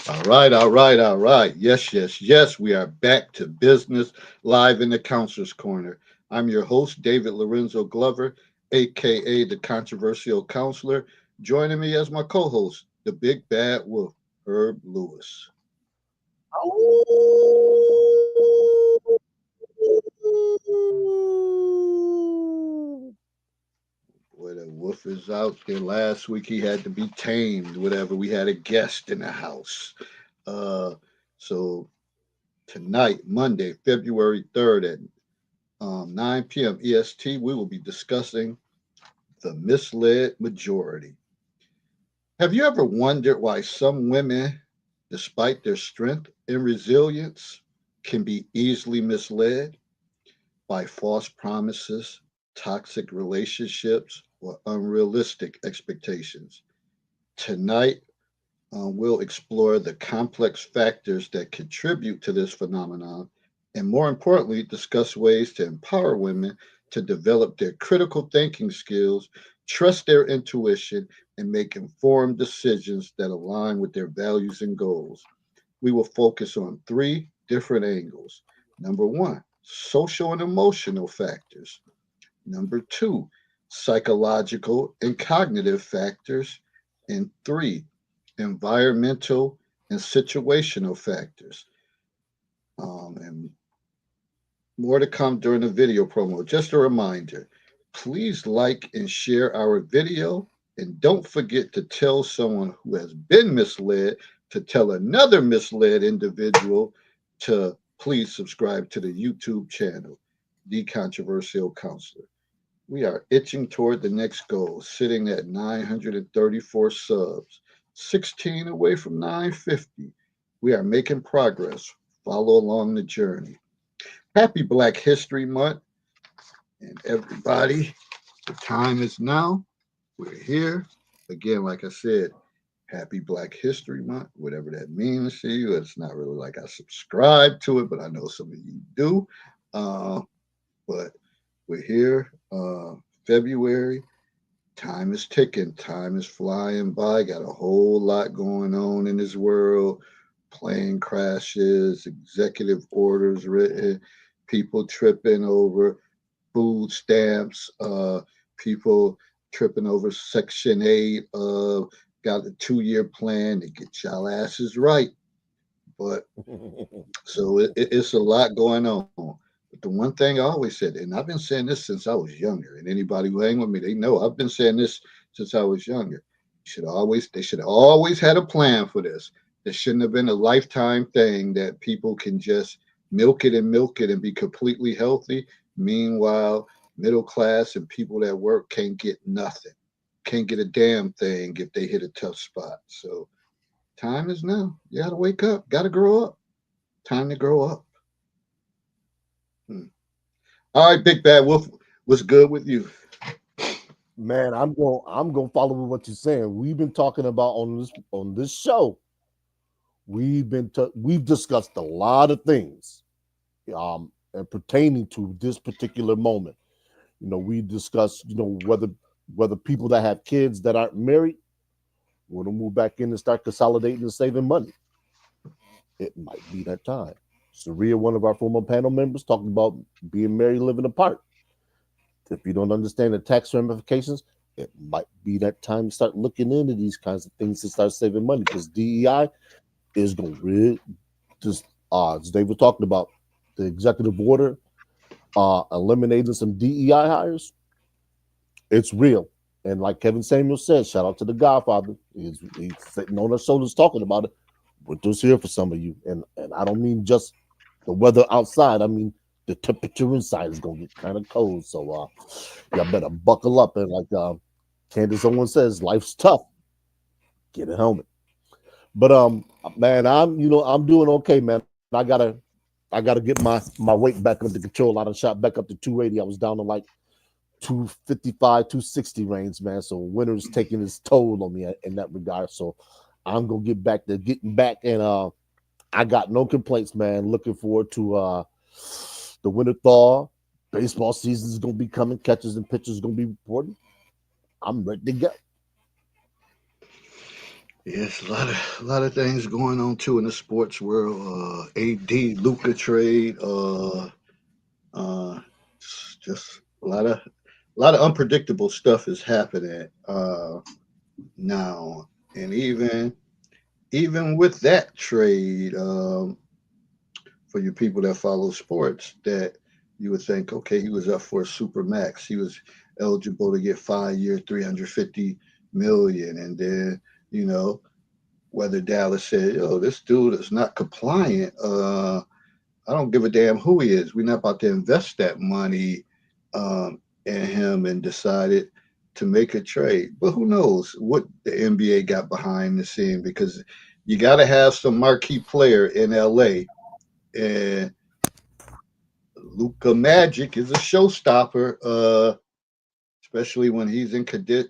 All right, all right, all right. Yes, yes, yes. We are back to business live in the Counselor's Corner. I'm your host, David Lorenzo Glover, aka the Controversial Counselor. Joining me as my co host, the Big Bad Wolf, Herb Lewis. Boy, the wolf is out there. Last week he had to be tamed, whatever. We had a guest in the house. Uh, so tonight, Monday, February 3rd at 9 p.m. EST, we will be discussing the misled majority. Have you ever wondered why some women, despite their strength and resilience, can be easily misled by false promises, toxic relationships, or unrealistic expectations? Tonight, we'll explore the complex factors that contribute to this phenomenon and, more importantly, discuss ways to empower women to develop their critical thinking skills, trust their intuition, and make informed decisions that align with their values and goals. We will focus on three different angles. Number one, social and emotional factors. Number two, psychological and cognitive factors. And three, environmental and situational factors. And more to come during the video promo. Just a reminder, please like and share our video. And don't forget to tell someone who has been misled to tell another misled individual to please subscribe to the YouTube channel, The Controversial Counselor. We are itching toward the next goal, sitting at 934 subs, 16 away from 950. We are making progress. Follow along the journey. Happy Black History Month, and everybody, the time is now. We're here. Again, like I said, happy Black History Month, whatever that means to you. It's not really like I subscribe to it, but I know some of you do. But we're here. February. Time is ticking. Time is flying by. Got a whole lot going on in this world. Plane crashes, executive orders written, people tripping over food stamps, people tripping over Section 8. Got a 2-year plan to get y'all asses right. But so it's a lot going on. But the one thing I always said, and I've been saying this since I was younger, and anybody who hang with me, they know I've been saying this since I was younger. They should have always had a plan for this. There shouldn't have been a lifetime thing that people can just milk it and be completely healthy. Meanwhile, middle class and people that work can't get nothing, can't get a damn thing if they hit a tough spot. So time is now. You gotta wake up, gotta grow up. Time to grow up. Hmm. All right, Big Bad Wolf, what's good with you? Man, I'm going to follow with what you're saying. We've been talking about on this show. We've discussed a lot of things and pertaining to this particular moment. We discussed, whether people that have kids that aren't married want to move back in and start consolidating and saving money. It might be that time. Saria, one of our former panel members, talking about being married, living apart. If you don't understand the tax ramifications, it might be that time to start looking into these kinds of things to start saving money because DEI is going to really just, as Dave was talking about, the executive order eliminating some DEI hires. It's real. And like Kevin Samuel said, shout out to the Godfather. He's sitting on our shoulders talking about it. We're just here for some of you. And I don't mean just the weather outside. I mean, the temperature inside is going to get kind of cold. So y'all better buckle up. And like Candace Owens says, life's tough. Get a helmet. But man, I'm doing okay, man. I gotta get my weight back under control. I done shot back up to 280. I was down to like 255, 260 range, man. So winter's taking its toll on me in that regard. So I'm gonna get back to getting back, and I got no complaints, man. Looking forward to the winter thaw. Baseball season is gonna be coming. Catchers and pitchers gonna be reporting. I'm ready to go. Yes, a lot of things going on too in the sports world. AD Luca trade. Uh, just a lot of unpredictable stuff is happening now, and even with that trade, for you people that follow sports, that you would think, okay, he was up for a super max. He was eligible to get 5 year, 350 million, and then you know whether Dallas said, "Yo, this dude is not compliant. I don't give a damn who he is. We're not about to invest that money in him," and decided to make a trade. But who knows what the NBA got behind the scene, because you got to have some marquee player in LA, and Luka Magic is a showstopper, especially when he's in condition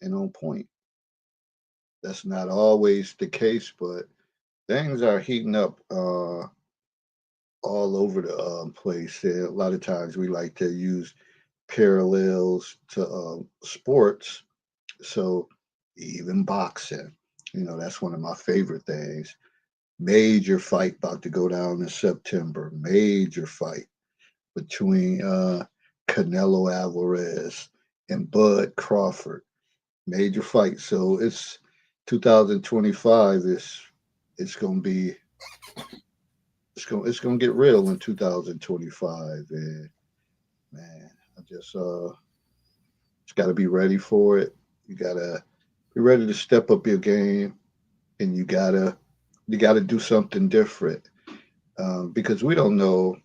and on point. That's not always the case, but things are heating up all over the place. And a lot of times we like to use parallels to sports. So even boxing, that's one of my favorite things. Major fight about to go down in September. Major fight between Canelo Alvarez and Bud Crawford. Major fight. So it's 2025. It's gonna be it's gonna get real in 2025. And man, I just got to be ready for it. You gotta be ready to step up your game, and you gotta do something different, because we don't know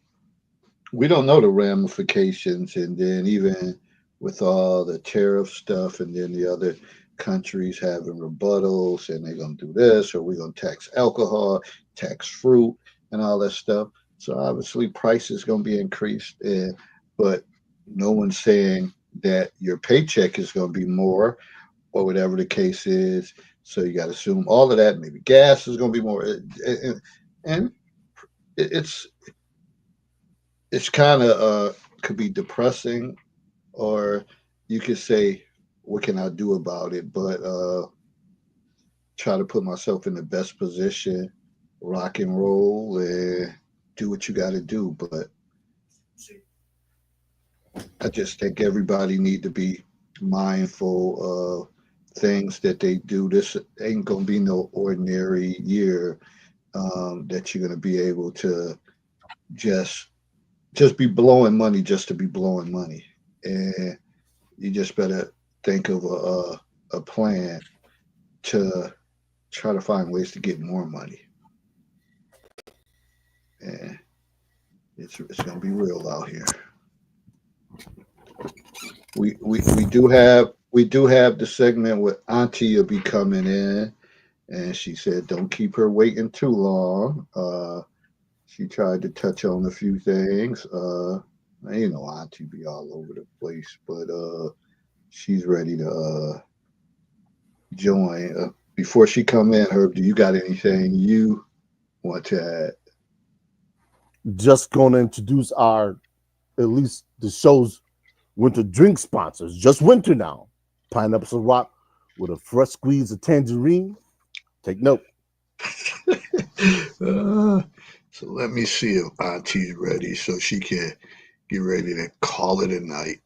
the ramifications, and then even with all the tariff stuff, and then the other countries having rebuttals, and they're gonna do this, or we're gonna tax alcohol, tax fruit, and all that stuff. So obviously, price is gonna be increased, but no one's saying that your paycheck is gonna be more, or whatever the case is. So you got to assume all of that. Maybe gas is gonna be more, and it's it's kind of could be depressing, or you could say, what can I do about it? But try to put myself in the best position, rock and roll, and do what you got to do. But I just think everybody need to be mindful of things that they do. This ain't gonna be no ordinary year, that you're gonna be able to just just be blowing money just to be blowing money. And you just better think of a plan to try to find ways to get more money. And it's gonna be real out here. We do have the segment with Auntie will be coming in, and she said don't keep her waiting too long. She tried to touch on a few things. Auntie be all over the place, but she's ready to join. Before she come in, Herb, do you got anything you want to add? Just going to introduce our, at least the show's winter drink sponsors. Just winter now. Pineapple Rock with a fresh squeeze of tangerine. Take note. uh, so let me see if Auntie's ready so she can get ready to call it a night.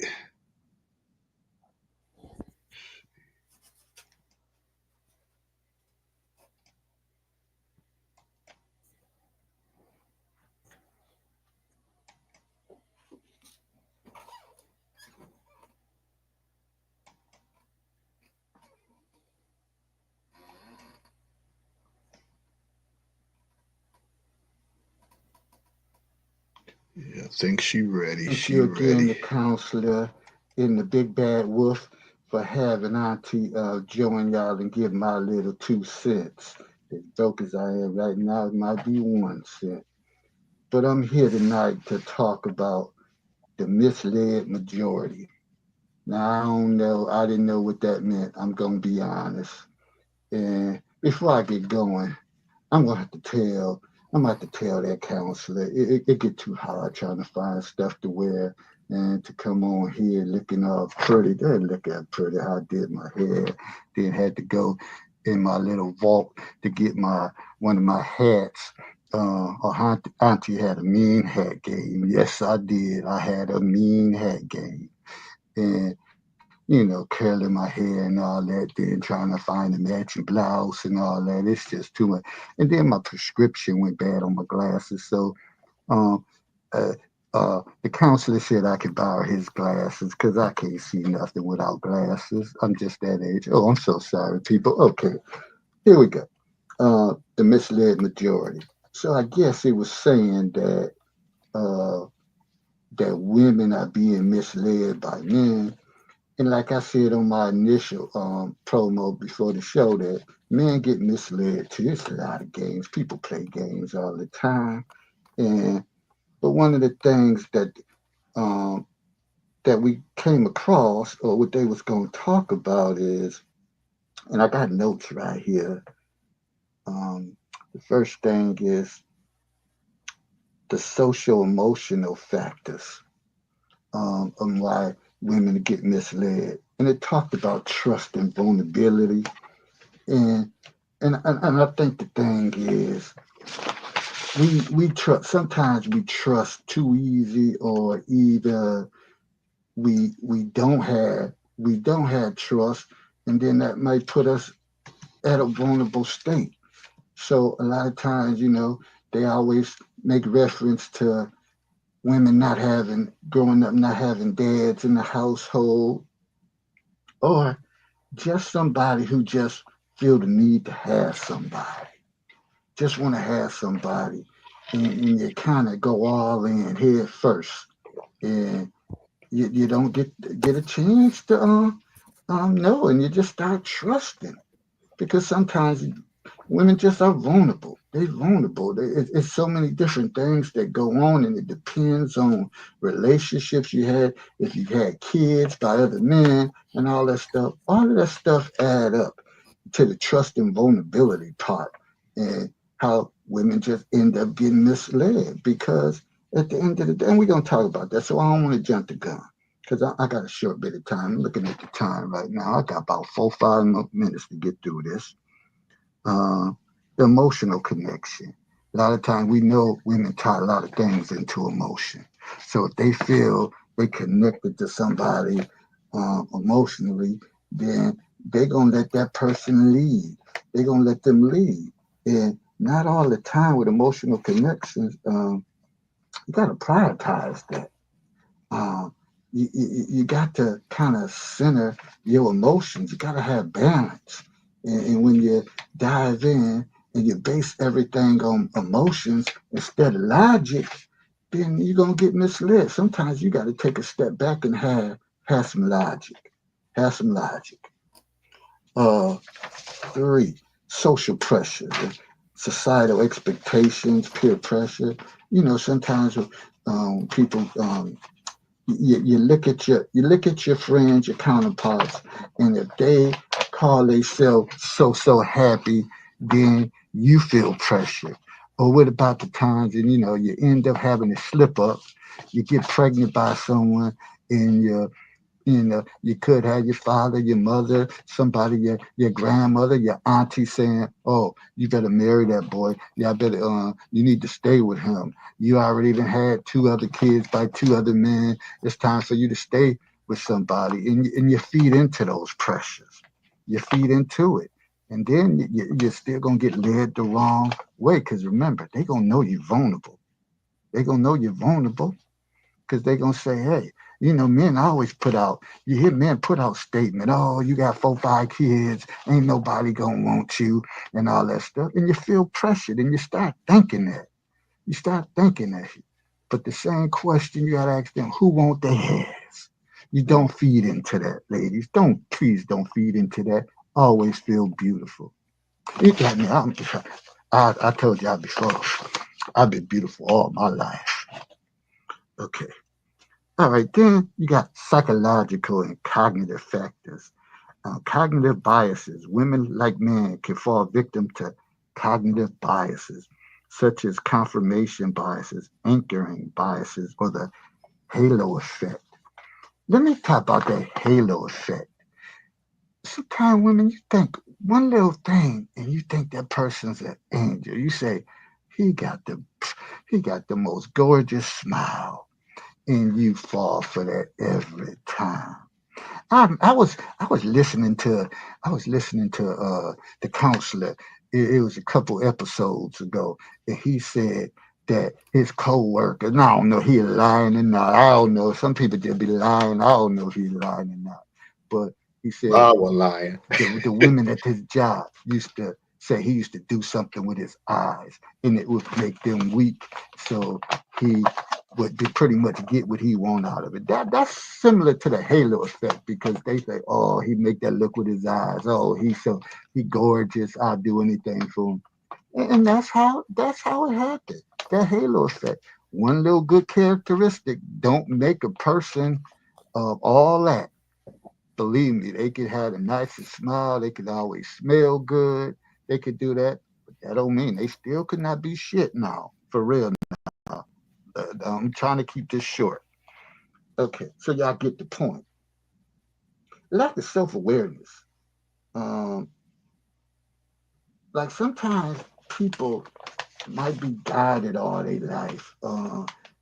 Yeah, I think she ready. Thank She you again, ready. the counselor in the Big Bad Wolf, for having Auntie join y'all and give my little 2 cents. As broke as I am right now, it might be 1 cent. But I'm here tonight to talk about the misled majority. Now, I don't know, I didn't know what that meant. I'm going to be honest. And before I get going, I'm gonna have to tell I'm gonna have to tell that counselor it get too hard trying to find stuff to wear and to come on here looking all pretty. They look at pretty how I did my hair. Then had to go in my little vault to get my one of my hats. Auntie had a mean hat game. Yes, I did. I had a mean hat game. And curling my hair and all that, then trying to find a matching blouse and all that. It's just too much. And then my prescription went bad on my glasses. So um, uh, the counselor said I could borrow his glasses because I can't see nothing without glasses. I'm just that age. Oh, I'm so sorry, people. Okay, here we go. The misled majority. So I guess it was saying uh, that women are being misled by men. And like I said on my initial promo before the show, that men get misled too. It's a lot of games. People play games all the time. And but one of the things um, that we came across, or what they was going to talk about, is, and I got notes right here. Um, the first thing is the social emotional factors on why women get misled, and it talked about trust and vulnerability, and and I think the thing is we trust, sometimes we trust too easy, or either we don't have trust, and then that might put us at a vulnerable state. So a lot of times, they always make reference to women not having, growing up, not having dads in the household, or just somebody who just feel the need to have somebody, just want to have somebody, and you kind of go all in head first, and you don't get a chance to know, and you just start trusting, because sometimes women just are vulnerable. They're vulnerable. It's so many different things that go on, and it depends on relationships you had, if you had kids by other men, and all that stuff. All of that stuff add up to the trust and vulnerability part, and how women just end up getting misled, because at the end of the day, and we're going to talk about that, so I don't want to jump the gun, because I got a short bit of time. I'm looking at the time right now. I got about 4 5 minutes to get through this. uh, the emotional connection. A lot of times we know women tie a lot of things into emotion. So if they feel they connected to somebody emotionally, then they're gonna let that person lead. They're gonna let them lead. And not all the time with emotional connections, you gotta prioritize that. Um, you got to kind of center your emotions. You got to have balance. And when you dive in and you base everything on emotions instead of logic, then you're going to get misled. Sometimes you got to take a step back and have some logic. Have some logic. Uh, Three, social pressure, societal expectations, peer pressure. Sometimes people, you look at your friends, your counterparts, and if they call themselves so happy, then you feel pressure. Or what about the times, and you end up having a slip up, you get pregnant by someone, and you could have your father, your mother, somebody, your grandmother, your auntie saying, "Oh, you better marry that boy. Yeah, I better. You need to stay with him. You already even had 2 other kids by 2 other men. It's time for you to stay with somebody." And you feed into those pressures. You feed into it, and then you're still gonna get led the wrong way. Because remember, they gonna know you're vulnerable. They gonna know you're vulnerable, because they're gonna say, "Hey, men always put out." You hear men put out statement, "Oh, you got 4 5 kids, ain't nobody gonna want you," and all that stuff, and you feel pressured, and you start thinking that. You start thinking that. But the same question you gotta ask them: Who want their hairs? You don't feed into that, ladies. Please don't feed into that. Always feel beautiful. You got me. I told y'all before. I've been beautiful all my life. Okay. All right, then you got psychological and cognitive factors. Cognitive biases. Women, like men, can fall victim to cognitive biases, such as confirmation biases, anchoring biases, or the halo effect. Let me talk about that halo effect. Sometimes women, you think one little thing, and you think that person's an angel. You say, he got the he got the most gorgeous smile, and you fall for that every time. I was listening to the counselor. It was a couple episodes ago, and he said that his coworker. And I don't know if he lying or not. I don't know. Some people just be lying. I don't know if he's lying or not. But he said I was lying. the women at his job used to say he used to do something with his eyes, and it would make them weak. So he would pretty much get what he want out of it. That's similar to the halo effect because they say, "Oh, he make that look with his eyes. Oh, he gorgeous. I'll do anything for him." And that's how it happened. That halo effect. One little good characteristic don't make a person of all that. Believe me, they could have the nicest smile. They could always smell good. They could do that. But that don't mean they still could not be shit now. For real now. I'm trying to keep this short. Okay, so y'all get the point. Lack of self awareness. Um, like sometimes people might be guided all their life.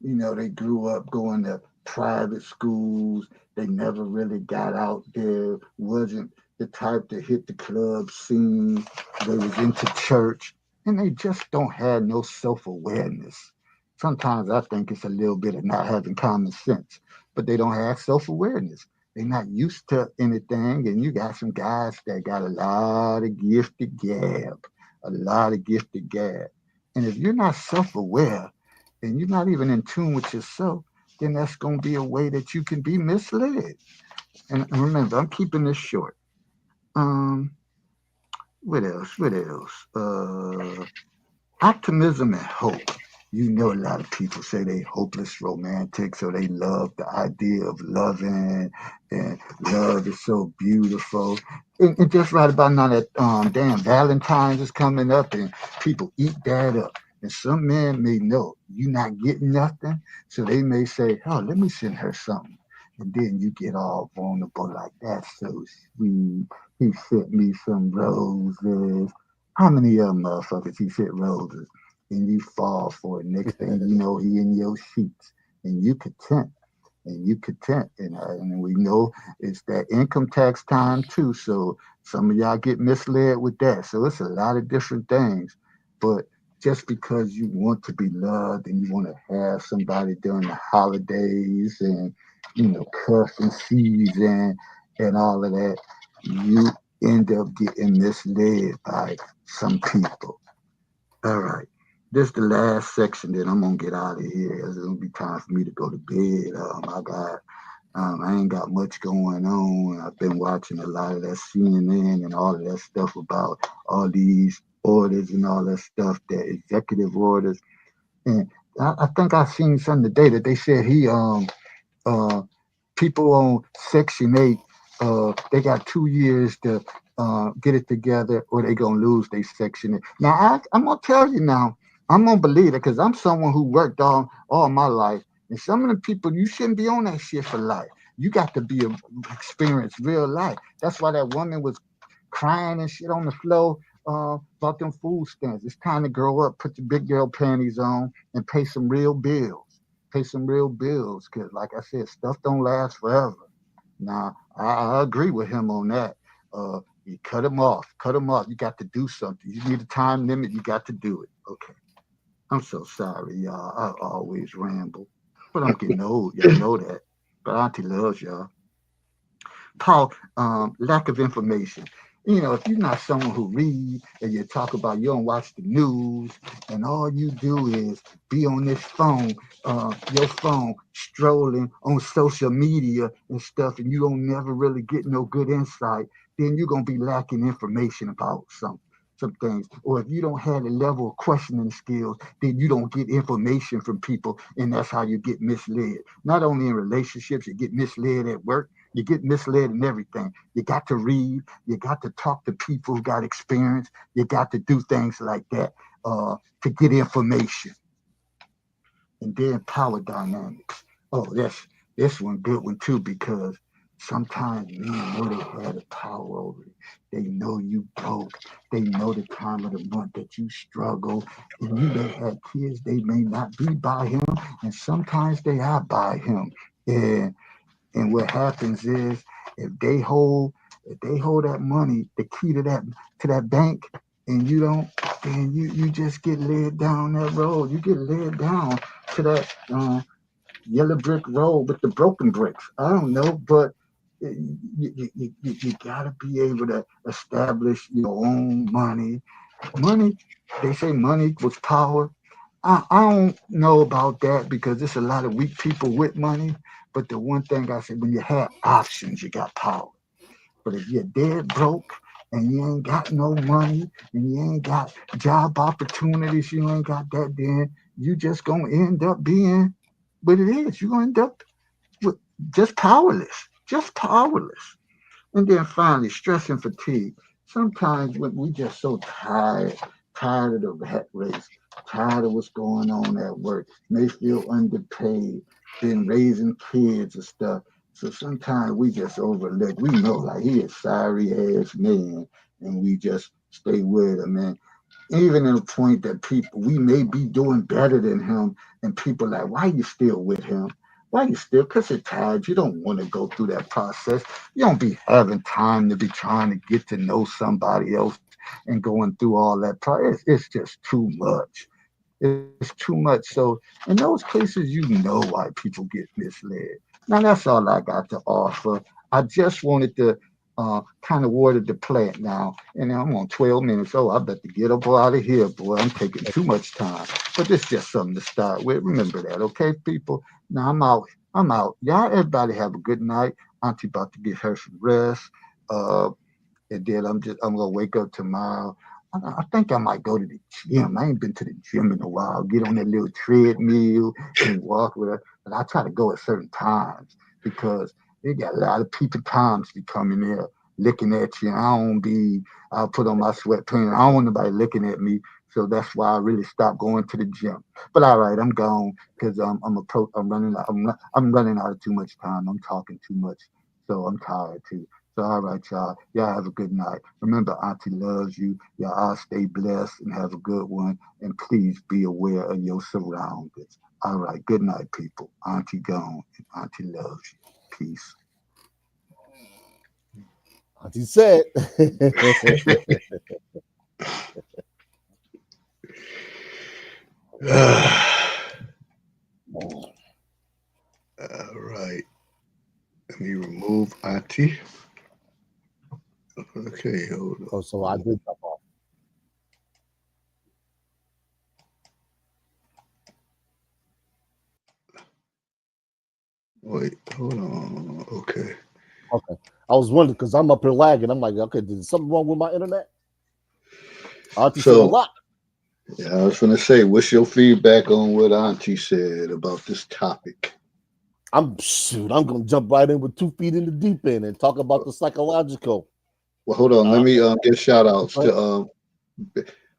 They grew up going to private schools. They never really got out there. Wasn't the type to hit the club scene. They was into church, and they just don't have no self awareness. Sometimes I think it's a little bit of not having common sense, but they don't have self awareness. They're not used to anything, and you got some guys that got a lot of gifted gab. And if you're not self aware and you're not even in tune with yourself, then that's going to be a way that you can be misled. And remember, I'm keeping this short. Um, what else? What else? Optimism and hope. You know, a lot of people say they hopeless romantics or they love the idea of loving and love is so beautiful. And just right about now that damn Valentine's is coming up and people eat that up. And some men may know you're not getting nothing, so they may say, "Oh, let me send her something." And then you get all vulnerable like that's so sweet. He sent me some roses. How many of them motherfuckers he sent roses? And you fall for it. Next thing you know, he in your sheets. And you content. And we know it's that income tax time too. So some of y'all get misled with that. So it's a lot of different things. But just because you want to be loved and you want to have somebody during the holidays and cuffing season and all of that, you end up getting misled by some people. All right. This is the last section, then I'm gonna get out of here. It's gonna be time for me to go to bed. I ain't got much going on. I've been watching a lot of that CNN and all of that stuff about all these orders and all that stuff, that executive orders. And I think I seen something today that they said uh people on Section 8, they got 2 years to get it together or they going to lose their Section 8. Now, I'm going to tell you now, I'm going to believe it because I'm someone who worked all my life. And some of the people, you shouldn't be on that shit for life. You got to be experience real life. That's why that woman was crying and shit on the floor about them food stamps. It's time to grow up, put the big girl panties on, and pay some real bills. Pay some real bills, because like I said, stuff don't last forever. Now, I agree with him on that. You cut him off. Cut him off. You got to do something. You need a time limit. You got to do it. Okay. I'm so sorry, y'all. I always ramble, but I'm getting old. Y'all know that. But Auntie loves y'all. Paul, lack of information. If you're not someone who read and you talk about you don't watch the news and all you do is be on this phone, your phone, strolling on social media and stuff, and you don't never really get no good insight, then you're gonna be lacking information about some things. Or if you don't have the level of questioning skills, then you don't get information from people, and that's how you get misled. Not only in relationships, you get misled at work, you get misled in everything. You got to read. You got to talk to people who got experience. You got to do things like that to get information. And then power dynamics. Oh, this one good one too because sometimes men know they had the power over you. They know you broke. They know the time of the month that you struggle, and you may have kids. They may not be by him, and sometimes they are by him. And and what happens is if they hold if they hold that money, the key to that bank, and you don't, then you just get led down that road. You get led down to that yellow brick road with the broken bricks. I don't know, but you gotta be able to establish your own money. Money, they say money equals power. I don't know about that because there's a lot of weak people with money. But the one thing I say, when you have options, you got power. But if you're dead broke and you ain't got no money and you ain't got job opportunities, you ain't got that, then you just gonna end up being what it is. You're gonna end up with just powerless. Just powerless. And then finally, stress and fatigue. Sometimes when we just so tired, tired of the rat race, tired of what's going on at work, may feel underpaid, been raising kids and stuff. So sometimes we just overlook. We know like he is sorry ass man, and we just stay with him, man. Even in a point that people we may be doing better than him, and people like, why you still with him? Why you still? Because you're tired. You don't want to go through that process. You don't be having time to be trying to get to know somebody else and going through all that. It's just too much. It's too much. So in those cases, you know why people get misled. Now that's all I got to offer. I just wanted to kind of water the plant now, and I'm on 12 minutes. Oh, I better get up out of here, boy. I'm taking too much time. But it's just something to start with. Remember that, okay, people? Now I'm out. I'm out. Y'all, everybody have a good night. Auntie about to get her some rest. Uh, and then I'm gonna wake up tomorrow. I think I might go to the gym. I ain't been to the gym in a while. Get on that little treadmill and walk with her. But I try to go at certain times because they got a lot of people times be coming there looking at you. I don't be. I'll put on my sweatpants. I don't want nobody looking at me. So that's why I really stopped going to the gym. But all right, I'm gone because I'm running. I'm running out of too much time. I'm talking too much, so I'm tired too. So, all right, y'all. Y'all have a good night. Remember, Auntie loves you. Y'all all stay blessed and have a good one. And please be aware of your surroundings. All right. Good night, people. Auntie gone and Auntie loves you. Peace. As he said. All right. Let me remove Auntie. Okay, hold on. Oh, so I did jump off. Wait, hold on. Okay. Okay. I was wondering because I'm up here lagging. I'm like, okay, is something wrong with my internet? Auntie said a So, lot. yeah, I was going to say, what's your feedback on what Auntie said about this topic? I'm gonna jump right in with 2 feet in the deep end and talk about the psychological. Well, hold on. Let Uh, me give shout outs to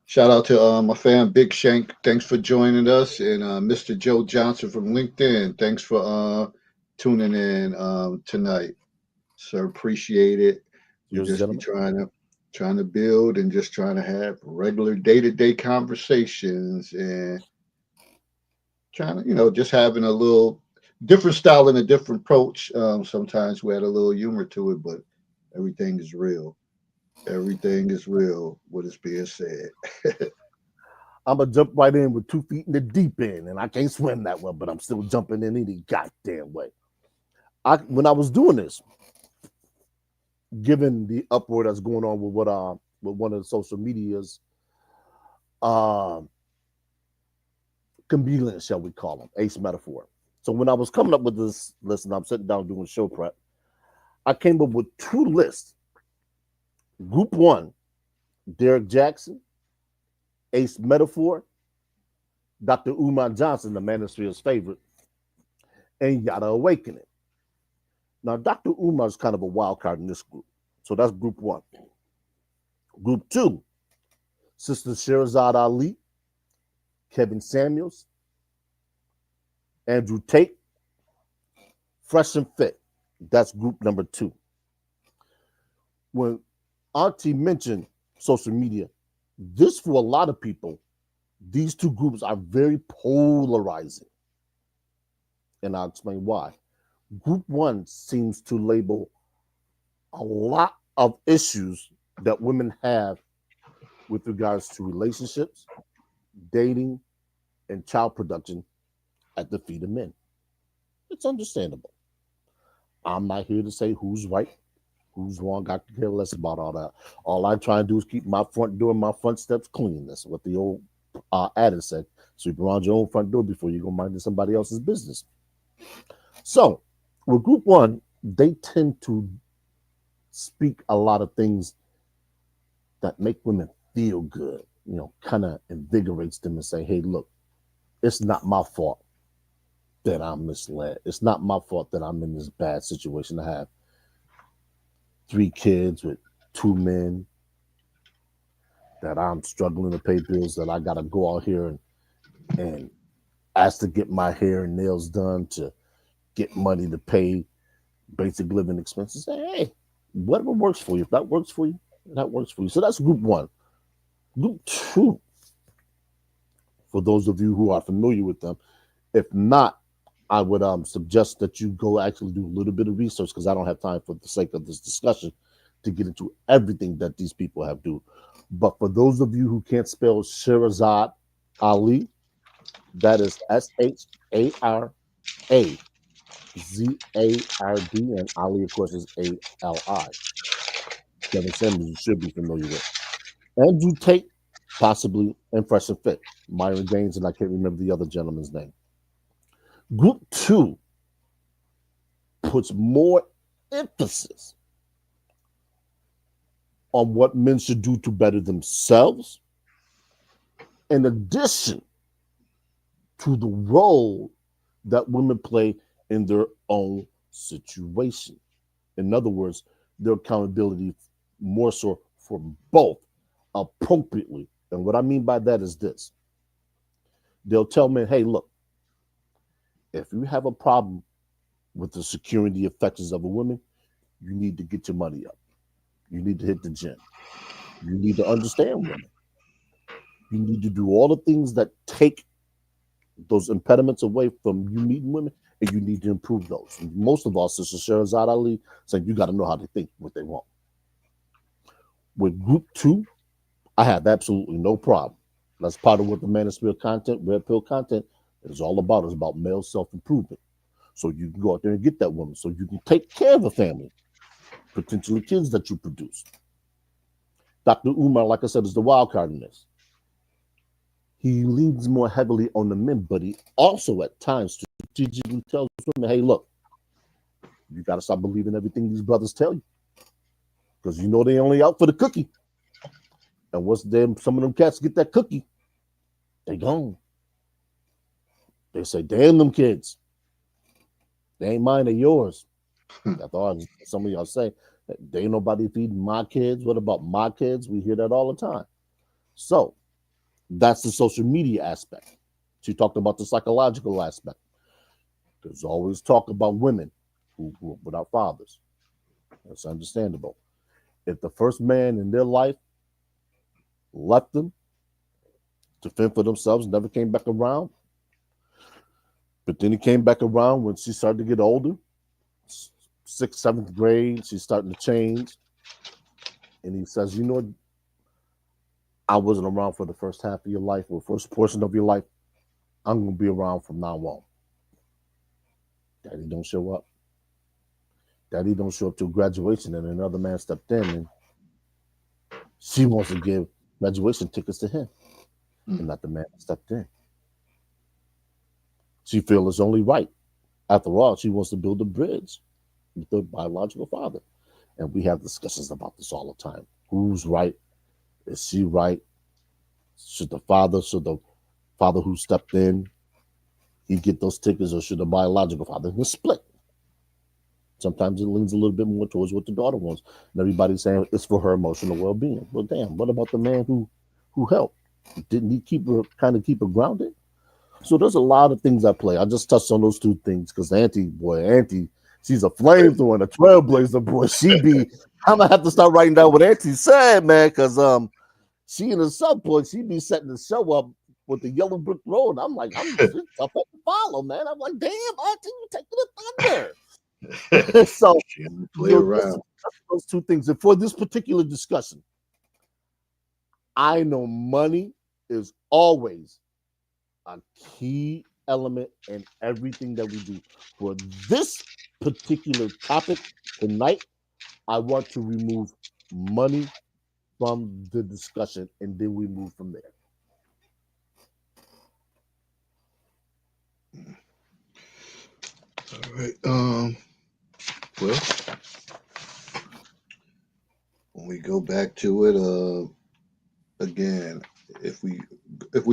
shout out to my fan Big Shank. Thanks for joining us, and Mr. Joe Johnson from LinkedIn. Thanks for tuning in tonight, sir. Appreciate it. We Yours, just be gentlemen. trying to build and just trying to have regular day to day conversations and trying to just having a little different style and a different approach. Sometimes we had a little humor to it, but everything is real. Everything is real. What is being said. I'm gonna jump right in with 2 feet in the deep end, and I can't swim that well, but I'm still jumping in any goddamn way. When I was doing this, given the uproar that's going on with with one of the social medias, um chameleons, shall we call them, ace metaphor. So when I was coming up with this list and I'm sitting down doing show prep, I came up with two lists. Group one, Derek Jackson, ace metaphor, Dr. Umar Johnson, the manosphere's favorite, and Yada Awakening. Now, Dr. Umar is kind of a wild card in this group. So that's group one. Group two, Sister Sherazad Ali, Kevin Samuels, Andrew Tate, Fresh and fit. That's group number two. When Auntie mentioned social media, this for a lot of people, these two groups are very polarizing. And I'll explain why. Group one seems to label a lot of issues that women have with regards to relationships, dating, and child production at the feet of men. It's understandable. I'm not here to say who's right, who's wrong. I could care less about all that. All I try and do is keep my front door and my front steps clean. That's what the old adage said. Sweep around your own front door before you go mind somebody else's business. So, with group one, they tend to speak a lot of things that make women feel good, kind of invigorates them and say, hey, look, it's not my fault that I'm misled. It's not my fault that I'm in this bad situation. I have three kids with two men, that I'm struggling to pay bills, that I got to go out here and ask to get my hair and nails done to get money to pay basic living expenses. Say, hey, whatever works for you. If that works for you, that works for you. So that's group one. Group two, for those of you who are familiar with them, if not, I would suggest that you go actually do a little bit of research because I don't have time for the sake of this discussion to get into everything that these people have do. But for those of you who can't spell Shirazad Ali, that is Sharazard, and Ali, of course, is Ali. Seven Samuels you should be familiar with. Andrew Tate, possibly, and Fresh and Fit. Myron Gaines, and I can't remember the other gentleman's name. Group two puts more emphasis on what men should do to better themselves, in addition to the role that women play in their own situation. In other words, their accountability more so for both appropriately. And what I mean by that is this: they'll tell men, hey, look, if you have a problem with the security effects of a woman, you need to get your money up. You need to hit the gym. You need to understand women. You need to do all the things that take those impediments away from you meeting women, and you need to improve those. And most of all, Sister Sherazad Ali saying you got to know how to think what they want. With group two, I have absolutely no problem. That's part of what the Manosphere content, Red Pill content, is all about. It's about male self-improvement. So you can go out there and get that woman so you can take care of a family, potentially kids that you produce. Dr. Umar, like I said, is the wild card in this. He leans more heavily on the men, but he also at times strategically tells women, hey, look, you got to stop believing everything these brothers tell you because you know they only out for the cookie. And once some of them cats get that cookie, they gone. They say, damn them kids. They ain't mine, they're yours. That's all some of y'all say. There ain't nobody feeding my kids. What about my kids? We hear that all the time. So that's the social media aspect. She talked about the psychological aspect. There's always talk about women who grew up without fathers. That's understandable. If the first man in their life left them to fend for themselves, never came back around, but then he came back around when she started to get older, sixth, seventh grade, she's starting to change. And he says, you know, I wasn't around for the first half of your life or first portion of your life. I'm going to be around from now on. Daddy don't show up. Daddy don't show up till graduation, and another man stepped in, and she wants to give graduation tickets to him, and not the man that stepped in. She feels it's only right. After all, she wants to build a bridge with her biological father. And we have discussions about this all the time. Who's right? Is she right? Should the father who stepped in, he get those tickets, or should the biological father? It's split. Sometimes it leans a little bit more towards what the daughter wants. And everybody's saying it's for her emotional well-being. Well, damn, what about the man who helped? Didn't he keep her grounded? So there's a lot of things at play. I just touched on those two things because Auntie She's a flamethrower and a trailblazer, boy. She be. I'm gonna have to start writing down what Auntie said, man, because she and the sub boy, she be setting the show up with the yellow brick road. I'm like, it's tough to follow, man. I'm like, damn, Auntie, you taking the thunder. So, She don't play you know, just around. those two things. And for this particular discussion, I know money is always a key element in everything that we do. For this particular topic tonight, I want to remove money from the discussion and then we move from there. All right. Well, when we go back to it, again, if we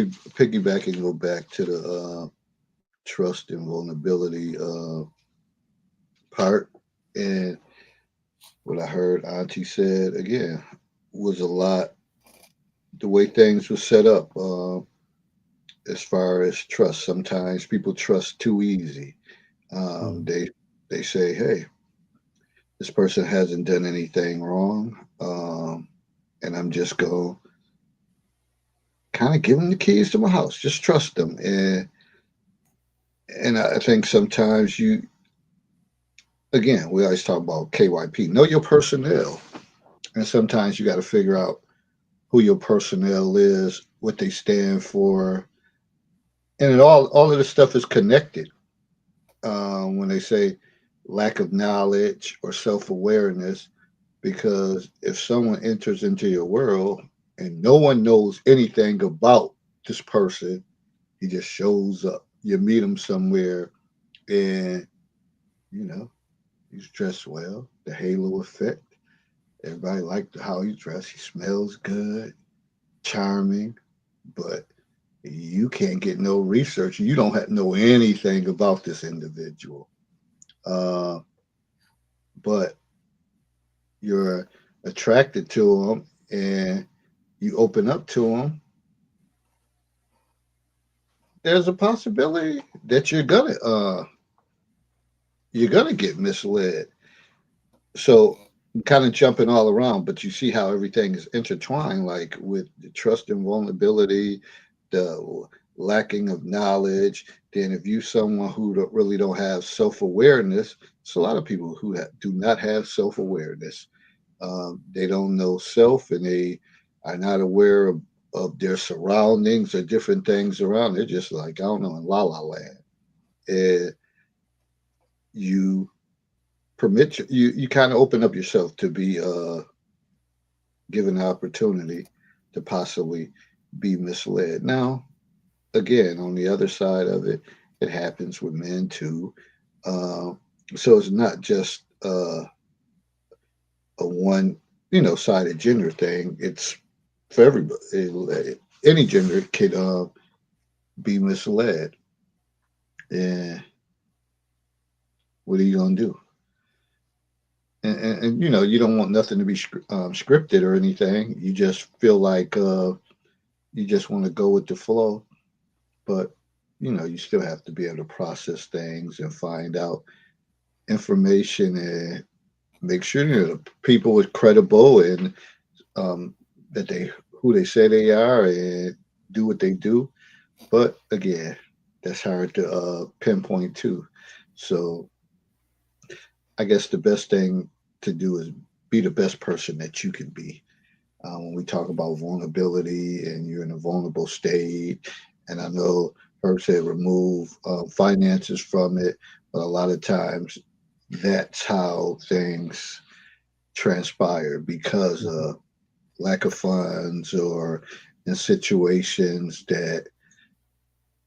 piggyback and go back to the trust and vulnerability part, and what I heard Auntie said again was a lot. The way things were set up, as far as trust, sometimes people trust too easy. Mm-hmm. They say, "Hey, this person hasn't done anything wrong," and I'm just going to kind of give them the keys to my house. Just trust them, and I think sometimes you, again, we always talk about KYP. Know your personnel, and sometimes you got to figure out who your personnel is, what they stand for, and all of this stuff is connected. When they say lack of knowledge or self awareness, because if someone enters into your world and no one knows anything about this person, he just shows up. You meet him somewhere, and you know he's dressed well. The halo effect. Everybody liked how he dressed. He smells good, charming, but you can't get no research. You don't have know anything about this individual. Uh, but you're attracted to them and you open up to them, there's a possibility that you're gonna get misled. So kind of jumping all around, but you see how everything is intertwined, like with the trust and vulnerability, the lacking of knowledge. Then if you someone who really don't have self awareness, it's a lot of people who do not have self awareness. They don't know self, and they are not aware of their surroundings or different things around. They're just like I don't know in la la land. And you you kind of open up yourself to be given the opportunity to possibly be misled. Now, again, on the other side of it, it happens with men too. Uh, so it's not just a one, sided gender thing. It's for everybody. Any gender could be misled. And what are you gonna do? And you don't want nothing to be scripted or anything. You just feel like you just want to go with the flow, but you still have to be able to process things and find out information and make sure the people are credible and um, that they who they say they are and do what they do. But again, that's hard to pinpoint too. So I guess the best thing to do is be the best person that you can be. When we talk about vulnerability and you're in a vulnerable state, and I know Herb said remove finances from it, but a lot of times that's how things transpire because Mm-hmm. of lack of funds or in situations that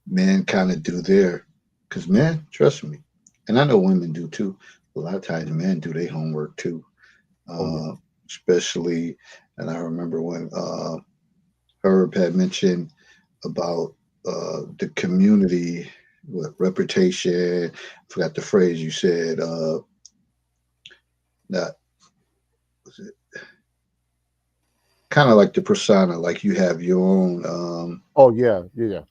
men kind of do their, because men, trust me, and I know women do too. A lot of times men do their homework too, Oh yeah. uh, especially, and I remember when Herb had mentioned about the community, what reputation. I forgot the phrase you said. Not was it kind of like the persona, like you have your own. Oh yeah, yeah, yeah.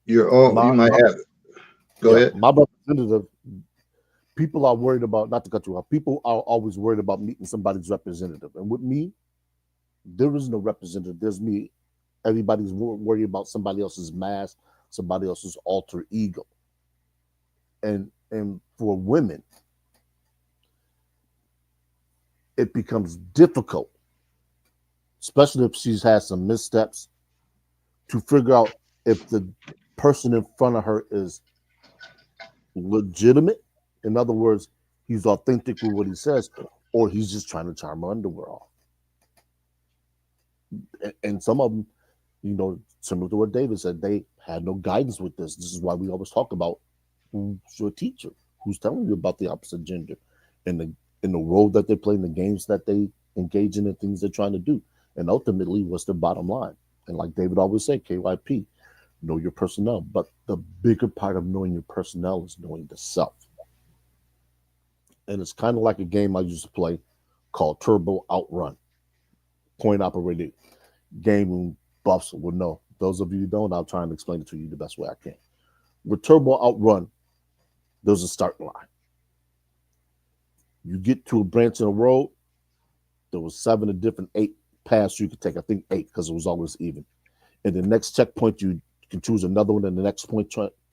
Your own. You My, might my have. Go yeah, ahead. my representative. People are worried about, not to cut you off, people are always worried about meeting somebody's representative. And with me, there is no representative. There's me. Everybody's worried about somebody else's mask, somebody else's alter ego. And for women, it becomes difficult, especially if she's had some missteps, to figure out if the person in front of her is legitimate. In other words, he's authentic with what he says, or he's just trying to charm her underwear off. And some of them, similar to what David said, they had no guidance with this. This is why we always talk about who's your teacher, who's telling you about the opposite gender, and the role that they play in the games that they engage in, and things they're trying to do, and ultimately, what's the bottom line? And like David always said, KYP, know your personnel. But the bigger part of knowing your personnel is knowing the self. And it's kind of like a game I used to play called Turbo Outrun, point operated game buffs will know. Those of you who don't, I'll try and explain it to you the best way I can. With Turbo Outrun, there's a start line. You get to a branch in a road, there was 7 or different 8 paths you could take. I think 8 because it was always even. And the next checkpoint, you can choose another one, and the next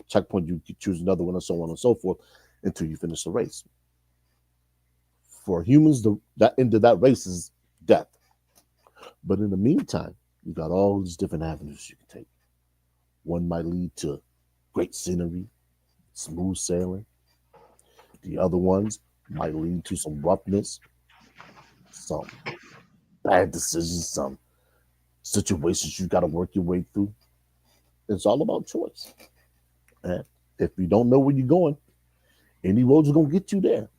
checkpoint, you can choose another one, and so on and so forth until you finish the race. For humans, that end of that race is death. But in the meantime, you got all these different avenues you can take. One might lead to great scenery, smooth sailing. The other ones might lead to some roughness, some bad decisions, some situations you got to work your way through. It's all about choice. And if you don't know where you're going, any road's going to get you there.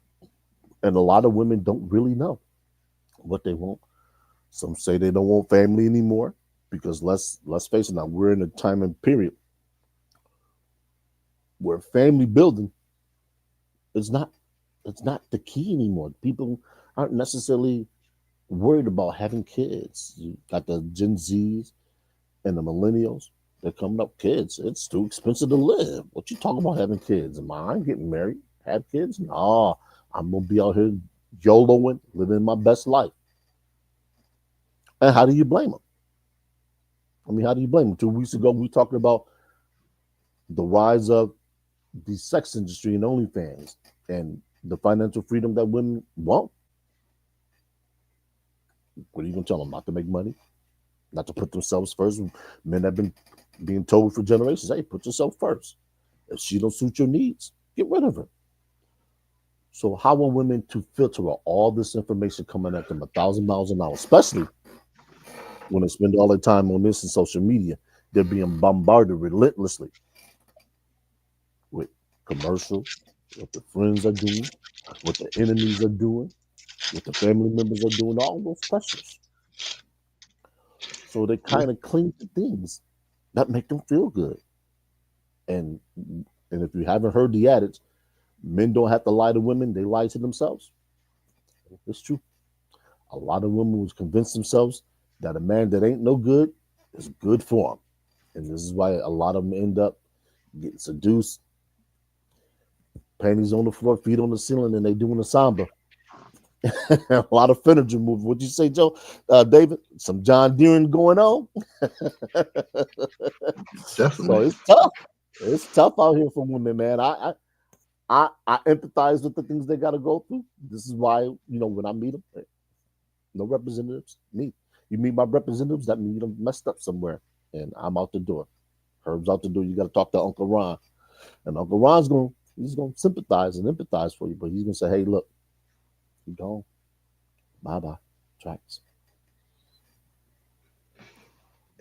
And a lot of women don't really know what they want. Some say they don't want family anymore because let's face it now, we're in a time and period where family building is not it's not the key anymore. People aren't necessarily worried about having kids. You got the Gen Zs and the millennials. They're coming up kids. It's too expensive to live. What you talking about having kids? Am I getting married? Have kids? No, I'm gonna be out here YOLOing, living my best life. And how do you blame them? I mean, how do you blame them? 2 weeks ago, we talked about the rise of the sex industry and OnlyFans and the financial freedom that women want. What are you going to tell them? Not to make money, not to put themselves first. Men have been being told for generations, hey, put yourself first. If she don't suit your needs, get rid of her. So how are women to filter all this information coming at them 1,000 miles an hour, especially when they spend all their time on this and social media? They're being bombarded relentlessly with commercials, what the friends are doing, what the enemies are doing, what the family members are doing, all those pressures. So they kind of cling to things that make them feel good. And and if you haven't heard the adage, men don't have to lie to women, they lie to themselves. It's true. A lot of women will convince themselves that a man that ain't no good is good for them. And this is why a lot of them end up getting seduced, panties on the floor, feet on the ceiling, and they doing a samba. A lot of furniture moving. What'd you say, Joe? David? Some John Deere going on. So Definitely. it's tough. It's tough out here for women, man. I empathize with the things they got to go through. This is why when I meet them, no representatives. Me, you meet my representatives, that means you done messed up somewhere, and I'm out the door. Herb's out the door. You got to talk to Uncle Ron, and Uncle Ron's he's gonna sympathize and empathize for you, but he's gonna say, hey, look, you gone, bye bye, tracks.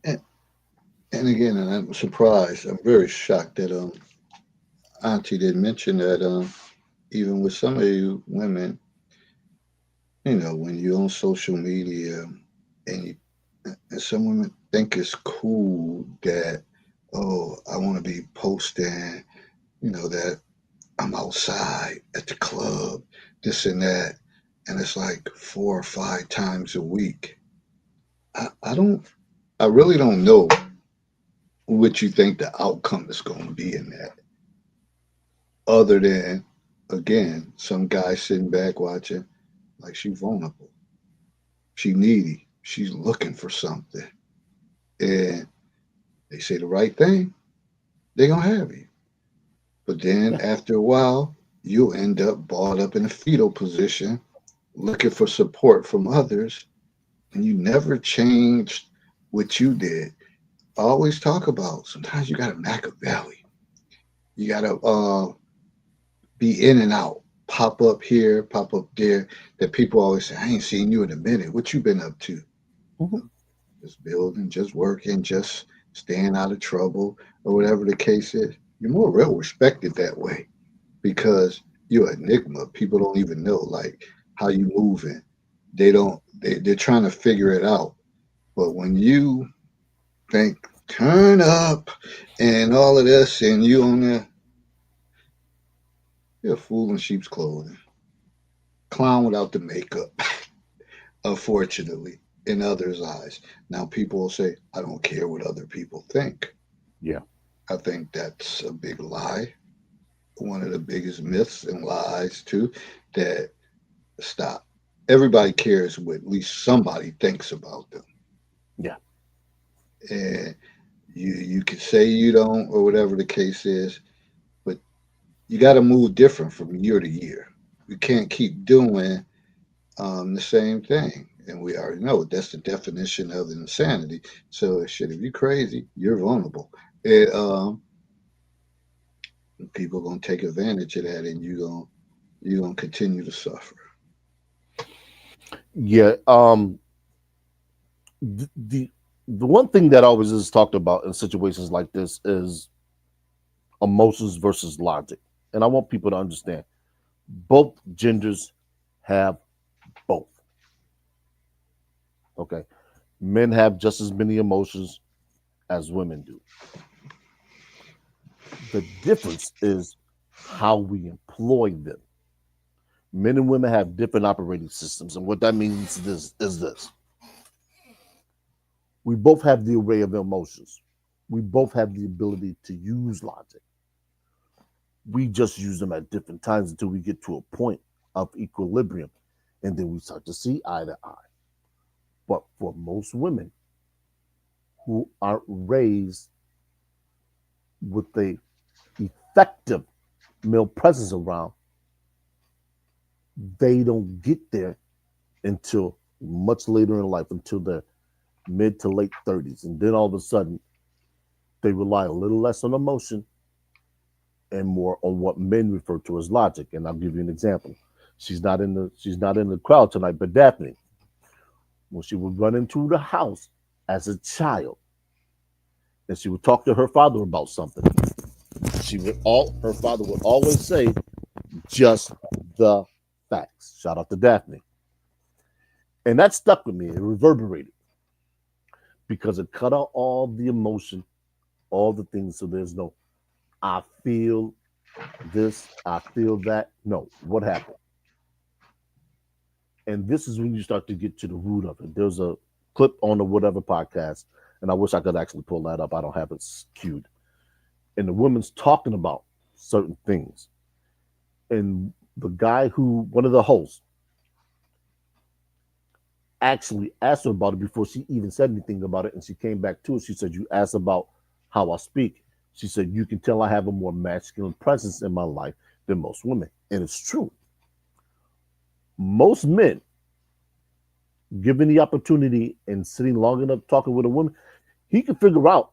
And, and again, and I'm surprised. I'm very shocked that Auntie didn't mention that even with some of you women, when you're on social media and and some women think it's cool that, oh, I want to be posting, that I'm outside at the club, this and that, and it's like 4 or 5 times a week. I don't, I really don't know what you think the outcome is going to be in that, other than again, some guy sitting back watching, like she vulnerable, she needy, she's looking for something, and they say the right thing, they gonna have you. But then Yeah. after a while, you'll end up balled up in a fetal position, looking for support from others, and you never changed what you did. I always talk about sometimes you gotta Machiavelli. You gotta be in and out, pop up here, pop up there. That people always say, I ain't seen you in a minute. What you been up to? Mhm. Just building, just working, just staying out of trouble, or whatever the case is. You're more real respected that way because you're an enigma. People don't even know like how you moving. They don't. They're trying to figure it out. But when you think turn up and all of this, and you on there, you're a fool in sheep's clothing, clown without the makeup. Unfortunately, in others' eyes, now people will say, "I don't care what other people think." Yeah. I think that's a big lie. One of the biggest myths and lies too. That stop. Everybody cares what at least somebody thinks about them, Yeah. and you can say you don't or whatever the case is, but you got to move different from year to year. You can't keep doing the same thing. And we already know that's the definition of insanity. So shit, if you're crazy, you're vulnerable. And people gonna take advantage of that, and you gonna continue to suffer. Yeah. The one thing that always is talked about in situations like this is emotions versus logic. And I want people to understand both genders have both. Okay. Men have just as many emotions as women do. The difference is how we employ them. Men and women have different operating systems. And what that means is this: we both have the array of emotions, we both have the ability to use logic. We just use them at different times until we get to a point of equilibrium. And then we start to see eye to eye. But for most women who aren't raised with a effective male presence around, they don't get there until much later in life, until their mid to late 30s. And then all of a sudden, they rely a little less on emotion and more on what men refer to as logic. And I'll give you an example. She's not in the crowd tonight, but Daphne, when she would run into the house as a child and she would talk to her father about something, her father would always say just the facts. Shout out to Daphne. And that stuck with me. It reverberated because it cut out all the emotion, all the things. So there's no, I feel this, I feel that. No, what happened? And this is when you start to get to the root of it. There's a clip on the whatever podcast, and I wish I could actually pull that up. I don't have it queued. And the woman's talking about certain things. And the guy one of the hosts, actually asked her about it before she even said anything about it. And she came back to it. She said, "You asked about how I speak." She said, "You can tell I have a more masculine presence in my life than most women." And it's true. Most men, given the opportunity and sitting long enough talking with a woman, he can figure out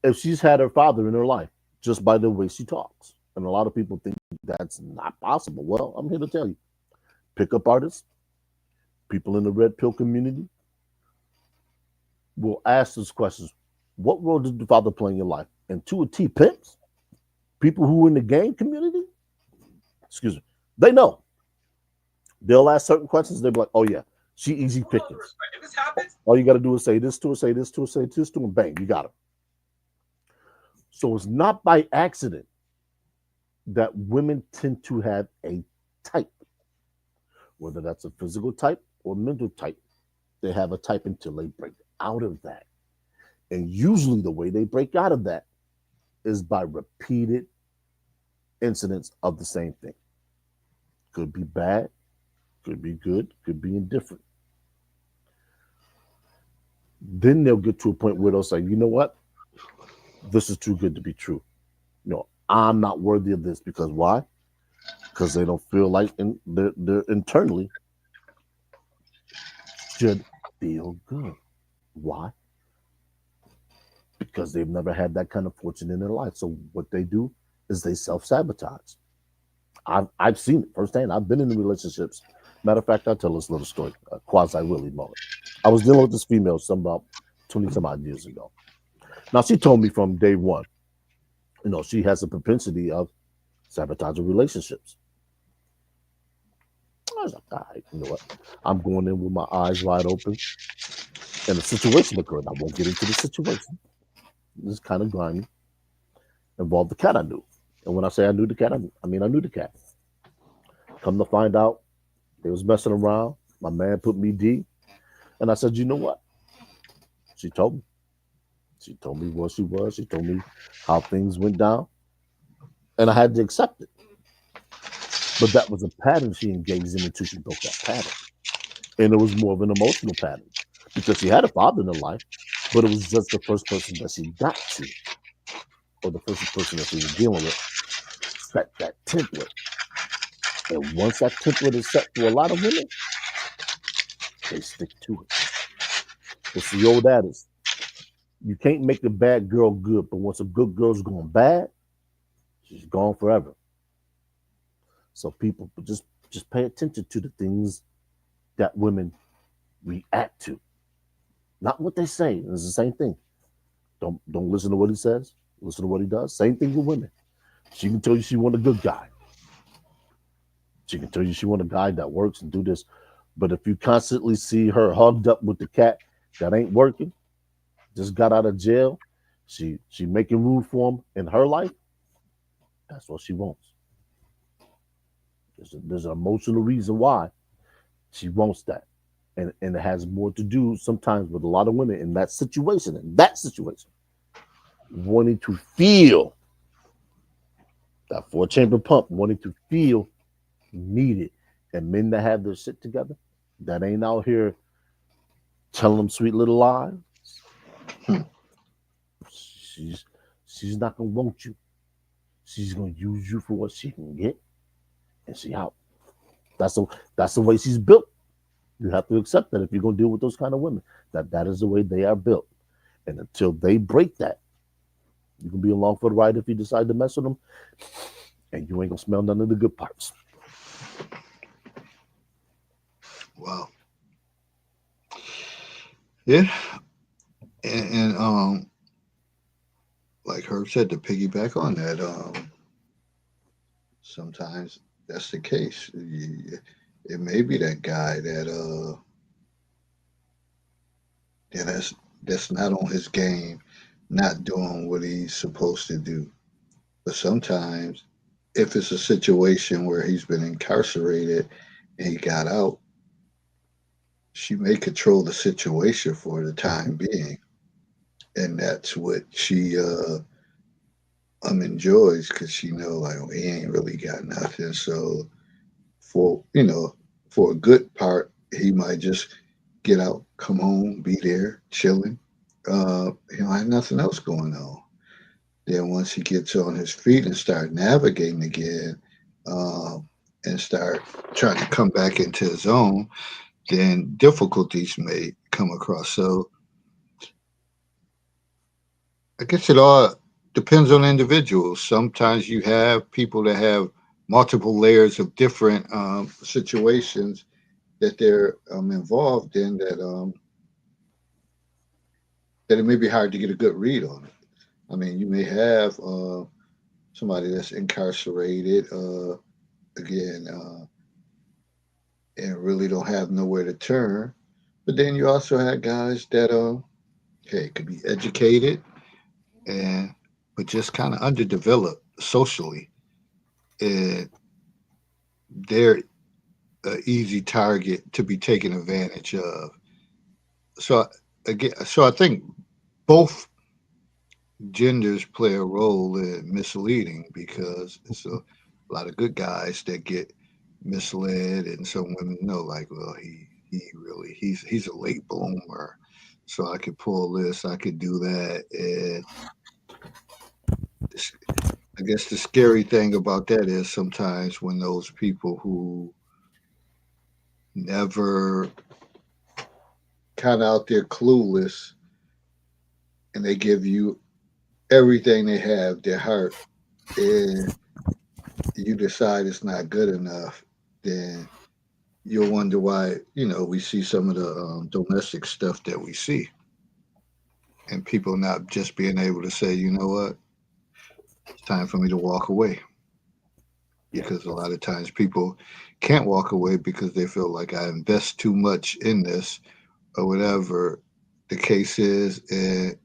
if she's had her father in her life just by the way she talks. And a lot of people think that's not possible. Well, I'm here to tell you, pickup artists, people in the red pill community will ask those questions. What role did the father play in your life? And to a T, pimps, people who are in the gang community, excuse me, they know. They'll ask certain questions. They'll be like, "Oh yeah, she easy pickings. All you got to do is say this to her, say this to her, say this to her, and bang, you got her." So it's not by accident that women tend to have a type, whether that's a physical type or mental type. They have a type until they break out of that. And usually the way they break out of that is by repeated incidents of the same thing. Could be bad, could be good, could be indifferent. Then they'll get to a point where they'll say, you know what? This is too good to be true. I'm not worthy of this because why? Because they don't feel like they're internally should feel good. Why? Because they've never had that kind of fortune in their life. So what they do is they self sabotage. I've seen it firsthand. I've been in relationships. Matter of fact, I'll tell this little story, a quasi Willie moment. I was dealing with this female some about 20 some odd years ago. Now, she told me from day one, she has a propensity of sabotaging relationships. I was like, all right, you know what? I'm going in with my eyes wide open, and a situation occurred. I won't get into the situation. This is kind of grimy. Involved the cat I knew. And when I say I knew the cat, I mean I knew the cat. Come to find out, they was messing around. My man put me D. And I said, you know what? She told me. She told me what she was. She told me how things went down. And I had to accept it. But that was a pattern she engaged in until she broke that pattern. And it was more of an emotional pattern because she had a father in her life, but it was just the first person that she got to, or the first person that she was dealing with, set that template. And once that template is set for a lot of women, they stick to it. It's the old adage: you can't make a bad girl good, but once a good girl's gone bad, she's gone forever. So people just pay attention to the things that women react to, not what they say. It's the same thing. Don't listen to what he says. Listen to what he does. Same thing with women. She can tell you she want a good guy. She can tell you she want a guy that works and do this. But if you constantly see her hugged up with the cat that ain't working, just got out of jail, she making room for him in her life. That's what she wants. There's an emotional reason why she wants that, and it has more to do sometimes with a lot of women in that situation. Wanting to feel that four-chamber pump, wanting to feel needed, and men that have their shit together, that ain't out here telling them sweet little lies. Hmm. She's she's not gonna want you. She's gonna use you for what she can get, and she out. That's the that's the way she's built. You have to accept that if you're gonna deal with those kind of women, that is the way they are built. And until they break that, you can be along for the ride if you decide to mess with them, and you ain't gonna smell none of the good parts. Wow. Yeah. And like Herb said, to piggyback on that, sometimes that's the case. It may be that guy that that's not on his game, not doing what he's supposed to do. But sometimes, if it's a situation where he's been incarcerated and he got out, she may control the situation for the Mhm. time being, and that's what she enjoys because she know like, oh, he ain't really got nothing. So for for a good part, he might just get out, come home, be there, chilling. He don't have nothing else going on. Then once he gets on his feet and start navigating again, um, and start trying to come back into his own, then difficulties may come across. So I guess it all depends on individuals. Sometimes you have people that have multiple layers of different situations that they're involved in that it may be hard to get a good read on it. I mean, you may have somebody that's incarcerated again and really don't have nowhere to turn, but then you also have guys that hey, could be educated and but just kind of underdeveloped socially, and they're an easy target to be taken advantage of. So again, so I think both genders play a role in misleading because it's a lot of good guys that get misled, and some women know, like, well, he really he's a late bloomer, so I could pull this, I could do that, and this, I guess the scary thing about that is sometimes when those people who never kind of out there clueless and they give you everything they have, their heart, and you decide it's not good enough, then you'll wonder why, we see some of the domestic stuff that we see, and people not just being able to say, you know what, it's time for me to walk away. Yeah, Because a that's lot of times people can't walk away because they feel like I invest too much in this or whatever the case is, and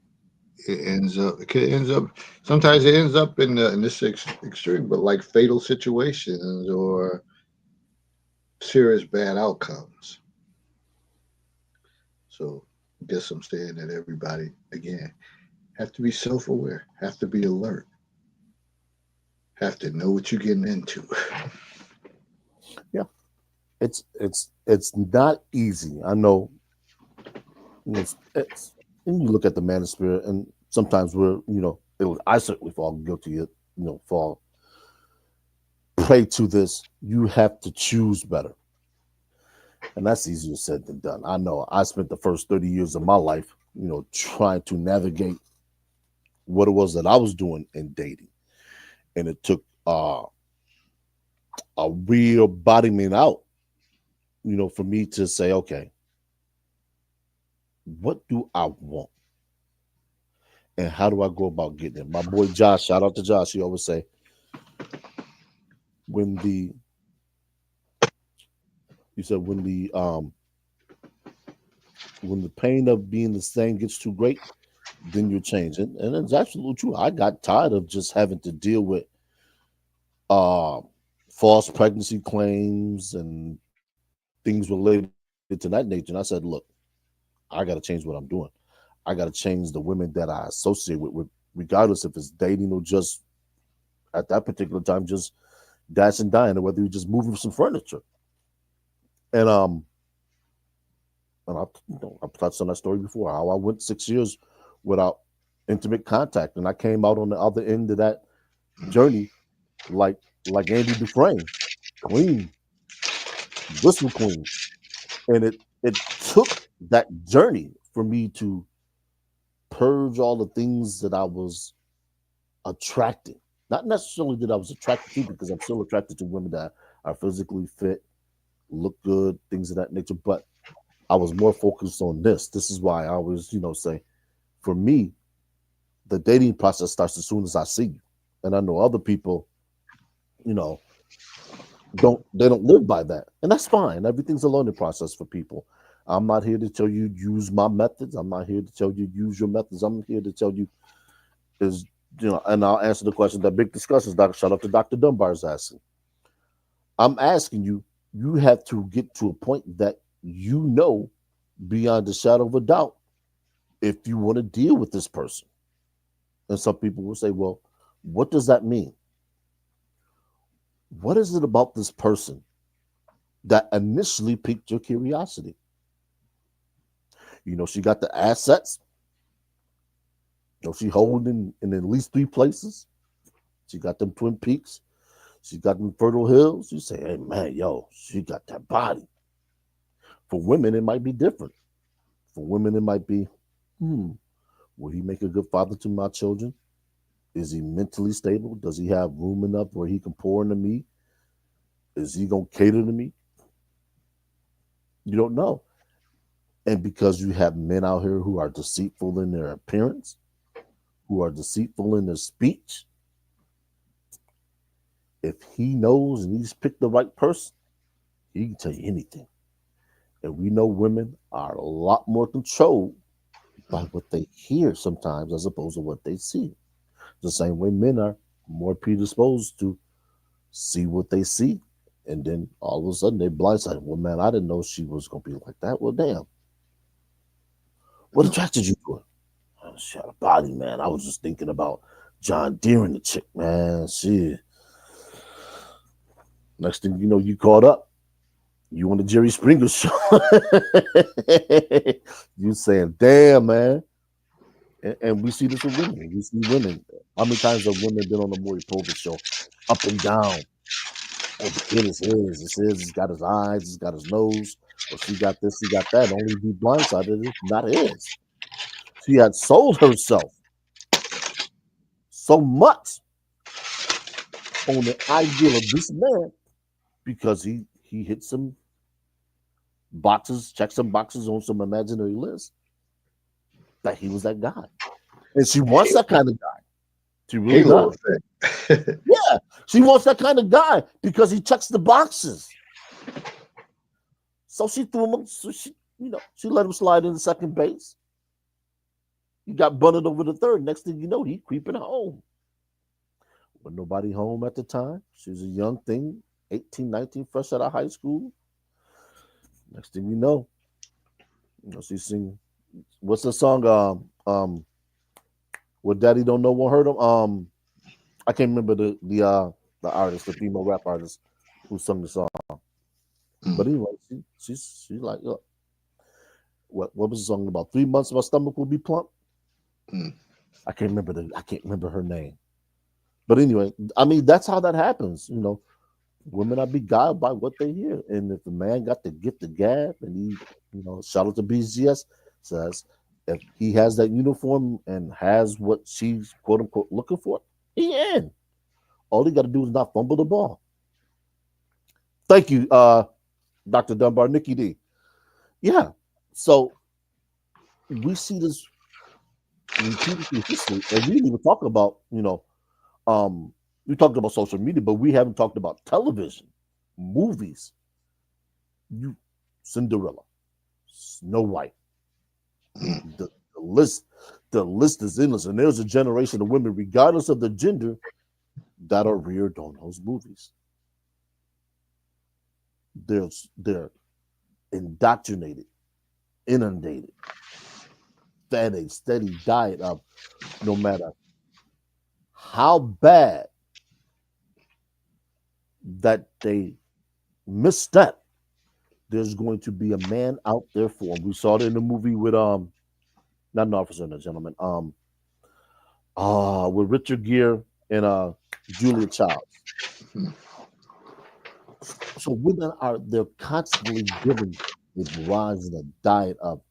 it ends up sometimes it ends up in this extreme, but like fatal situations or serious bad outcomes. So I guess I'm saying that everybody again have to be self-aware, have to be alert, have to know what you're getting into. yeah. It's not easy. I know. It's and you look at the manosphere, and sometimes I certainly fall guilty of fall prey to this. You have to choose better, and that's easier said than done. I know. I spent the first 30 years of my life, trying to navigate what it was that I was doing in dating, and it took a real bottoming out, for me to say, okay, what do I want? And how do I go about getting it? My boy Josh, shout out to Josh. He always say, when the you said when the pain of being the same gets too great, then you change it. And it's absolutely true. I got tired of just having to deal with uh false pregnancy claims and things related to that nature. And I said, look, I got to change what I'm doing. I got to change the women that I associate with, regardless if it's dating or just at that particular time, just dash and dying, or whether you're just moving some furniture. And I've touched on that story before. How I went 6 years without intimate contact, and I came out on the other end of that journey like Andy Dufresne, clean, whistle clean. And it took that journey for me to purge all the things that I was attracted. Not necessarily that I was attracted to, because I'm still attracted to women that are physically fit, look good, things of that nature. But I was more focused on this. This is why I always, say, for me, the dating process starts as soon as I see you. And I know other people, you know, don't live by that. And that's fine. Everything's a learning process for people. I'm not here to tell you use my methods. I'm not here to tell you use your methods. I'm here to tell you is and I'll answer the question that big discussions, Dr. Shout out to Dr. Dunbar is asking. I'm asking you, you have to get to a point that beyond a shadow of a doubt if you want to deal with this person. And some people will say, well, what does that mean? What is it about this person that initially piqued your curiosity? She got the assets. She holding in at least three places. She got them Twin Peaks. She got them Fertile Hills. You say, hey man, yo, she got that body. For women, it might be different. For women, it might be, will he make a good father to my children? Is he mentally stable? Does he have room enough where he can pour into me? Is he gonna cater to me? You don't know. And because you have men out here who are deceitful in their appearance, who are deceitful in their speech, if he knows and he's picked the right person, he can tell you anything. And we know women are a lot more controlled by what they hear sometimes as opposed to what they see. The same way men are more predisposed to see what they see. And then all of a sudden they blindsided. Well, man, I didn't know she was going to be like that. Well, damn. What attracted you to her? She had a body, man. I was just thinking about John Deere and the chick, man. She. Next thing you know, you caught up. You on the Jerry Springer show. You saying, "Damn, man." And we see this with women. We see women. How many times have women been on the Maury Povich show, up and down? Oh, the kid is his. It's his. He's got his eyes. He's got his nose. Or she got this. She got that. Only be blindsided. It's not his. She had sold herself so much on the ideal of this man because he hit some boxes, checked some boxes on some imaginary list that he was that guy, and she wants that kind of guy. She really Halo does. effect. Yeah, she wants that kind of guy because he checks the boxes. So she threw him. So she let him slide into second base. He got bunted over the third. Next thing you know, he creeping home. With nobody home at the time. She was a young thing, 18, 19, fresh out of high school. Next thing she sing. What's the song? What Daddy Don't Know Won't Hurt Him. I can't remember the artist, the female rap artist who sung the song. But anyway, she's like, look, what was the song about? 3 months my stomach will be plump. Mm. I can't remember her name. But anyway, I mean that's how that happens. Women are beguiled by what they hear, and if the man got the gift of gab, and he, shout out to BGS says, if he has that uniform and has what she's quote unquote looking for, he in. All he got to do is not fumble the ball. Thank you, Dr. Dunbar, Nikki D. Yeah, so we see this repeated through history, and we didn't even talk about, we talked about social media, but we haven't talked about television, movies. Cinderella, Snow White. The list is endless, and there's a generation of women, regardless of the gender, that are reared on those movies. They're indoctrinated, inundated, fed a steady diet of no matter how bad that they misstep, there's going to be a man out there for them. We saw it in the movie with not an officer and a gentleman, with Richard Gere and Julia Childs. Hmm. So women they're constantly given a barrage and a diet of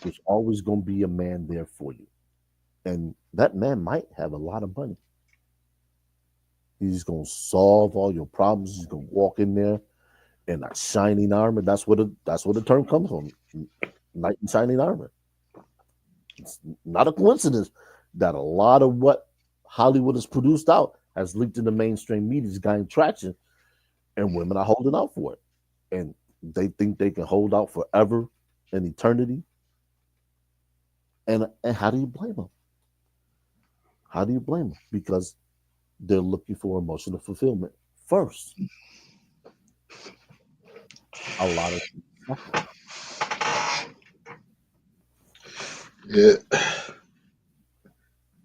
there's always going to be a man there for you. And that man might have a lot of money. He's going to solve all your problems. He's going to walk in there in a shining armor. That's where the term comes from. Knight in shining armor. It's not a coincidence that a lot of what Hollywood has produced out has leaked in the mainstream media, is gaining traction, and women are holding out for it. And they think they can hold out forever and eternity. And how do you blame them? How do you blame them? Because they're looking for emotional fulfillment first. A lot of people. Yeah,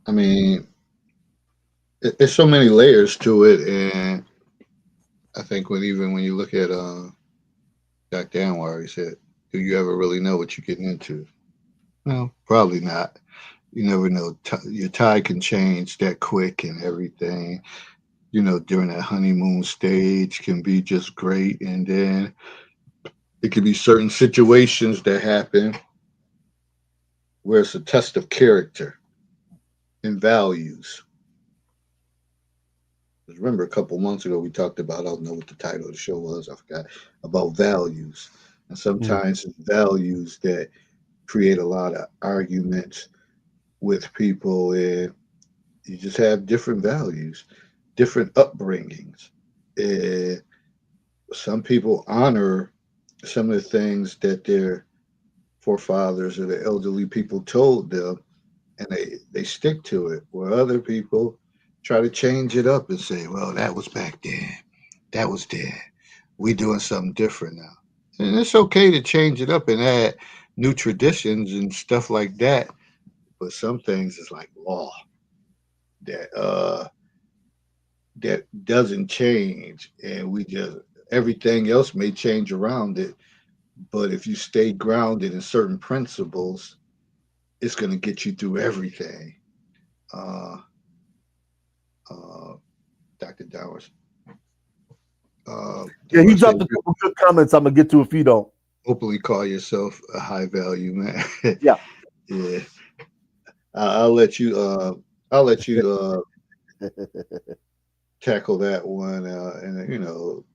I mean, there's so many layers to it, and I think when you look at Dr. Anwar, he said, "Do you ever really know what you're getting into?" No, probably not. You never know. Your tide can change that quick, and everything. During that honeymoon stage can be just great, and then it could be certain situations that happen where it's a test of character and values. 'Cause remember, a couple months ago, we talked about, I don't know what the title of the show was, I forgot, about values. And Mhm. sometimes it's values that create a lot of arguments with people, and you just have different values, different upbringings. And some people honor some of the things that their forefathers or the elderly people told them, and they stick to it, where other people try to change it up and say, well, that was back then, that was then, we doing something different now. And it's okay to change it up and add new traditions and stuff like that, but some things is like law that that doesn't change, and we just everything else may change around it, but if you stay grounded in certain principles, it's going to get you through everything. Uh, uh, Dr. Dowers. The Yeah, he one said, dropped a couple good comments. I'm gonna get to if you don't. openly call yourself a high value man. Yeah. Yeah, I'll let you. I'll let you tackle that one. And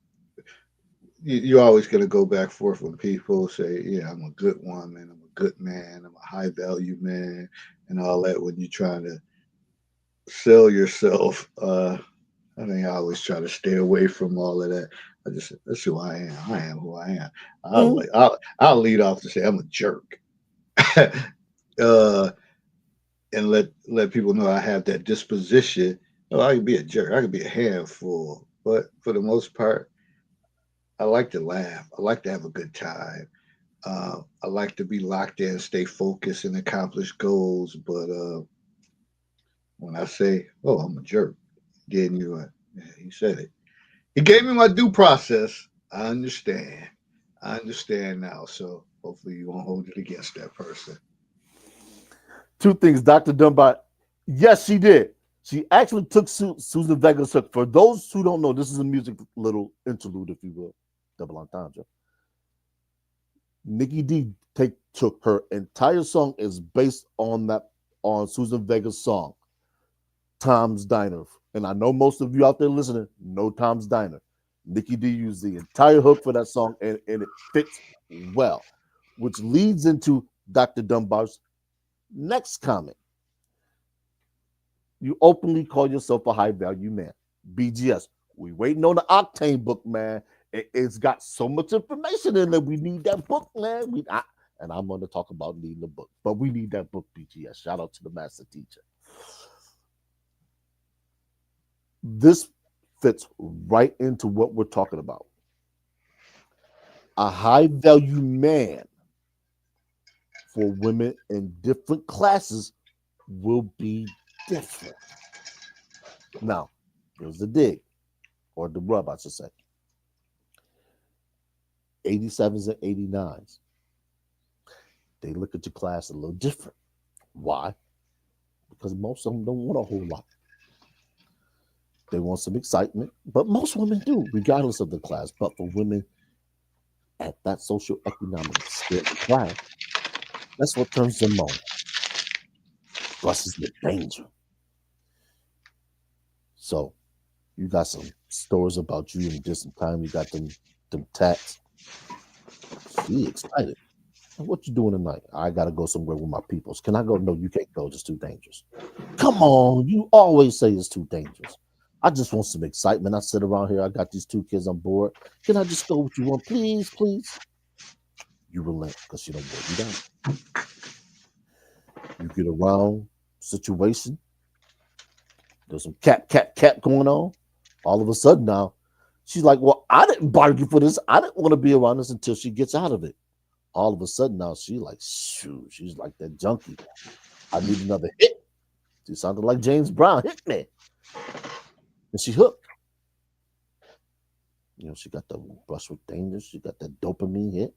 you're always going to go back forth when people say, "Yeah, I'm a good woman. I'm a good man. I'm a high value man," and all that. When you're trying to sell yourself, I think I always try to stay away from all of that. That's who I am. I am who I am. Mhm. I'll lead off to say I'm a jerk, uh, and let people know I have that disposition. Oh, I can be a jerk. I can be a handful, but for the most part, I like to laugh. I like to have a good time. I like to be locked in, stay focused, and accomplish goals. But when I say, "Oh, I'm a jerk," then yeah, he said it. He gave me my due process. I understand. I understand now. So hopefully you won't hold it against that person. Two things, Dr. Dunbar. Yes, she did. She actually took Susan Vega's hook. For those who don't know, this is a music little interlude, if you will. Double entendre. Nikki D took her entire song is based on that on Susan Vega's song, Tom's Diner. And I know most of you out there listening know Tom's Diner. Nikki D used the entire hook for that song, and it fits well, which leads into Dr. Dunbar's next comment. You openly call yourself a high value man. BGS. We waiting on the Octane book, man. It's got so much information in there. We need that book, man. And I'm going to talk about needing the book, but we need that book, BGS. Shout out to the master teacher. This fits right into what we're talking about. A high value man for women in different classes will be different. Now, here's the dig, or the rub, I should say. 87s and 89s, they look at your class a little different. Why? Because most of them don't want a whole lot. They want some excitement, but most women do, regardless of the class. But for women at that social economic scale class, that's what turns them on. Brushes with danger. So you got some stories about you in distant time. You got them tats. She excited. What you doing tonight? I gotta go somewhere with my peoples. Can I go? No, you can't go. It's too dangerous. Come on, you always say it's too dangerous. I just want some excitement. I sit around here. I got these two kids on board. Can I just go with you one? Please, please. You relent because you don't wear you down. You get around situation. There's some cap going on. All of a sudden now, she's like, well, I didn't bargain for this. I didn't want to be around this until she gets out of it. All of a sudden now, she like, shoo, she's like that junkie. I need another hit. She sounded like James Brown. Hit me. And she hooked. She got the brush with danger. She got that dopamine hit.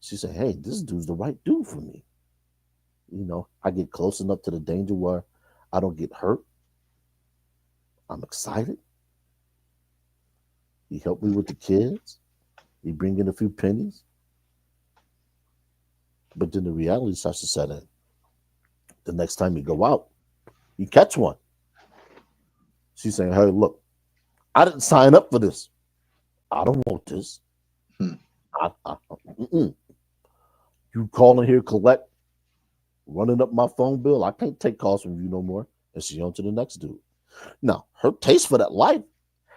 She said, hey, this dude's the right dude for me. I get close enough to the danger where I don't get hurt. I'm excited. He helped me with the kids. He bring in a few pennies. But then the reality starts to set in. The next time you go out, you catch one. She's saying, hey, look, I didn't sign up for this. I don't want this. Hmm. You calling here, collect, running up my phone bill. I can't take calls from you no more. And she on to the next dude. Now, her taste for that life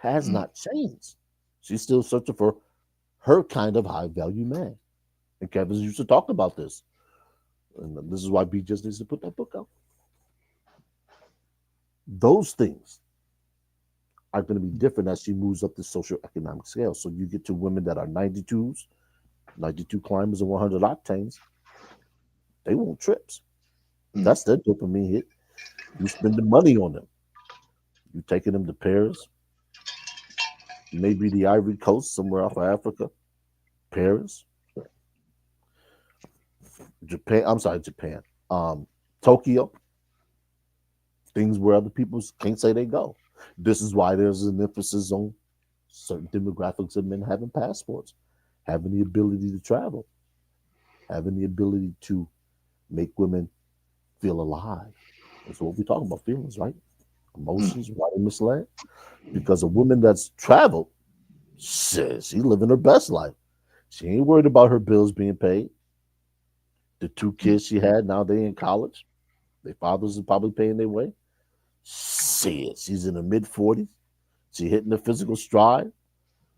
has Hmm. not changed. She's still searching for her kind of high value man. And Kevin used to talk about this. And this is why B just needs to put that book out. Those things are going to be different as she moves up the social economic scale. So you get to women that are 92s, 92 climbers, and 100 octanes. They want trips. Mm. That's their dopamine hit. You spend the money on them. You taking them to Paris, maybe the Ivory Coast, somewhere off of Africa, Paris, Japan. I'm sorry, Japan. Um, Tokyo, things where other people can't say they go. This is why there's an emphasis on certain demographics of men having passports, having the ability to travel, having the ability to make women feel alive. That's what we're talking about, feelings, right? Mm. Emotions, why they misled. Because a woman that's traveled, shit, she living her best life. She ain't worried about her bills being paid. The two Mm. kids she had, now they in college. Their fathers are probably paying their way. Shit, she's in the mid 40s. She hitting the physical stride.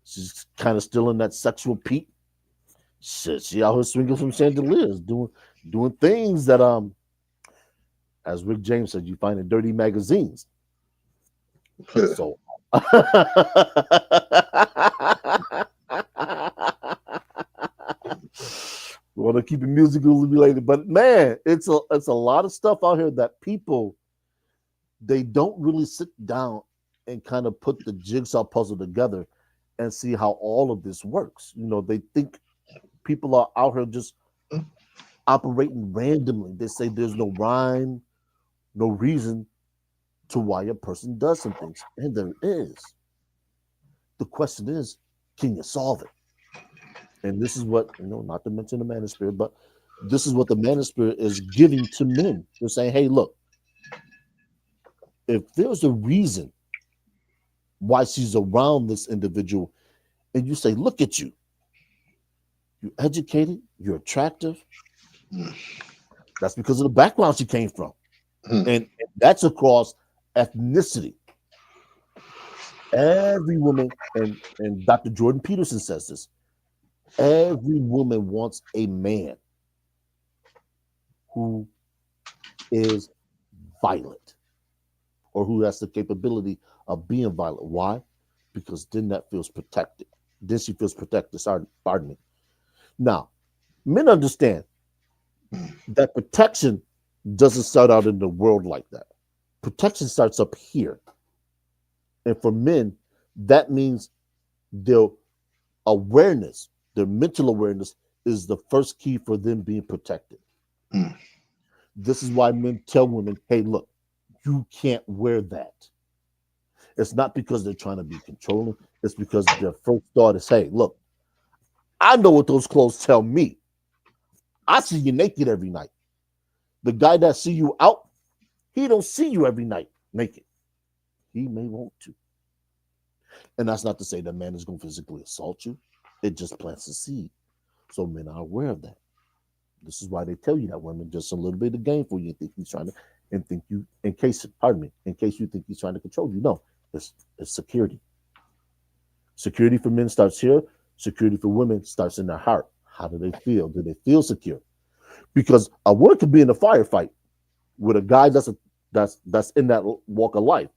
She's kind of still in that sexual peak. Shit, she out here swinging from chandeliers, doing things that as Rick James said, you find in dirty magazines. So we want to keep it musically related, but man, it's a lot of stuff out here that people they don't really sit down and kind of put the jigsaw puzzle together and see how all of this works. They think people are out here just operating randomly. They say there's no rhyme, no reason to why a person does some things, and there is. The question is, can you solve it? And this is what, not to mention the manosphere, but this is what the manosphere is giving to men. They're saying, hey, look, if there's a reason why she's around this individual, and you say, look at you, you're educated, you're attractive, Mm. that's because of the background she came from. Mm. And that's across ethnicity. Every woman, and Dr. Jordan Peterson says this, every woman wants a man who is violent or who has the capability of being violent. Why? Because then that feels protected. Then she feels protected. Sorry, pardon me. Now, men understand that protection doesn't start out in the world like that. Protection starts up here. And for men, that means their awareness, their mental awareness is the first key for them being protected. Mm. This is why men tell women, hey, look, you can't wear that. It's not because they're trying to be controlling. It's because their first thought is, hey, look, I know what those clothes tell me. I see you naked every night. The guy that see you out, he don't see you every night naked. He may want to. And that's not to say that man is going to physically assault you. It just plants a seed. So men are aware of that. This is why they tell you that women just a little bit of game for you and think he's trying to, and think you, in case, pardon me, in case you think he's trying to control you. No, it's security. Security for men starts here. Security for women starts in their heart. How do they feel? Do they feel secure? Because a woman could be in a firefight with a guy that's in that walk of life.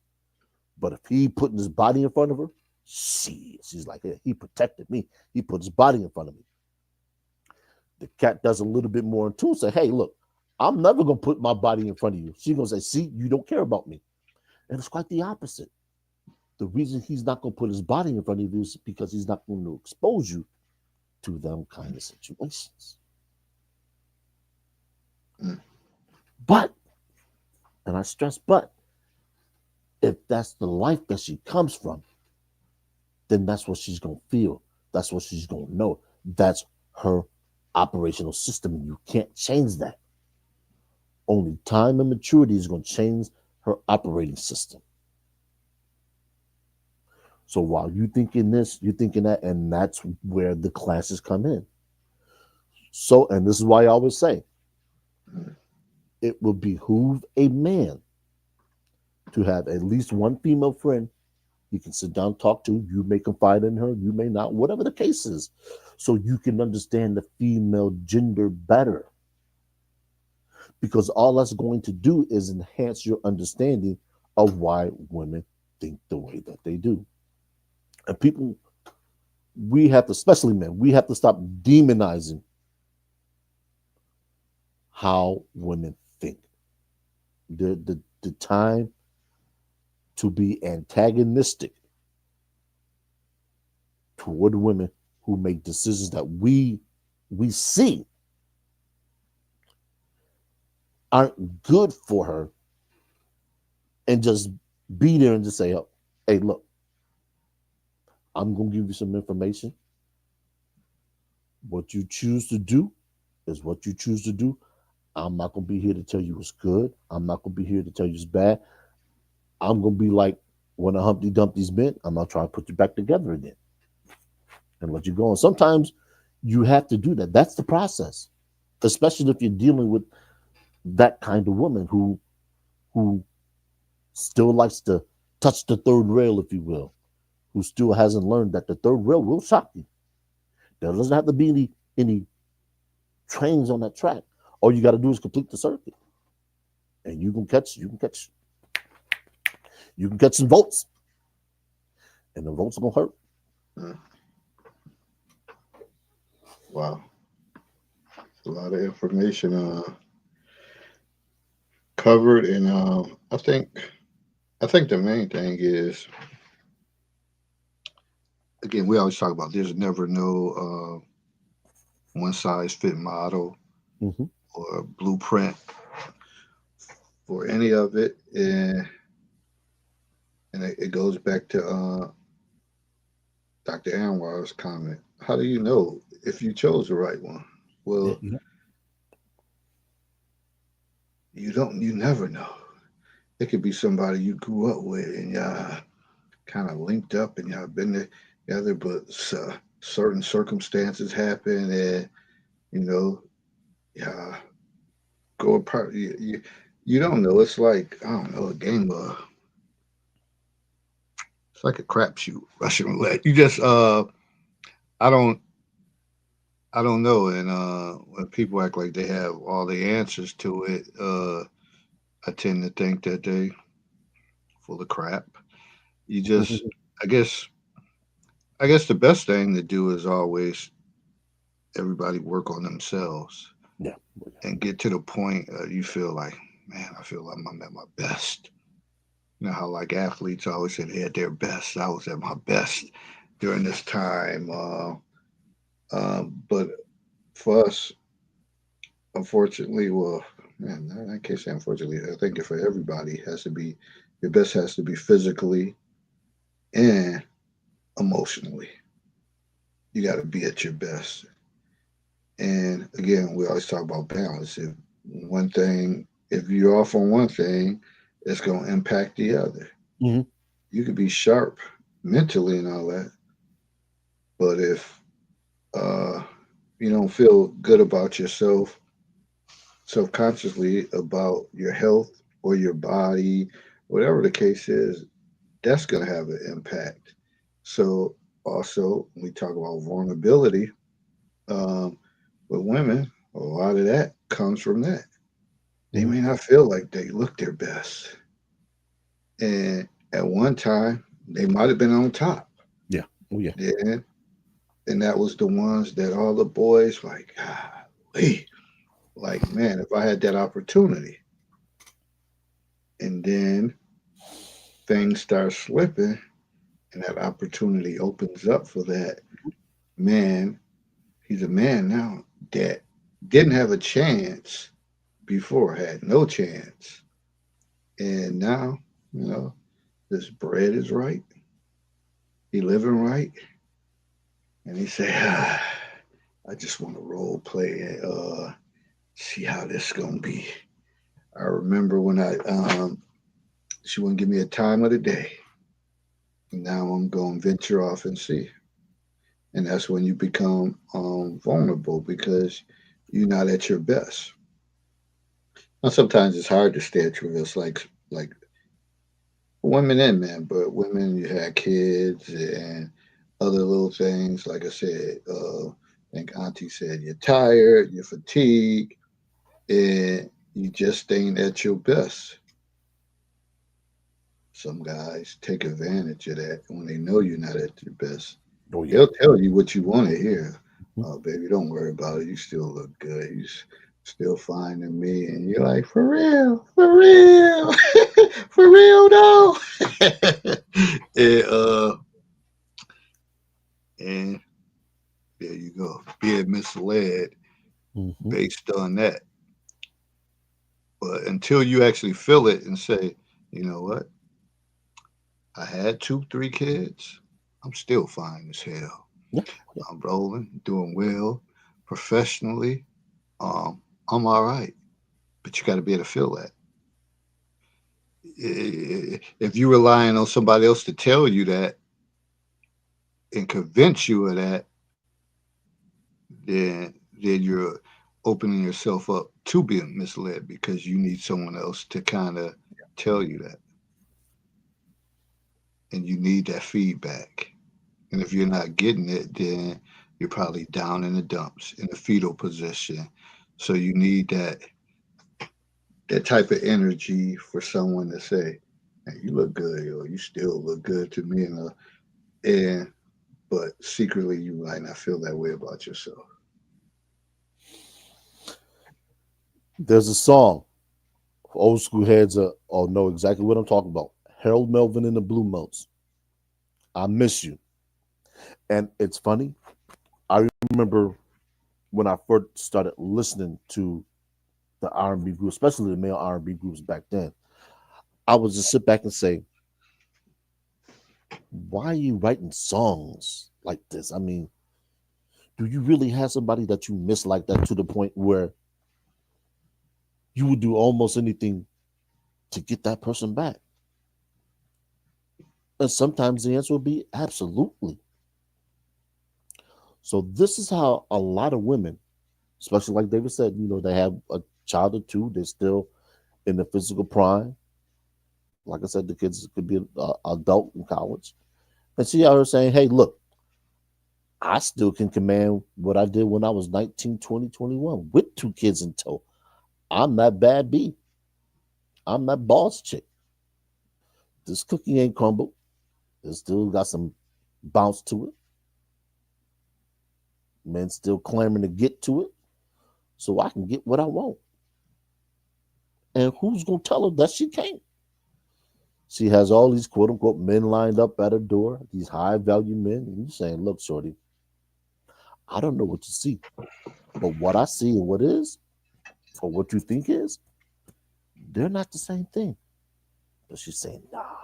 But if he putting his body in front of her, she's like, hey, he protected me. He put his body in front of me. The cat does a little bit more in tune. Say, hey, look, I'm never gonna put my body in front of you. She's gonna say, see, you don't care about me. And it's quite the opposite. The reason he's not gonna put his body in front of you is because he's not going to expose you to them kind of situations. Mm. But, and I stress, but if that's the life that she comes from, then that's what she's going to feel. That's what she's going to know. That's her operational system. And you can't change that. Only time and maturity is going to change her operating system. So while you thinking this, you're thinking that, and that's where the classes come in. So, and this is why I always say, it will behoove a man to have at least one female friend you can sit down, talk to. You may confide in her, you may not, whatever the case is, so you can understand the female gender better. Because all that's going to do is enhance your understanding of why women think the way that they do. And people, we have to, especially men, we have to stop demonizing how women think. The time to be antagonistic toward women who make decisions that we see aren't good for her, and just be there and just say, oh, hey, look, I'm gonna give you some information. What you choose to do is what you choose to do. I'm not gonna be here to tell you it's good. I'm not gonna be here to tell you it's bad. I'm gonna be like when a Humpty Dumpty's bent. I'm not trying to put you back together again and let you go. And sometimes you have to do that. That's the process, especially if you're dealing with that kind of woman who still likes to touch the third rail, if you will, who still hasn't learned that the third rail will shock you. There doesn't have to be any trains on that track. All you got to do is complete the circuit, and you can catch some votes, and the votes are gonna hurt. Mm, wow, a lot of information covered, and I think the main thing is, again, we always talk about there's never no one size fit model Mm-hmm. or blueprint for any of it, and it goes back to Dr. Anwar's comment. How do you know if you chose the right one? Yeah, Well, you never know. It could be somebody you grew up with and y'all kind of linked up and y'all been together, but certain circumstances happen and you know, yeah, go apart. You don't know. It's like I don't know a game of. It's like a crapshoot, Russian roulette. You just I don't I don't know. And when people act like they have all the answers to it, I tend to think that they full of crap. You just, I guess, I guess the best thing to do is always everybody work on themselves yeah, and get to the point you feel like, man, I feel like I'm at my best. You know how like athletes always say they at their best. I was at my best during this time. But for us, unfortunately, well, man, I can't say unfortunately. I think for everybody, it has to be your best has to be physically and emotionally. You got to be at your best. And again, we always talk about balance. If one thing, if you're off on one thing, it's going to impact the other. mm-hmm. You could be sharp mentally and all that, but if uh, you don't feel good about yourself, self consciously about your health or your body, whatever the case is, that's going to have an impact. So, also, we talk about vulnerability um, with women, a lot of that comes from that. They Mm-hmm. may not feel like they look their best. And at one time, they might have been on top. Yeah, oh yeah. Then, and that was the ones that all the boys like, golly, like, man, if I had that opportunity. And then things start slipping and that opportunity opens up for that man. He's a man now that didn't have a chance before, had no chance. And now, you know, his bread is right. He living right. And he say, I just want to role play and see how this gonna be. I remember when she wouldn't give me a time of the day. Now I'm going to venture off and see. And that's when you become vulnerable because you're not at your best. Now, sometimes it's hard to stay at your best, like women and men, but women, you had kids and other little things. Like I said, I think Auntie said you're tired, you're fatigued, and you just ain't at your best. Some guys take advantage of that when they know you're not at your best. Oh yeah. They'll tell you what you want to hear. Mhm. Oh, baby, don't worry about it. You still look good. still finding me. And you're like, for real, for real though. and, and there you go, being misled Hmm. based on that. But until you actually feel it and say, you know what, I had two, three kids, I'm still fine as hell. Yeah, yeah. I'm rolling, doing well professionally. Um, I'm all right. But you got to be able to feel that. If you're relying on somebody else to tell you that and convince you of that, then you're opening yourself up to being misled because you need someone else to kind of tell you that, and you need that feedback. And if you're not getting it, then you're probably down in the dumps in a fetal position. So you need that type of energy for someone to say, "Hey, you look good, yo. You still look good to me," and but secretly you might not feel that way about yourself. There's a song. Old school heads all know exactly what I'm talking about. Harold Melvin and the Blue Notes. I miss you. And it's funny. I remember when I first started listening to the R&B group, especially the male R&B groups back then. I would just sit back and say, "Why are you writing songs like this? I mean, do you really have somebody that you miss like that to the point where you would do almost anything to get that person back?" And sometimes the answer would be absolutely. So this is how a lot of women, especially like David said, they have a child or two, they're still in the physical prime. Like I said, the kids could be an adult in college. And she out here saying, "Hey, look, I still can command what I did when I was 19, 20, 21 with two kids in tow. I'm that bad B. I'm that boss chick. This cookie ain't crumbled. It still got some bounce to it. Men still clamoring to get to it so I can get what I want. And who's going to tell her that she can't?" She has all these quote unquote men lined up at her door, these high value men. And you're saying, "Look, shorty, I don't know what you see, but what I see and what is, or what you think is, they're not the same thing." But she's saying, "Nah,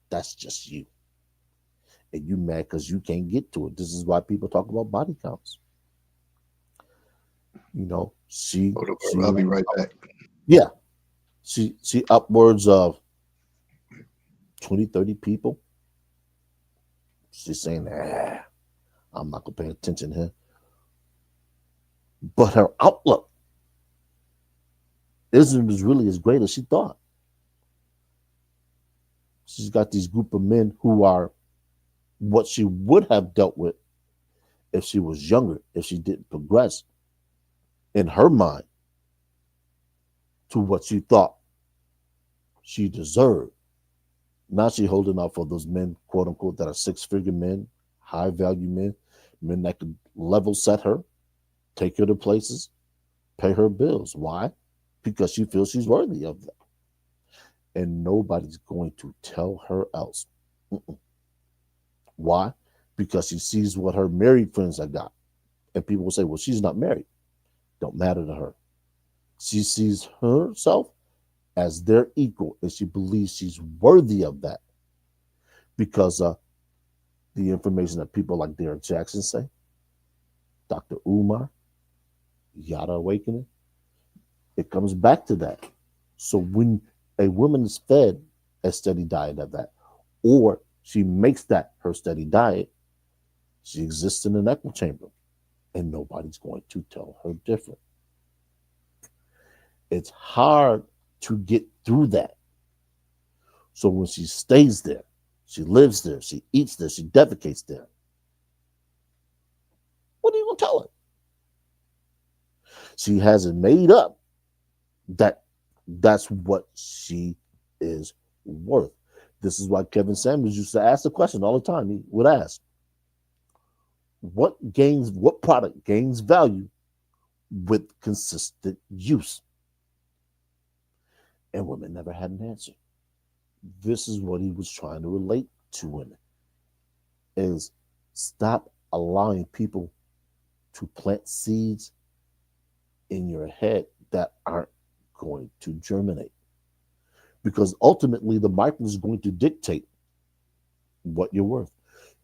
that's just you. And you mad because you can't get to it." This is why people talk about body counts. She Hold up, I'll she be right back. yeah, she upwards of 20, 30 people. She's saying, I'm not gonna pay attention here. But her outlook isn't as really as great as she thought. She's got these group of men who are what she would have dealt with if she was younger, if she didn't progress in her mind to what she thought she deserved. Now she holding out for those men, quote unquote, that are six-figure men, high value men, men that could level set her, take her to places, pay her bills. Why? Because she feels she's worthy of them. And nobody's going to tell her else. Mm-mm. Why? Because she sees what her married friends have got. And people will say, "Well, she's not married." Don't matter to her. She sees herself as their equal, and she believes she's worthy of that because the information that people like Derek Jackson say, Dr. Umar, Yada Awakening, it comes back to that. So when a woman is fed a steady diet of that, or she makes that her steady diet, she exists in an echo chamber, and nobody's going to tell her different. It's hard to get through that. So when she stays there, she lives there, she eats there, she defecates there, what are you going to tell her? She hasn't made up that that's what she is worth. This is why Kevin Samuels used to ask the question all the time. He would ask, what product gains value with consistent use. And women never had an answer. This is what he was trying to relate to women is stop allowing people to plant seeds in your head that aren't going to germinate. Because ultimately the market is going to dictate what you're worth.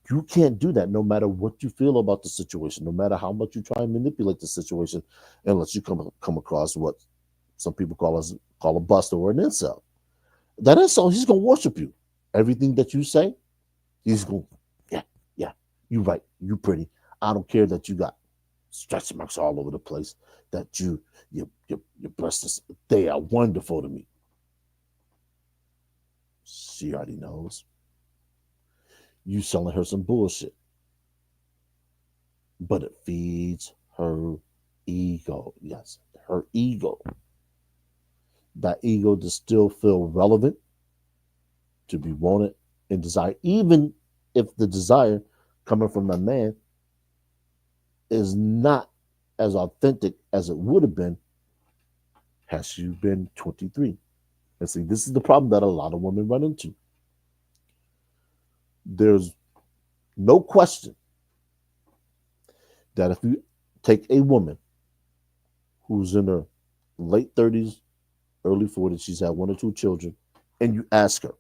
You can't do that no matter what you feel about the situation, no matter how much you try and manipulate the situation, unless you come across what some people call a buster or an incel. That incel, he's gonna worship you. Everything that you say, he's going, yeah, yeah, you right, you pretty. I don't care that you got stretch marks all over the place, that your breasts, they are wonderful to me. She already knows. You selling her some bullshit, but it feeds her ego. Yes, her ego. That ego to still feel relevant, to be wanted and desired, even if the desire coming from a man is not as authentic as it would have been had she been 23. And see, this is the problem that a lot of women run into. There's no question that if you take a woman who's in her late 30s, early 40s, she's had one or two children, and you ask her,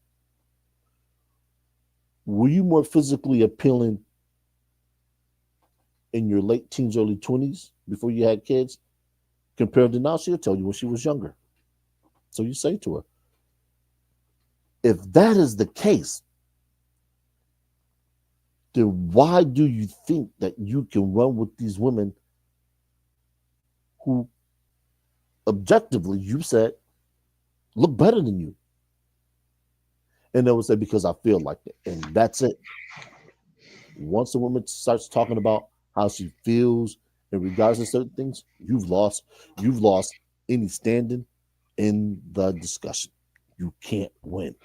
were you more physically appealing in your late teens, early 20s before you had kids compared to now? She'll tell you when she was younger. So you say to her, if that is the case, then why do you think that you can run with these women who objectively you said look better than you? And they would say, because I feel like it. And that's it. Once a woman starts talking about how she feels in regards to certain things, you've lost any standing in the discussion. You can't win.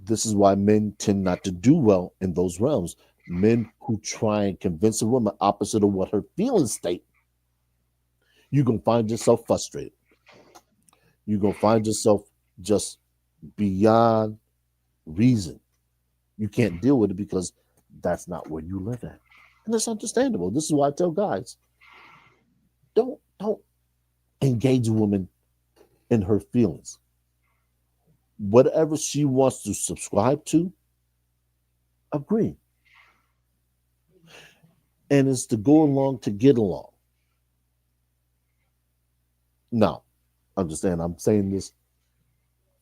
This is why men tend not to do well in those realms. Men who try and convince a woman opposite of what her feelings state, you're gonna find yourself frustrated. You're gonna find yourself just beyond reason. You can't deal with it because that's not where you live at. And that's understandable. This is why I tell guys, don't engage a woman in her feelings. Whatever she wants to subscribe to, agree. And it's to go along to get along. Now, understand I'm saying this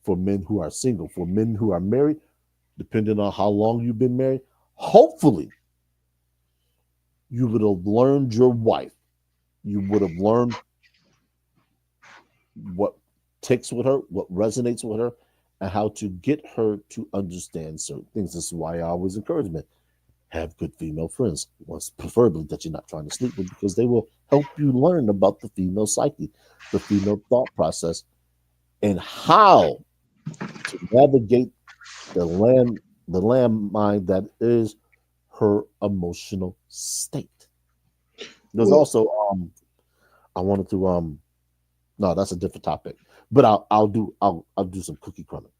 for men who are single, for men who are married, depending on how long you've been married. Hopefully, you would have learned your wife. You would have learned what ticks with her, what resonates with her, and how to get her to understand certain things. This is why I always encourage men have good female friends, once preferably that you're not trying to sleep with, because they will help you learn about the female psyche, the female thought process, and how to navigate the landmine that is her emotional state. There's Well, also I wanted to no, that's a different topic. But I'll do some cookie crumbing.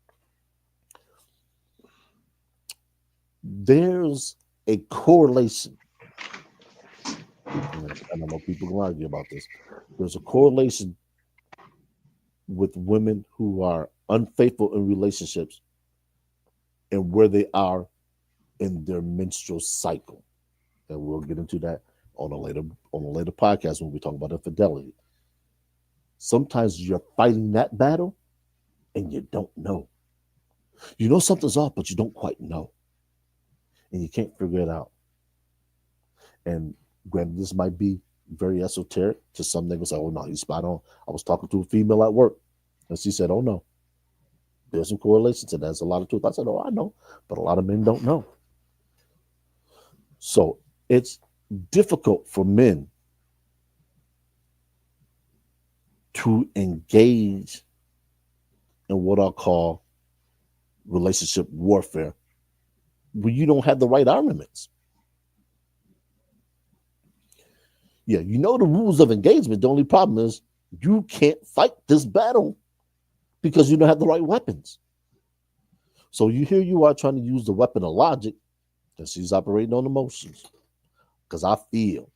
There's a correlation. I don't know, people can argue about this. There's a correlation with women who are unfaithful in relationships and where they are in their menstrual cycle. And we'll get into that on a later podcast when we talk about infidelity. Sometimes you're fighting that battle and you don't know. You know something's off, but you don't quite know. And you can't figure it out. And granted, this might be very esoteric to some niggas say, oh no, he's spot on. I was talking to a female at work and she said, oh no, there's some correlation to that. There's a lot of truth. I said, oh, I know, but a lot of men don't know. So it's difficult for men to engage in what I'll call relationship warfare when you don't have the right armaments. Yeah, you know the rules of engagement. The only problem is you can't fight this battle because you don't have the right weapons. So you are trying to use the weapon of logic, and she's operating on emotions. Because I feel.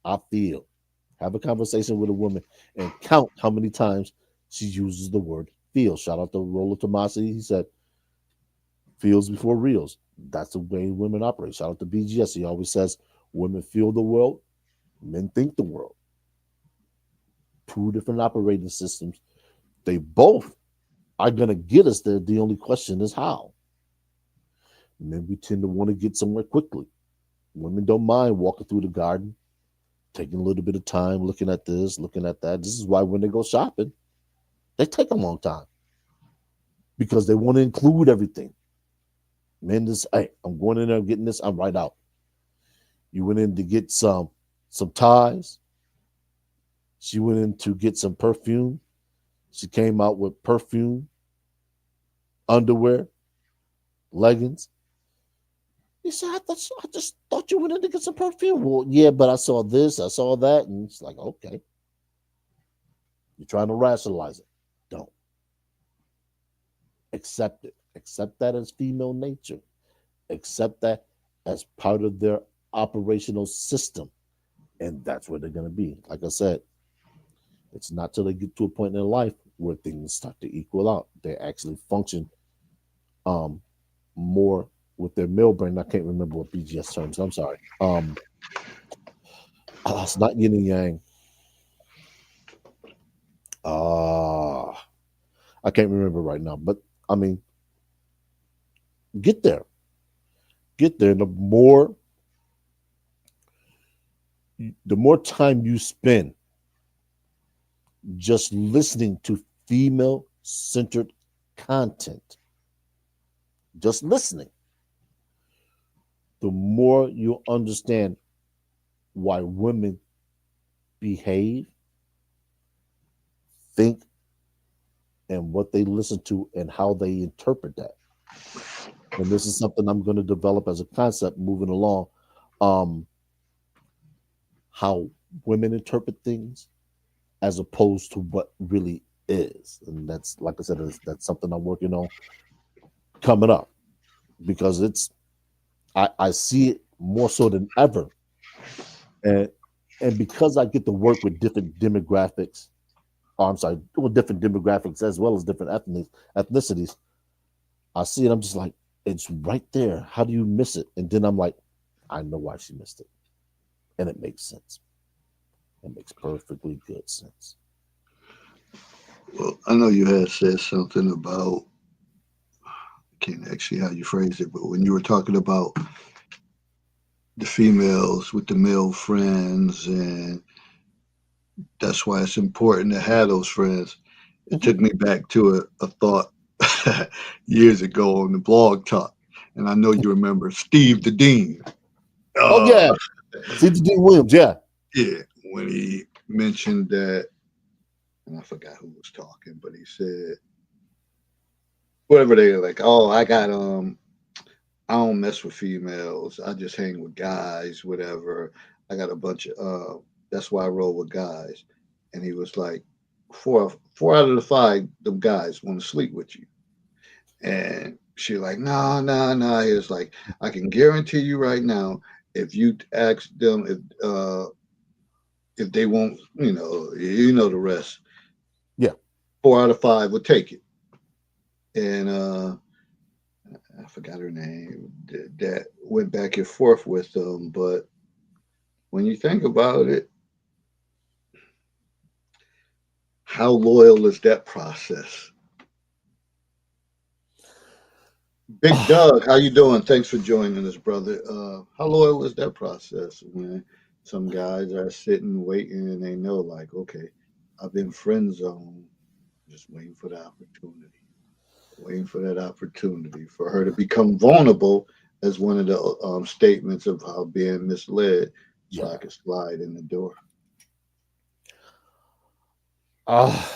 Have a conversation with a woman and count how many times she uses the word feel. Shout out to Rolo Tomasi. He said feels before reals. That's the way women operate. Shout out to BGS. He always says women feel the world, men think the world. Two different operating systems. They both are going to get us there. The only question is how. Men, we tend to want to get somewhere quickly. Women don't mind walking through the garden, taking a little bit of time, looking at this, looking at that. This is why when they go shopping, they take a long time because they want to include everything. Men just, hey, I'm going in there, I'm getting this, I'm right out. You went in to get some ties. She went in to get some perfume. She came out with perfume, underwear, leggings. He said, I just thought you went in to get some perfume. Well, yeah, but I saw this, I saw that. And it's like, okay, you're trying to rationalize it. Don't accept it. Accept that as female nature. Accept that as part of their operational system. And that's where they're going to be. Like I said, it's not till they get to a point in their life where things start to equal out. They actually function um, more with their male brain. I can't remember what BGS terms. I'm sorry. It's not yin and yang. Uh, I can't remember right now. But I mean, get there. Get there. The more time you spend just listening to female centered content, just listening, the more you understand why women behave, think, and what they listen to and how they interpret that. And this is something I'm going to develop as a concept moving along. Um, how women interpret things as opposed to what really is. And that's, like I said, that's something I'm working on coming up because I see it more so than ever. And and because I get to work with different demographics, I'm sorry, with different demographics as well as different ethnicities, I see it. I'm just like, it's right there. How do you miss it? And then I'm like, I know why she missed it, and it makes sense. It makes perfectly good sense. Well, I know you had said something about, I can't actually how you phrased it, but when you were talking about the females with the male friends, and that's why it's important to have those friends. It Mhm. took me back to a thought years ago on the blog talk. And I know you remember Steve the Dean. Oh Uh, yeah, C.D. Williams. Yeah. yeah, when he mentioned that, and I forgot who was talking, but he said, whatever they like, oh, I don't mess with females. I just hang with guys, whatever. I got a bunch of that's why I roll with guys. And he was like, four out of the five them guys want to sleep with you. And she like, nah, nah, nah. He was like, I can guarantee you right now, if you ask them if they won't, you know the rest. Yeah. Four out of five would take it. And I forgot her name. That went back and forth with them, but when you think about it, how loyal is that process? Big Doug, how you doing? Thanks for joining us, brother. How loyal is that process when some guys are sitting waiting and they know, like, okay, I've been friend zoned, just waiting for the opportunity, waiting for that opportunity for her to become vulnerable as one of the statements of how being misled, so I Yeah. could slide in the door. Uh,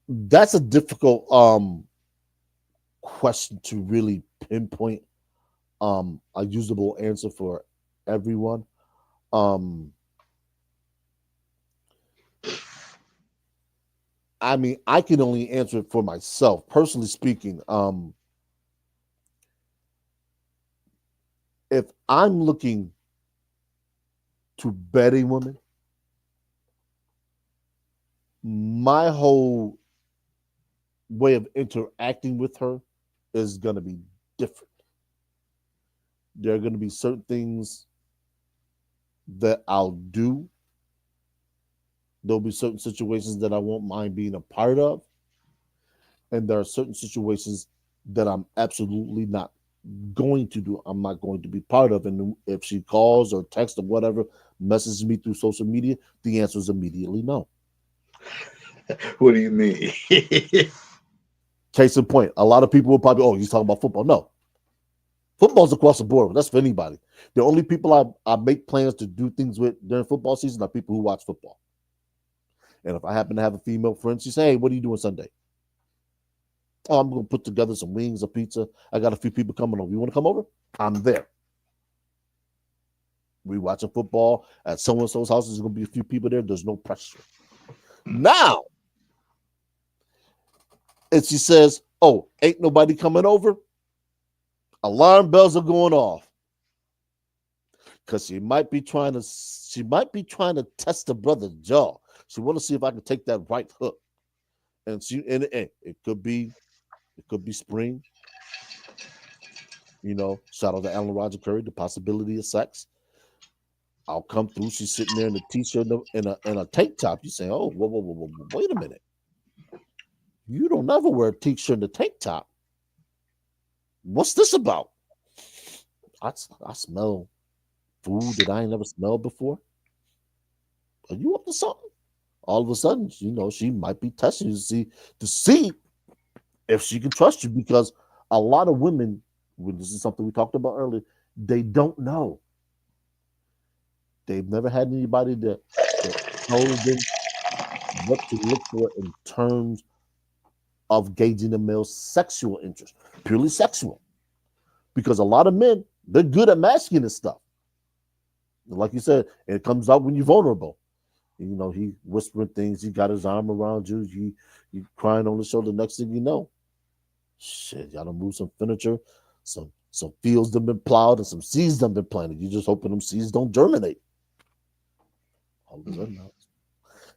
that's a difficult question to really pinpoint a usable answer for everyone. Um, I mean, I can only answer it for myself, personally speaking. If I'm looking to bet a woman, my whole way of interacting with her is going to be different. There are going to be certain things that I'll do. There'll be certain situations that I won't mind being a part of. And there are certain situations that I'm absolutely not going to do. I'm not going to be part of. And if she calls or texts or whatever, messages me through social media, the answer is immediately no. What do you mean? Case in point, a lot of people will probably, oh, he's talking about football. No, football's across the board. That's for anybody. The only people I make plans to do things with during football season are people who watch football. And if I happen to have a female friend, she say, hey, what are you doing Sunday? Oh, I'm going to put together some wings, a pizza. I got a few people coming over. You want to come over? I'm there. We watching football at so and so's house. There's going to be a few people there. There's no pressure. Now, if she says, oh, ain't nobody coming over, alarm bells are going off. Because she might be trying to test the brother's jaw. She want to see if I can take that right hook. And it could be spring. Shout out to Alan Roger Curry, the possibility of sex. I'll come through. She's sitting there in a t-shirt and a tank top. You say, oh, whoa, whoa, whoa, whoa, wait a minute. You don't ever wear a t-shirt and a tank top. What's this about? I smell food that I ain't never smelled before. Are you up to something? All of a sudden, she might be testing you to see if she can trust you, because a lot of women, when this is something we talked about earlier, they don't know. They've never had anybody that told them what to look for in terms of gauging a male's sexual interest, purely sexual. Because a lot of men, they're good at masking this stuff. Like you said, it comes out when you're vulnerable. He whispering things. He got his arm around you. You crying on the shoulder. Next thing you know, shit, y'all done move some furniture, some fields done been plowed, and some seeds done been planted. You just hoping them seeds don't germinate. All of a sudden, now,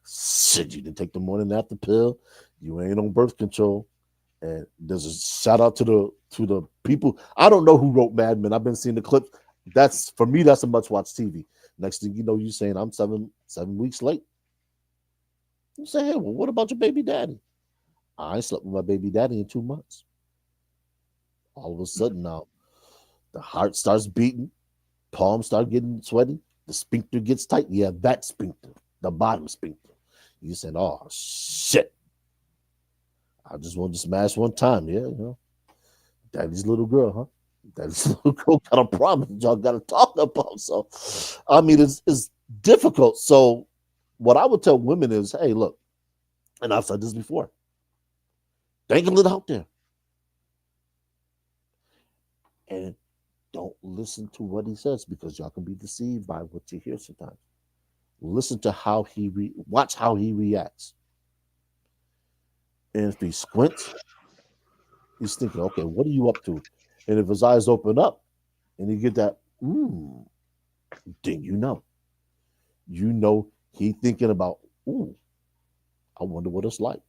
shit, you didn't take the morning after pill. You ain't on birth control. And there's a shout out to the people. I don't know who wrote Mad Men. I've been seeing the clips. That's for me. That's a much watched TV. Next thing you know, you saying I'm 7 weeks late. You say, hey, well, what about your baby daddy? I ain't slept with my baby daddy in 2 months. All of a sudden now, the heart starts beating, palms start getting sweaty, the sphincter gets tight. Yeah, that sphincter, the bottom sphincter. You said, oh shit. I just wanted to smash one time. Yeah, daddy's little girl, huh? Daddy's little girl got a problem y'all got to talk about. So, I mean, it's difficult. So, what I would tell women is, hey, look, and I've said this before, dangle it out there. And don't listen to what he says, because y'all can be deceived by what you hear sometimes. Listen to watch how he reacts. And if he squints, he's thinking, okay, what are you up to? And if his eyes open up and you get that, then he thinking about, I wonder what it's like.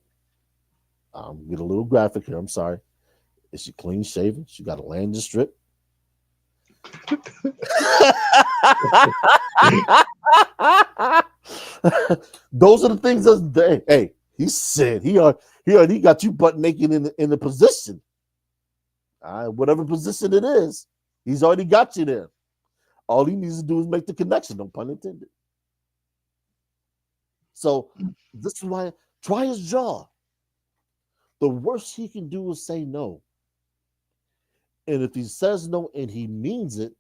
Get a little graphic here. I'm sorry. Is she clean shaven? She got a landing strip. Those are the things that, hey, he said he already got you butt naked in the position. Whatever position it is, he's already got you there. All he needs to do is make the connection, no pun intended. So this is why, try his jaw. The worst he can do is say no. And if he says no and he means it,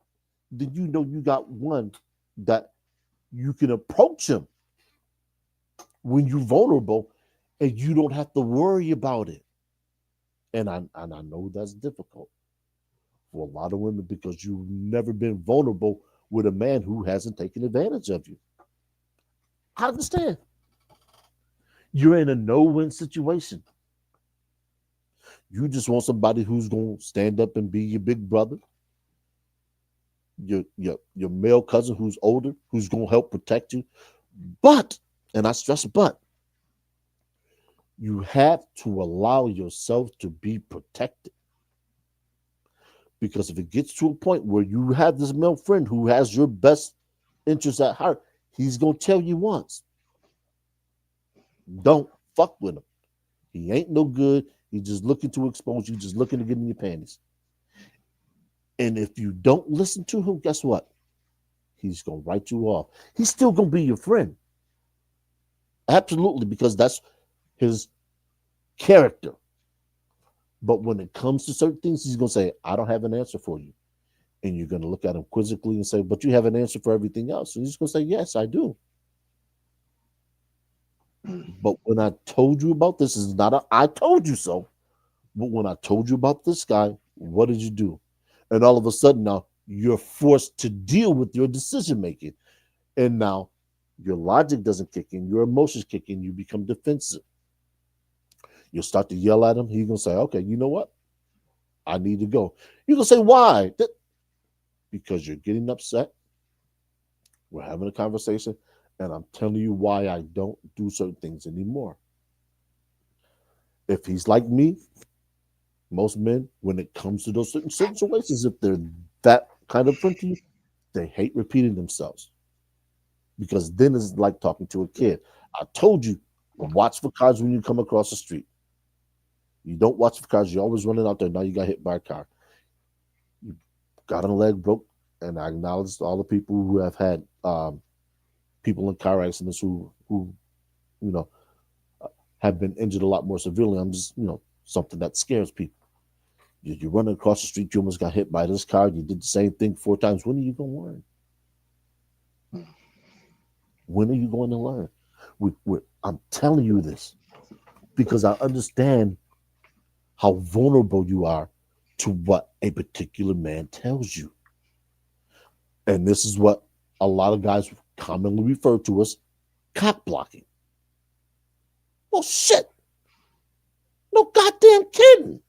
then you got one that you can approach him when you're vulnerable and you don't have to worry about it. And I know that's difficult for a lot of women, because you've never been vulnerable with a man who hasn't taken advantage of you. I understand. You're in a no-win situation. You just want somebody who's gonna stand up and be your big brother, your male cousin who's older, who's gonna help protect you. But, and I stress but, you have to allow yourself to be protected. Because if it gets to a point where you have this male friend who has your best interest at heart, he's gonna tell you once, don't fuck with him. He ain't no good. He's just looking to expose you, just looking to get in your panties. And if you don't listen to him, guess what? He's gonna write you off. He's still gonna be your friend. Absolutely, because that's his character. But when it comes to certain things, he's gonna say, I don't have an answer for you. And you're gonna look at him quizzically and say, but you have an answer for everything else. And he's gonna say, yes, I do. But when I told you about this, is not a I told you so. But when I told you about this guy, what did you do? And all of a sudden now you're forced to deal with your decision making. And now your logic doesn't kick in, your emotions kick in, you become defensive. You'll start to yell at him. He's gonna say, okay, you know what? I need to go. You're gonna say, why? Because you're getting upset. We're having a conversation, and I'm telling you why I don't do certain things anymore. If he's like me, most men, when it comes to those certain situations, if they're that kind of friend to you, they hate repeating themselves. Because then it's like talking to a kid. I told you, watch for cars when you come across the street. You don't watch for cars, you're always running out there. Now you got hit by a car. You got a leg broke, and I acknowledge all the people who have had people in car accidents who you know have been injured a lot more severely. I'm just something that scares people. You're running across the street, you almost got hit by this car. You did the same thing 4 times. When are you going to learn? When are you going to learn? I'm telling you this because I understand how vulnerable you are to what a particular man tells you. And this is what a lot of guys commonly refer to as cock blocking. Well, shit. No goddamn kidding.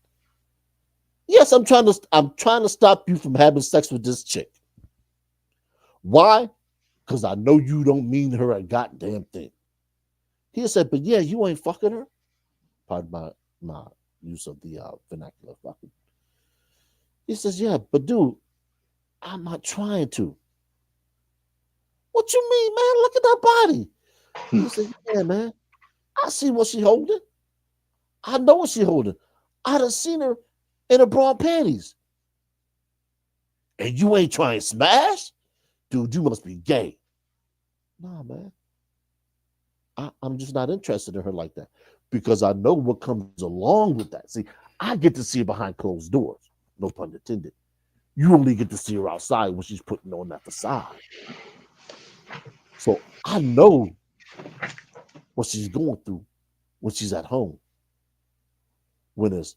Yes, I'm trying to stop you from having sex with this chick. Why? Because I know you don't mean her a goddamn thing. He said, but yeah, you ain't fucking her. Pardon my use of the vernacular fucking. He says, yeah, but dude, I'm not trying to. What you mean, man? Look at that body. He said, yeah, man. I see what she holding. I know what she holding. I done seen her in her bra and panties. And you ain't trying to smash? Dude, you must be gay. Nah, man. I'm just not interested in her like that because I know what comes along with that. See, I get to see her behind closed doors, no pun intended. You only get to see her outside when she's putting on that facade. So I know what she's going through when she's at home. When it's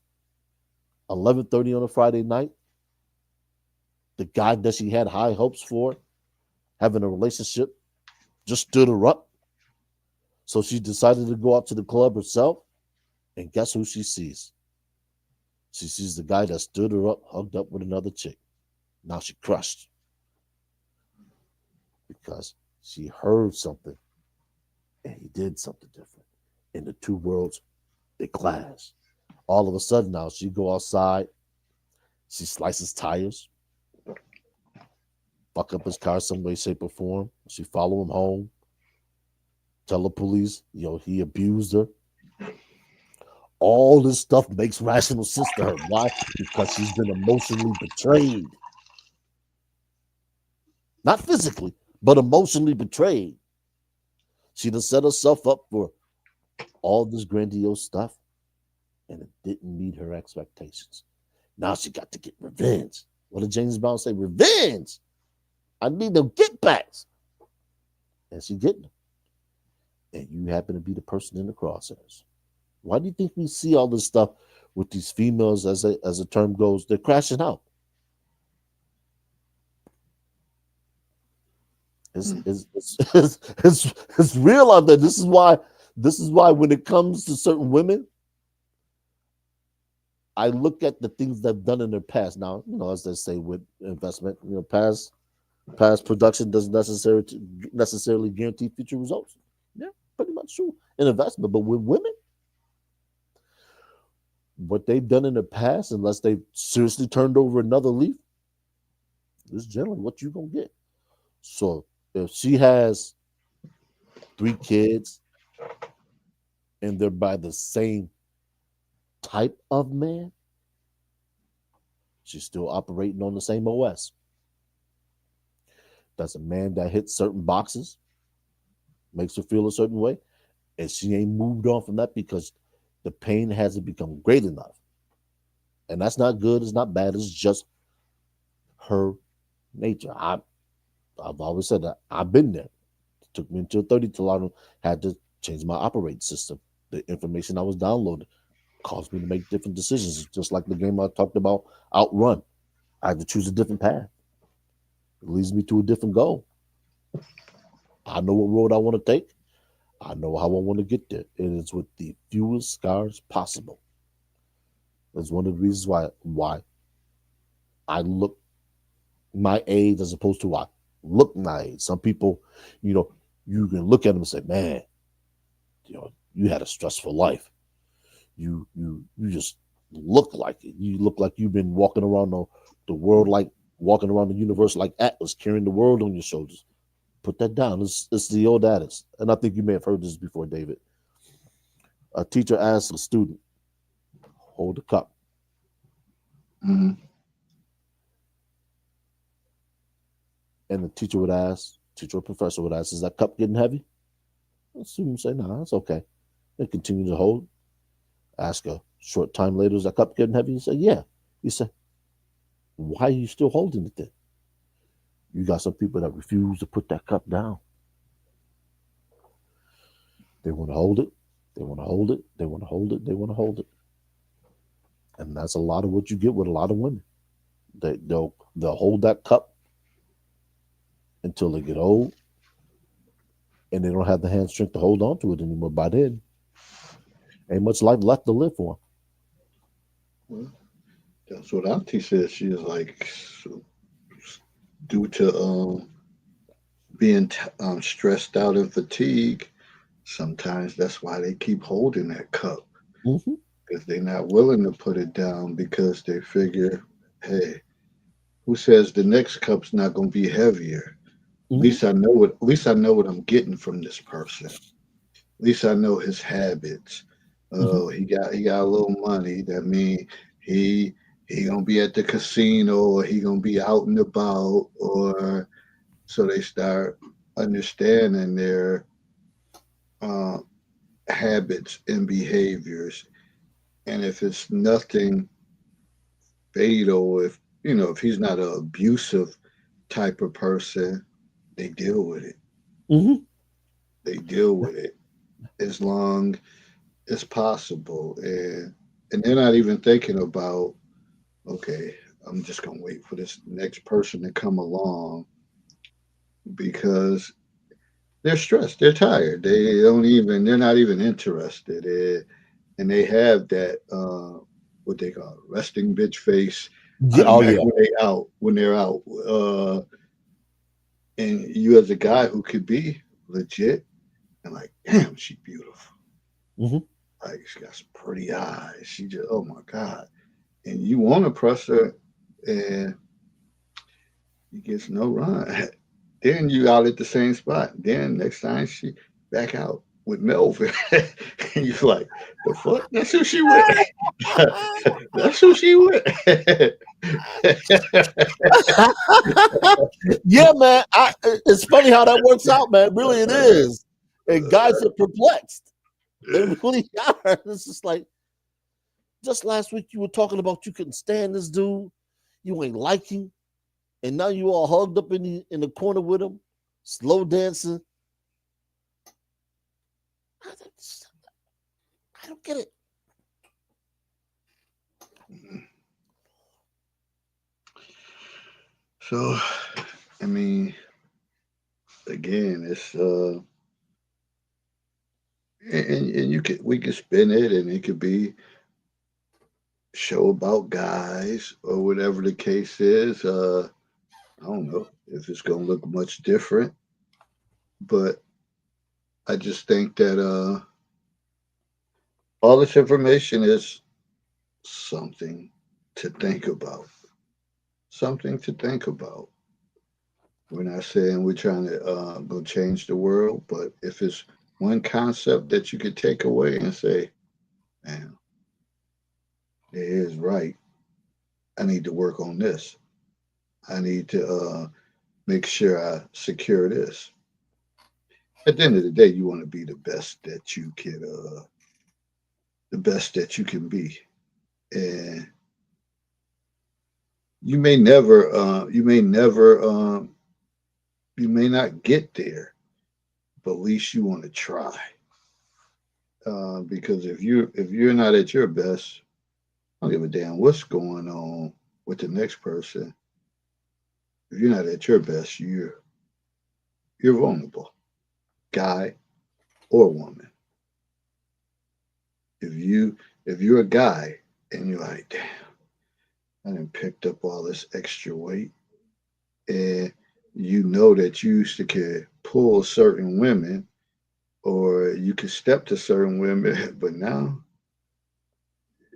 11:30 on a Friday night, the guy that she had high hopes for having a relationship just stood her up. So she decided to go out to the club herself. And guess who she sees? She sees the guy that stood her up, hugged up with another chick. Now she crushed because she heard something and he did something different. And the two worlds, they clash. All of a sudden now she go outside, she slices tires, fuck up his car some way, shape, or form. She follow him home, tell the police, he abused her. All this stuff makes rational sense to her. Why? Because she's been emotionally betrayed. Not physically, but emotionally betrayed. She done set herself up for all this grandiose stuff, and it didn't meet her expectations. Now she got to get revenge. What did James Brown say? Revenge. I need them get backs. And she getting them. And you happen to be the person in the crosshairs. Why do you think we see all this stuff with these females, as the term goes, they're crashing out? It's Mm. it's it's, it's real out there. This is why when it comes to certain women, I look at the things they've done in their past. Now, as they say with investment, past production doesn't necessarily guarantee future results. Yeah, pretty much true in investment. But with women, what they've done in the past, unless they've seriously turned over another leaf, is generally what you're gonna get. So if she has 3 kids and they're by the same type of man, she's still operating on the same OS. That's a man that hits certain boxes, makes her feel a certain way, and she ain't moved on from that because the pain hasn't become great enough. And that's not good, it's not bad, it's just her nature. I've always said that I've been there. It took me until 30 till I had to change my operating system. The information I was downloading caused me to make different decisions, just like the game I talked about, Outrun. I had to choose a different path. It leads me to a different goal. I know what road I want to take. I know how I want to get there. It is with the fewest scars possible. That's one of the reasons why I look my age as opposed to I look my age. Some people, you know, you can look at them and say, "Man, you had a stressful life. You just look like it. You look like you've been walking around the world, like walking around the universe like Atlas, carrying the world on your shoulders." Put that down. It's the old adage, and I think you may have heard this before, David. A teacher asks a student, "Hold the cup," Mm-hmm. and the teacher or professor would ask, "Is that cup getting heavy?" The student would say, "No, it's okay." They continue to hold. Ask a short time later, "Is that cup getting heavy?" You say, "Yeah." You say, "Why are you still holding it then?" You got some people that refuse to put that cup down. They want to hold it. They want to hold it. They want to hold it. They want to hold it. And that's a lot of what you get with a lot of women. They'll hold that cup until they get old, and they don't have the hand strength to hold on to it anymore. By then, ain't much life left to live for. Well, that's what Auntie said. She is like, so, due to being stressed out and fatigue. Sometimes that's why they keep holding that cup Hmm. because they're not willing to put it down because they figure, hey, who says the next cup's not going to be heavier? At Hmm. least I know what. At least I know what I'm getting from this person. At least I know his habits. Hmm. Oh, he got a little money. That means he he gonna be at the casino or he gonna be out and about or so they start understanding their uh, habits and behaviors. And if it's nothing fatal, if he's not an abusive type of person, they deal with it. Hmm. They deal with it as long as possible, and they're not even thinking about, okay, I'm just gonna wait for this next person to come along because they're stressed, they're tired, they're not even interested, and they have that what they call resting bitch face Yeah. Oh automatic yeah. when they're out. And you as a guy who could be legit and like, damn, she beautiful. Hmm. Like she got some pretty eyes. She just, oh my god. And you want to press her, and you gets no run. Then you out at the same spot. Then next time she back out with Melvin, and you're like, the fuck? That's who she with. That's who she with. Yeah, man. It's funny how that works out, man. Really, it is. And guys are perplexed. They really are. It's just like just last week you were talking about you couldn't stand this dude, you ain't like him, and now you all hugged up in the corner with him, slow dancing. I don't get it. So, I mean, again, it's and you could we could spin it, and it could be show about guys or whatever the case is. I don't know if it's gonna look much different, but I just think that all this information is something to think about. Something to think about. We're not saying we're trying to go change the world, but if it's one concept that you could take away and say, man, it is right. I need to work on this. I need to make sure I secure this. At the end of the day, you want to be the best that you can be, and you may not get there, but at least you want to try. Because if you're not at your best, I don't give a damn what's going on with the next person. If you're not at your best, you're vulnerable, guy or woman. If you're a guy and you're like, damn, I done picked up all this extra weight, and you know that you used to could pull certain women or you could step to certain women, but now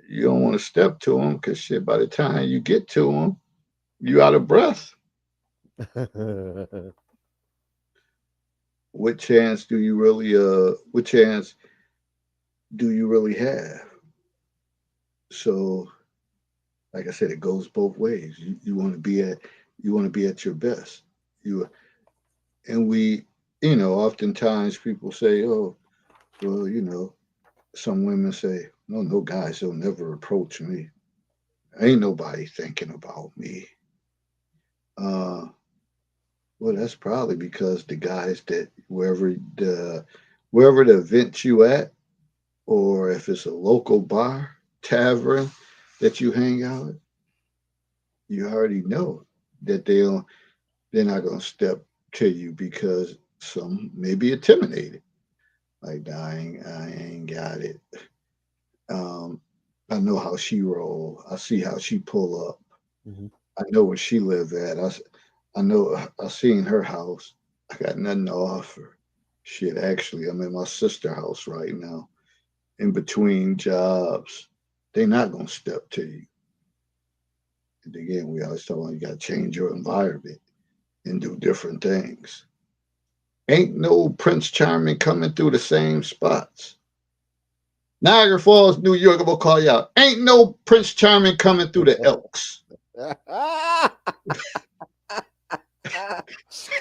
you don't want to step to them because shit, by the time you get to them, you out of breath. What chance do you really have? So, like I said, it goes both ways. You want to be at your best. You and we, oftentimes people say, oh, well, some women say, no, no guys will never approach me. Ain't nobody thinking about me. Uh, well, that's probably because the guys that wherever the event you at, or if it's a local bar, tavern that you hang out at, you already know that they're not gonna step to you because some may be intimidated. Like, "Nah, I ain't got it. Um, I know how she roll. I see how she pull up. Mhm. I know where she live at. I know I seen her house. I got nothing to offer. Shit, actually, I'm in my sister house right now, in between jobs. They not gonna step to you. And again, we always tell them you gotta change your environment and do different things. Ain't no Prince Charming coming through the same spots. Niagara Falls, New York, I'm gonna call you out. Ain't no Prince Charming coming through the Elks.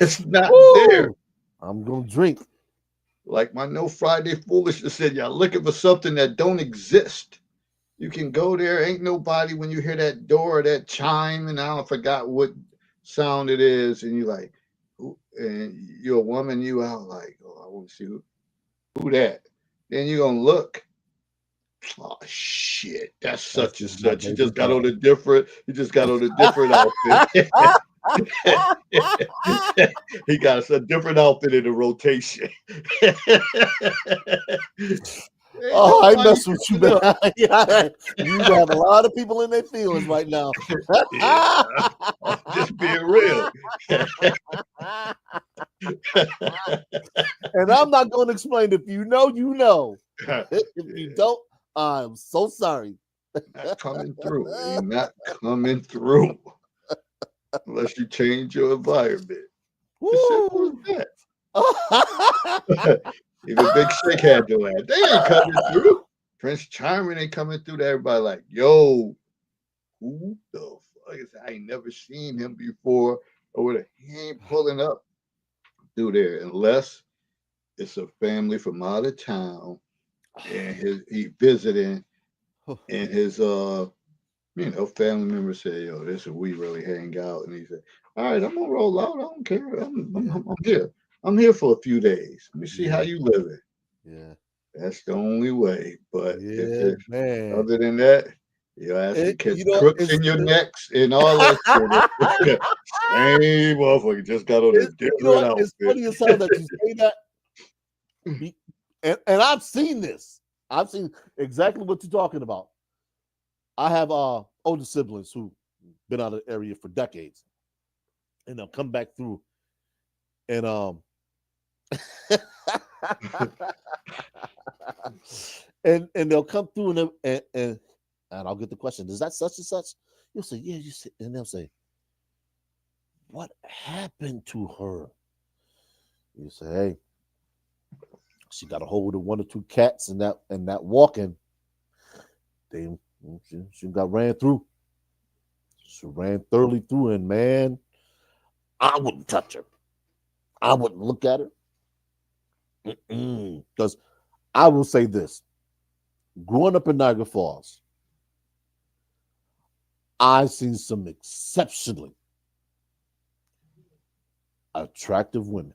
It's not there. Woo! I'm gonna drink. Like my No Friday Foolishness said, y'all looking for something that don't exist. You can go there, ain't nobody when you hear that door, that chime, and I don't forgot what sound it is, and you like, and you're a woman, you out like, oh, I want to see who that. Then you're gonna look. Oh shit, that's That's such and just my such. baby He just got on a different outfit. He got a different outfit in the rotation. Ain't Oh, I nobody mess with you, coming man. up. You have a lot of people in their feelings right now. Yeah, I'm just being real. And I'm not going to explain. If you know, you know. If you Yeah, don't, I'm so sorry. not coming through. Ain't not coming through unless you change your environment. As simple Woo! as that. Even Big Shake had to laugh. They ain't coming through. Prince Charming ain't coming through to everybody like, yo, who the fuck is that? I ain't never seen him before. Or whatever. He ain't pulling up through there unless it's a family from out of town and he visiting and his family members say, yo, this is we really hang out. And he said, all right, I'm gonna roll out. I don't care. Yeah, I'm here. I'm here for a few days. Let me see how yeah, you living. yeah, That's the only way. But if yeah, it man. other than that, Your ass can catch You know, crooks in your necks and all that shit. Same motherfucker, just got on a you know different what? It's outfit. funny as hell that you say that. And I've seen this. I've seen exactly what you're talking about. I have older siblings who been out of the area for decades, and they'll come back through, and and they'll come through and I'll get the question, is that such and such? You'll say, yeah, you say, and they'll say, what happened to her? You say, hey, she got a hold of one or two cats and that walking, they she got ran through. She ran thoroughly through, and man, I wouldn't touch her. I wouldn't look at her. Because I will say this: growing up in Niagara Falls, I've seen some exceptionally attractive women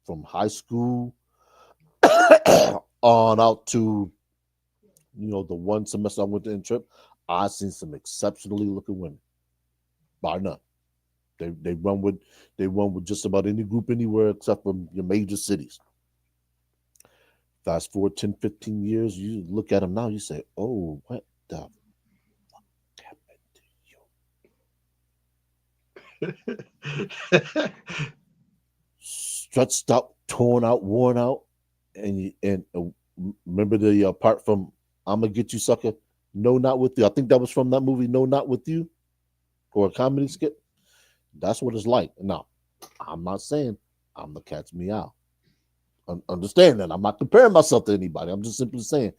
from high school on out to the one semester I went to trip. I've seen some exceptionally looking women, bar none. They run with just about any group anywhere except from your major cities. Fast forward 10, 15 years, you look at them now, you say, oh, what the fuck happened to you? Stretched out, torn out, worn out. And remember the part from I'm gonna get you, sucker. No, not with you. I think that was from that movie, No, Not With You, or a comedy skit. That's what it's like. Now, I'm not saying I'm the cat's meow. Understand that. I'm not comparing myself to anybody. I'm just simply saying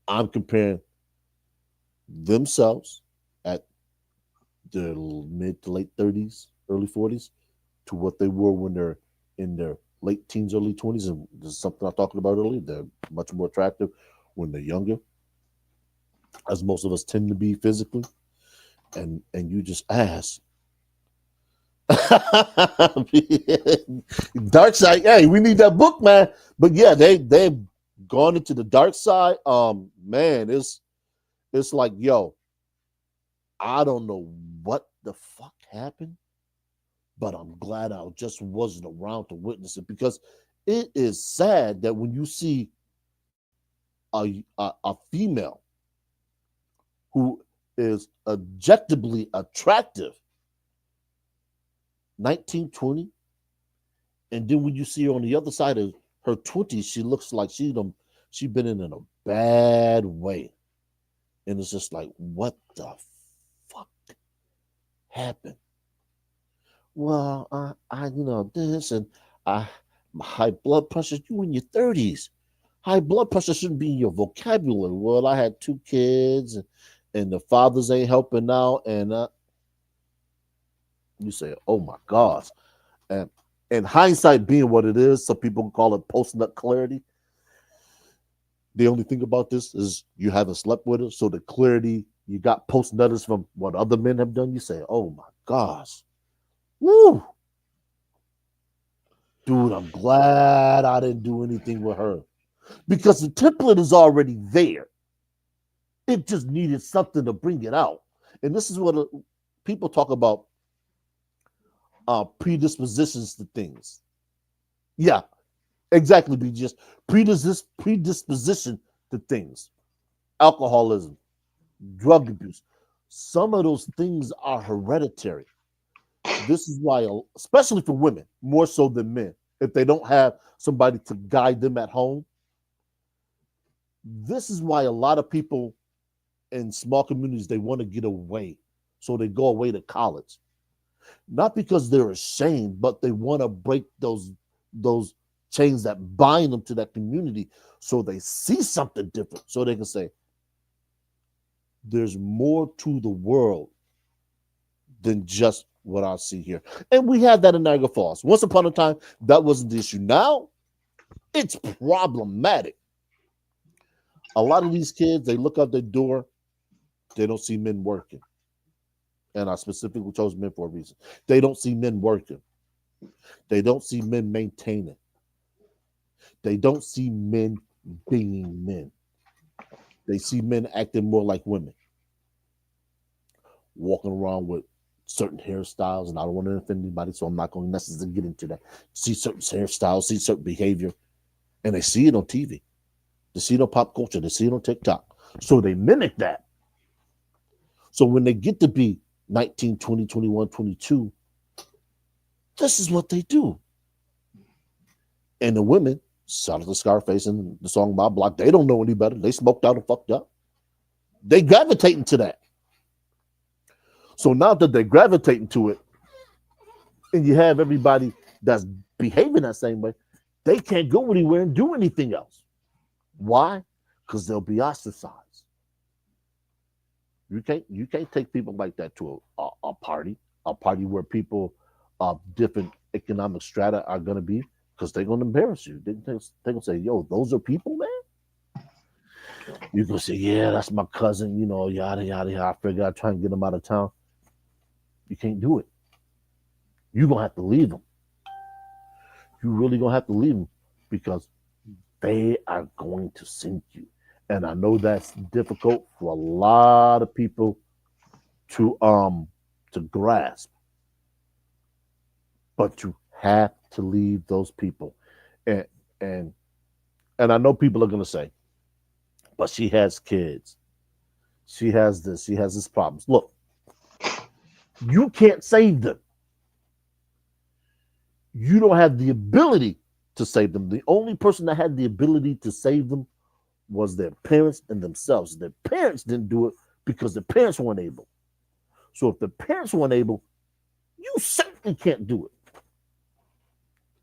I'm comparing themselves at their mid to late 30s, early 40s to what they were when they're in their late teens, early 20s. And this is something I talked about earlier. They're much more attractive when they're younger, as most of us tend to be physically. And you just ask, dark side. Hey, we need that book, man. But yeah, they've gone into the dark side. Man, it's like, yo, I don't know what the fuck happened, but I'm glad I just wasn't around to witness it, because it is sad that when you see a female who is objectively attractive, 19, 20, and then when you see her on the other side of her 20s, she looks like she been in a bad way. And it's just like, what the fuck happened? Well, I this, and I high blood pressure. You in your 30s. High blood pressure shouldn't be in your vocabulary. Well, I had two kids, and the fathers ain't helping out, and you say, oh my gosh. And hindsight being what it is, some people call it post nut clarity. The only thing about this is you haven't slept with her, so the clarity you got post nutters from what other men have done, you say, oh my gosh. Woo! Dude, I'm glad I didn't do anything with her, because the template is already there. It just needed something to bring it out. And this is what people talk about, predispositions to things. Yeah, exactly. Be just predisposition to things. Alcoholism, drug abuse. Some of those things are hereditary. This is why, especially for women, more so than men, if they don't have somebody to guide them at home, this is why a lot of people in small communities, they want to get away. So they go away to college. Not because they're ashamed, but they want to break those chains that bind them to that community, so they see something different, so they can say, there's more to the world than just what I see here. And we had that in Niagara Falls. Once upon a time, that wasn't the issue. Now, it's problematic. A lot of these kids, they look out their door, they don't see men working. And I specifically chose men for a reason. They don't see men working. They don't see men maintaining. They don't see men being men. They see men acting more like women, walking around with certain hairstyles, and I don't want to offend anybody, so I'm not going to necessarily get into that. See certain hairstyles, see certain behavior, and they see it on TV. They see it on pop culture. They see it on TikTok. So they mimic that. So when they get to be 19, 20, 21, 22, this is what they do. And the women, shout out to Scarface and the song My Block, they don't know any better. They smoked out and fucked up. They gravitating to that. So now that they're gravitating to it, and you have everybody that's behaving that same way, they can't go anywhere and do anything else. Why? Because they'll be ostracized. You can't take people like that to a party where people of different economic strata are going to be, because they're going to embarrass you. They're going to say, yo, those are people, man. You're going to say, yeah, that's my cousin, yada, yada, yada. I figured I'd try and get them out of town. You can't do it. You're going to have to leave them. You really going to have to leave them, because they are going to sink you. And I know that's difficult for a lot of people to grasp, but you have to leave those people. And and and I know people are gonna say, but she has kids. She has this, she has this problems. Look, you can't save them. You don't have the ability to save them. The only person that had the ability to save them was their parents and themselves. Their parents didn't do it because their parents weren't able. So if the parents weren't able, you certainly can't do it.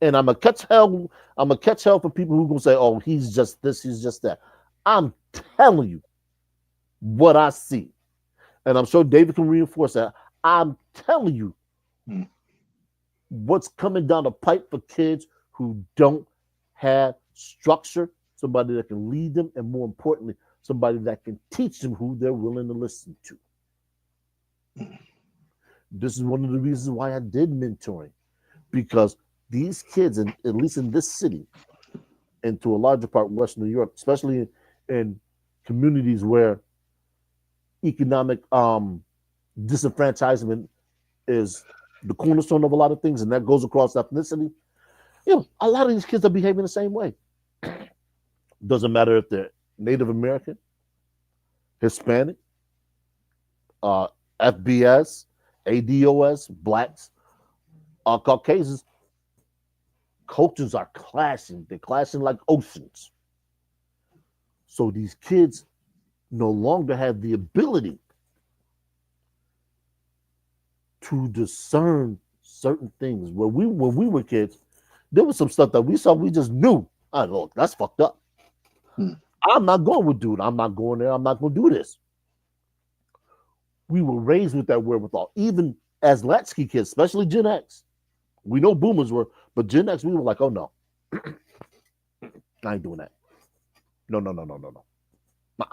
And I'm gonna catch hell. I'm gonna catch hell for people who are gonna say, "Oh, he's just this, he's just that." I'm telling you what I see, and I'm sure David can reinforce that. I'm telling you Mm. what's coming down the pipe for kids who don't have structure, somebody that can lead them, and more importantly, somebody that can teach them who they're willing to listen to. This is one of the reasons why I did mentoring, because these kids, and at least in this city, and to a larger part Western New York, especially in communities where economic disenfranchisement is the cornerstone of a lot of things, and that goes across ethnicity. A lot of these kids are behaving the same way. Doesn't matter if they're Native American, Hispanic, uh, FBS, ADOS, blacks, Caucasians. Cultures are clashing. They're clashing like oceans. So these kids no longer have the ability to discern certain things. When we were kids, there was some stuff that we saw, we just knew. I look, that's fucked up. Hmm. I'm not going with dude. I'm not going there. I'm not going to do this. We were raised with that wherewithal, even as latchkey kids, especially Gen X. We know boomers were, but Gen X, we were like, oh no, I ain't doing that. No, no, no, no, no, no. Nah.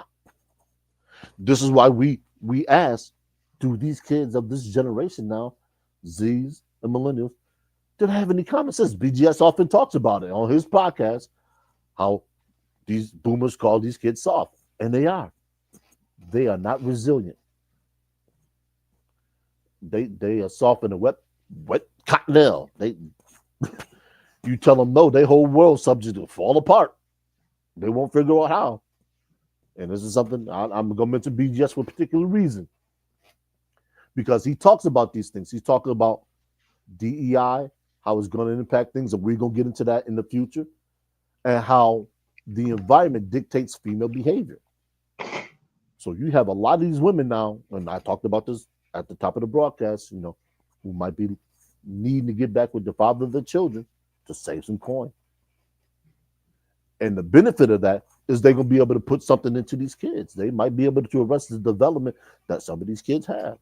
This is why we ask, do these kids of this generation now, Z's and millennials, do they have any common sense? BGS often talks about it on his podcast, how these boomers call these kids soft, and they are. They are not resilient. They are soft in a wet cottonelle. You tell them no, their whole world subject to fall apart. They won't figure out how. And this is something I'm going to mention BGS for a particular reason, because he talks about these things. He's talking about DEI, how it's going to impact things, and we're going to get into that in the future, and how the environment dictates female behavior. So you have a lot of these women now, and I talked about this at the top of the broadcast, who might be needing to get back with the father of their children to save some coin. And the benefit of that is they're going to be able to put something into these kids. They might be able to arrest the development that some of these kids have.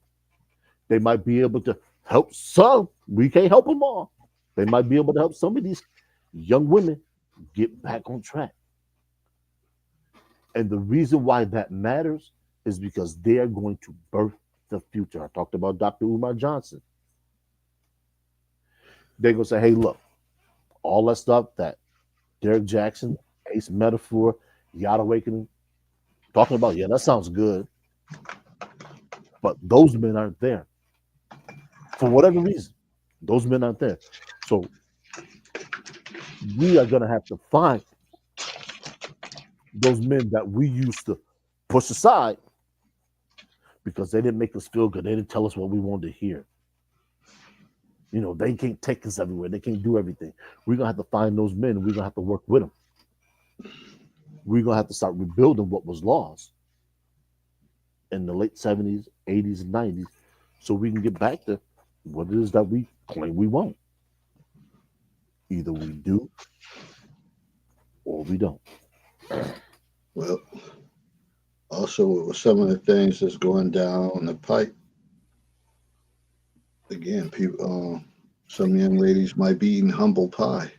They might be able to help some. We can't help them all. They might be able to help some of these young women get back on track. And the reason why that matters is because they are going to birth the future. I talked about Dr. Umar Johnson. They're going to say, hey, look, all that stuff that Derek Jackson, Ace Metaphor, Yacht Awakening, talking about, yeah, that sounds good, but those men aren't there for whatever reason. Those men aren't there. So we are going to have to find those men that we used to push aside because they didn't make us feel good. They didn't tell us what we wanted to hear. You know, they can't take us everywhere. They can't do everything. We're going to have to find those men. We're going to have to work with them. We're going to have to start rebuilding what was lost in the late 70s, 80s, and 90s so we can get back to what it is that we claim we want. Either we do or we don't. Well, also with some of the things that's going down the pipe, again, people, some young ladies might be eating humble pie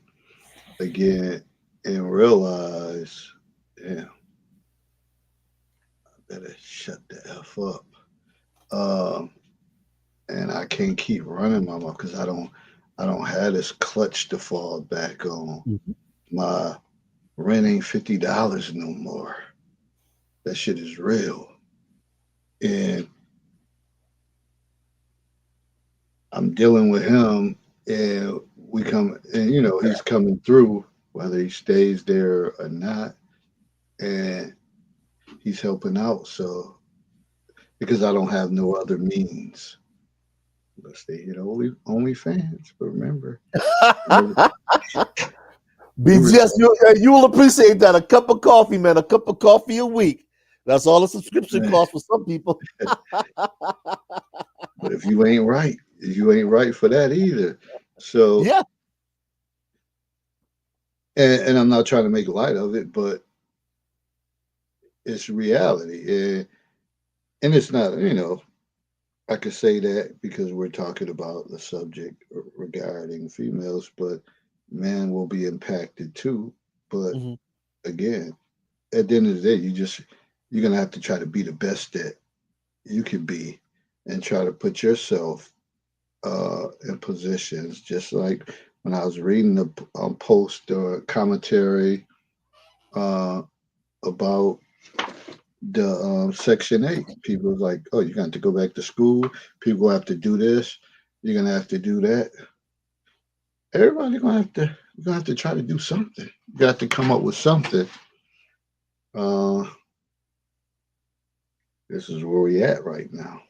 again and realize, damn, I better shut the f up. Um, and I can't keep running my mouth because I don't have this clutch to fall back on. Mhm. My rent ain't $50 no more. That shit is real. And I'm dealing with him and we come and he's coming through whether he stays there or not and he's helping out so because I don't have no other means. Let's stay here only fans. But remember, remember BGS, you will appreciate that. A cup of coffee, man. A cup of coffee a week. That's all a subscription man, costs for some people. but if you ain't right for that either. So Yeah. and I'm not trying to make light of it, but it's reality. And it's not, I could say that because we're talking about the subject regarding females, but men will be impacted too. But Hmm. again, at the end of the day, you're gonna have to try to be the best that you can be, and try to put yourself in positions. Just like when I was reading the post or commentary uh, about the Section 8. People was like, oh, you're going to have to go back to school. People have to do this. You're going to have to do that. Everybody you're gonna have to try to do something. You got to come up with something. Uh, this is where we at right now.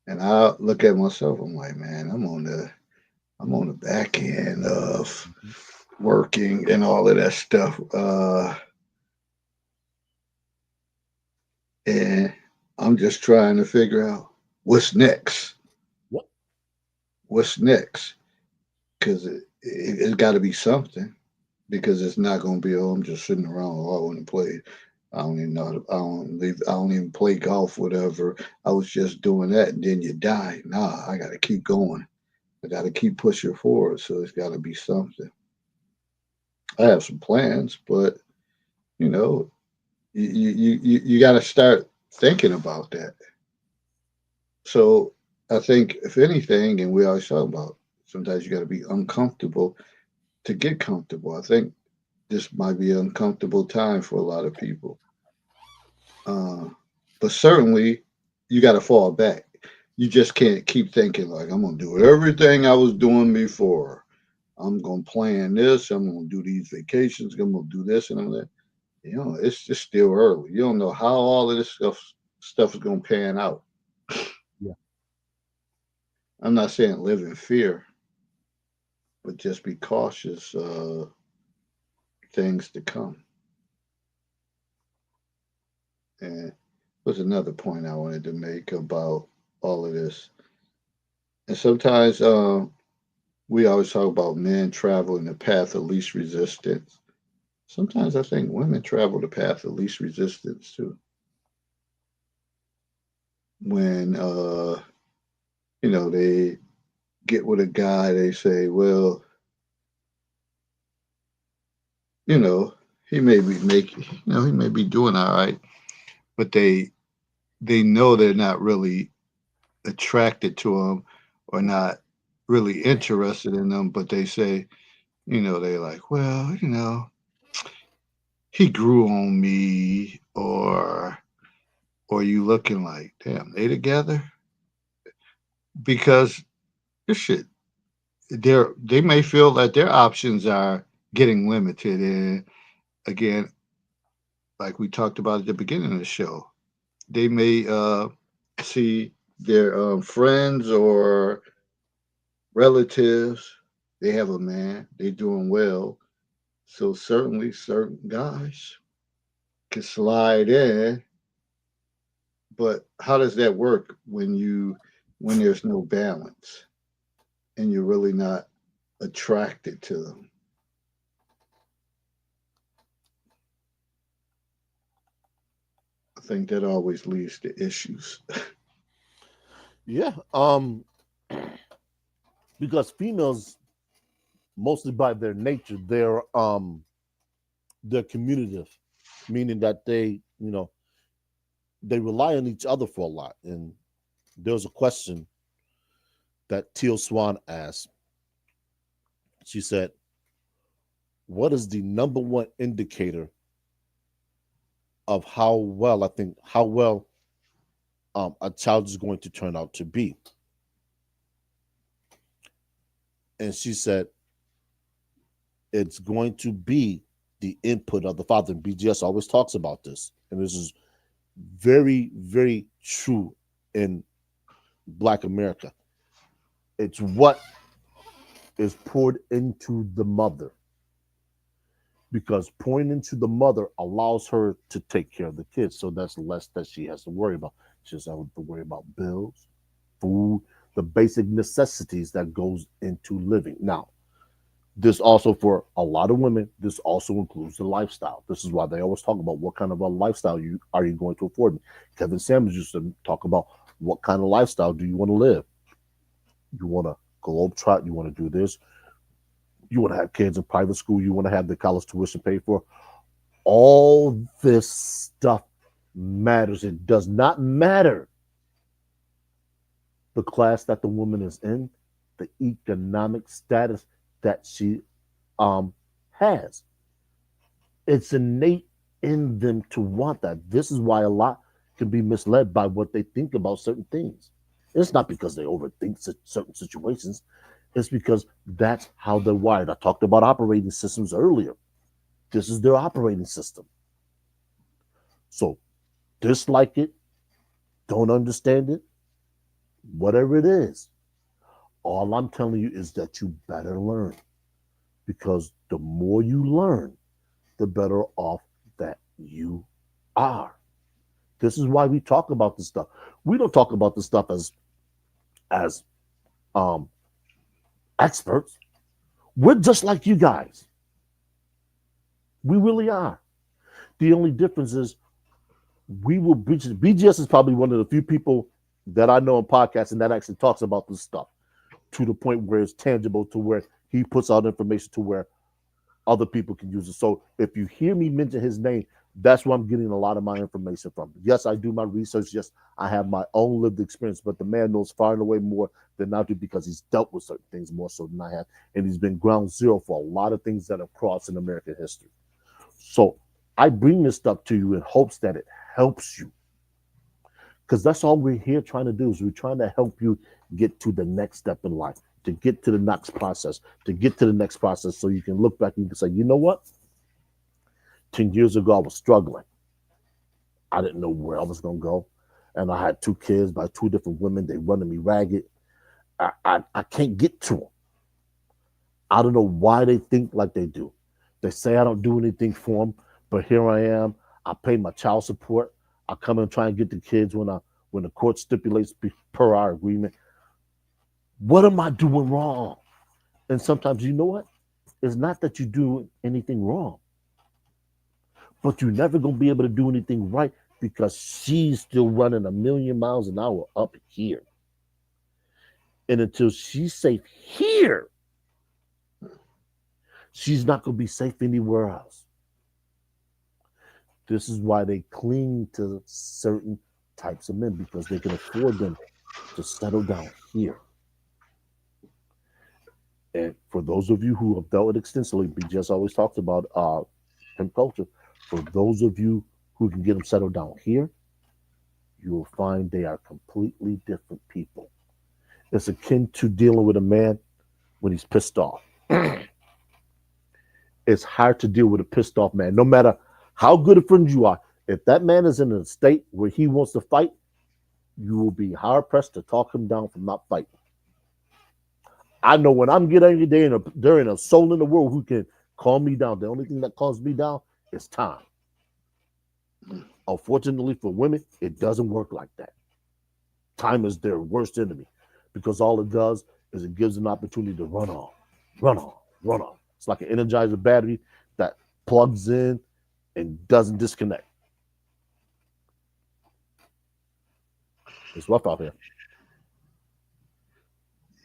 And I look at myself. I'm like, man, I'm on the back end of working and all of that stuff. And I'm just trying to figure out what's next. Yep. What's next? Because it's got to be something. Because it's not going to be, oh, I'm just sitting around. Oh, I want to play. I don't even know. I don't even play golf, whatever. I was just doing that, and then you die. Nah, I got to keep going. I got to keep pushing forward. So it's got to be something. I have some plans, but you know, you got to start thinking about that. So I think, if anything, and we always talk about, sometimes you got to be uncomfortable to get comfortable. I think this might be an uncomfortable time for a lot of people. Uh, but certainly, you got to fall back. You just can't keep thinking like I'm gonna do everything I was doing before. I'm gonna plan this. I'm gonna do these vacations. I'm gonna do this and all that. It's just still early. You don't know how all of this stuff is gonna pan out. Yeah. I'm not saying live in fear, but just be cautious. Things to come. And was another point I wanted to make about all of this. And sometimes we always talk about men traveling the path of least resistance. Sometimes I think women travel the path of least resistance too. When they get with a guy, they say, well, you know, he may be doing all right, but they know they're not really attracted to him or not really interested in them, but they say, they're like, well, he grew on me, or you looking like, damn, they together? Because this shit, they may feel that their options are getting limited, and again, like we talked about at the beginning of the show, they may see their friends or relatives, they have a man, they doing well. So certainly certain guys can slide in, but how does that work when there's no balance and you're really not attracted to them? I think that always leads to issues. Yeah, because females, mostly by their nature, they're communicative, meaning that they rely on each other for a lot. And there was a question that Teal Swan asked. She said, "What is the number one indicator of how well a child is going to turn out to be?" And she said, "It's going to be the input of the father." And BGS always talks about this, and this is very, very true in Black America. It's what is poured into the mother, because pouring into the mother allows her to take care of the kids. So that's less that she has to worry about. She doesn't have to worry about bills, food, the basic necessities that goes into living. Now, this also for a lot of women, this also includes the lifestyle. This is why they always talk about what kind of a lifestyle you going to afford me. Kevin Samuels used to talk about what kind of lifestyle do you want to live. You want to globe trot, you want to do this, you want to have kids in private school, you want to have the college tuition paid for. All this stuff matters. It does not matter the class that the woman is in, the economic status that she um has. It's innate in them to want that. This is why a lot can be misled by what they think about certain things. It's not because they overthink certain situations. It's because that's how they're wired. I talked about operating systems earlier. This is their operating system. So dislike it, don't understand it, whatever it is. All I'm telling you is that you better learn, because the more you learn, the better off that you are. This is why we talk about this stuff. We don't talk about this stuff as um, experts. We're just like you guys. We really are. The only difference is we will breach it. BGS is probably one of the few people that I know in podcasting that actually talks about this stuff to the point where it's tangible, to where he puts out information to where other people can use it. So if you hear me mention his name, that's where I'm getting a lot of my information from. Yes, I do my research. Yes, I have my own lived experience, but the man knows far and away more than I do, because he's dealt with certain things more so than I have. And he's been ground zero for a lot of things that have crossed in American history. So I bring this stuff to you in hopes that it helps you, because that's all we're here trying to do, is we're trying to help you get to the next step in life, to get to the next process, to get to the next process, so you can look back and you can say, you know what, 10 years ago I was struggling, I didn't know where I was going to go, and I had two kids by two different women, they running me ragged. I can't get to them. I don't know why they think like they do. They say I don't do anything for them, but here I am. I pay my child support. I come and try and get the kids when the court stipulates per our agreement. What am I doing wrong? And sometimes, you know what? It's not that you do anything wrong, but you're never gonna be able to do anything right, because she's still running a million miles an hour up here. And until she's safe here, she's not gonna be safe anywhere else. This is why they cling to certain types of men, because they can afford them to settle down here. And for those of you who have dealt with extensively, BGS always talks about pimp culture. For those of you who can get them settled down here, you will find they are completely different people. It's akin to dealing with a man when he's pissed off. It's hard to deal with a pissed off man, no matter how good a friend you are. If that man is in a state where he wants to fight, you will be hard pressed to talk him down from not fighting. I know when I'm getting angry, there ain't a soul in the world who can calm me down. The only thing that calms me down is time. Unfortunately for women, it doesn't work like that. Time is their worst enemy because all it does is it gives an opportunity to run on, run on, run on. It's like an energizer battery that plugs in and doesn't disconnect. It's rough out here.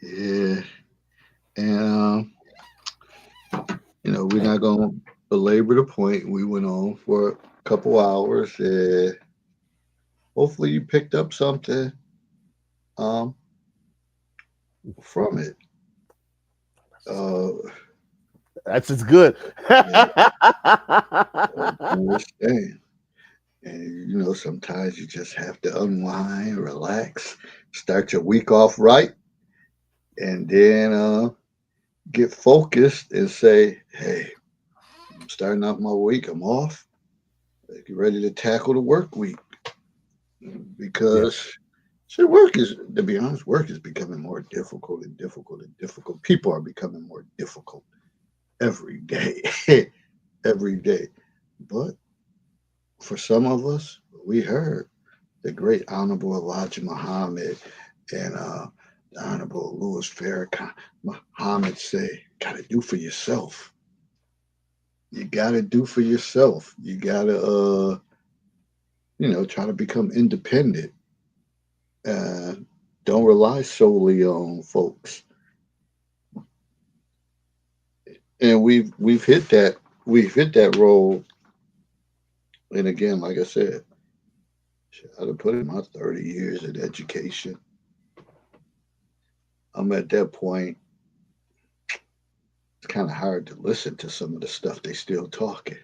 Yeah, and we're not gonna belabor the point. We went on for a couple hours. Hopefully, you picked up something um from it. Uh, That's just good. yeah, understand. And sometimes you just have to unwind, relax, start your week off right, and then get focused and say, "Hey, I'm starting off my week. I'm off. Get ready to tackle the work week Yeah, because shit, work is, to be honest, work is becoming more difficult and difficult and difficult. People are becoming more difficult every day, every day. But for some of us, we heard the great Honorable Elijah Muhammad and the Honorable Louis Farrakhan Muhammad say, "Gotta do for yourself. You gotta do for yourself. You gotta, try to become independent. Uh, don't rely solely on folks." And we've hit that role. And again, like I said, I'd have put in my 30 years in education. I'm at that point. It's kind of hard to listen to some of the stuff they still talking.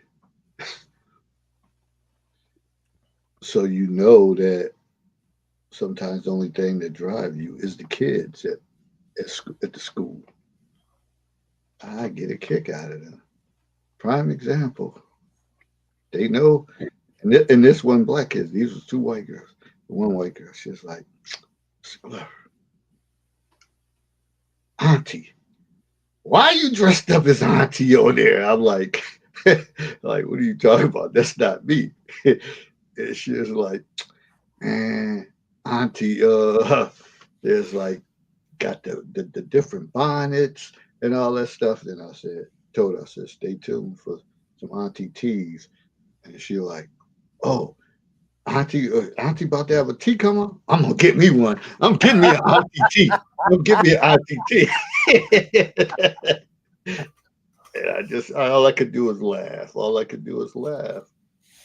So that sometimes the only thing that drive you is the kids at the school. I get a kick out of them. Prime example. They know, and this one black kid. These were two white girls. The one white girl, she's like, "Auntie, why are you dressed up as Auntie on there?" I'm like, like, what are you talking about? That's not me. And she was like, "Man, Auntie, there's like got the different bonnets and all that stuff." Then told her, I said, "Stay tuned for some Auntie teas." And she like, "Oh, Auntie about to have a tea come on. I'm gonna get me one. I'm getting me an Auntie tea. I'm gonna get me an Auntie tea." And all I could do was laugh. All I could do was laugh.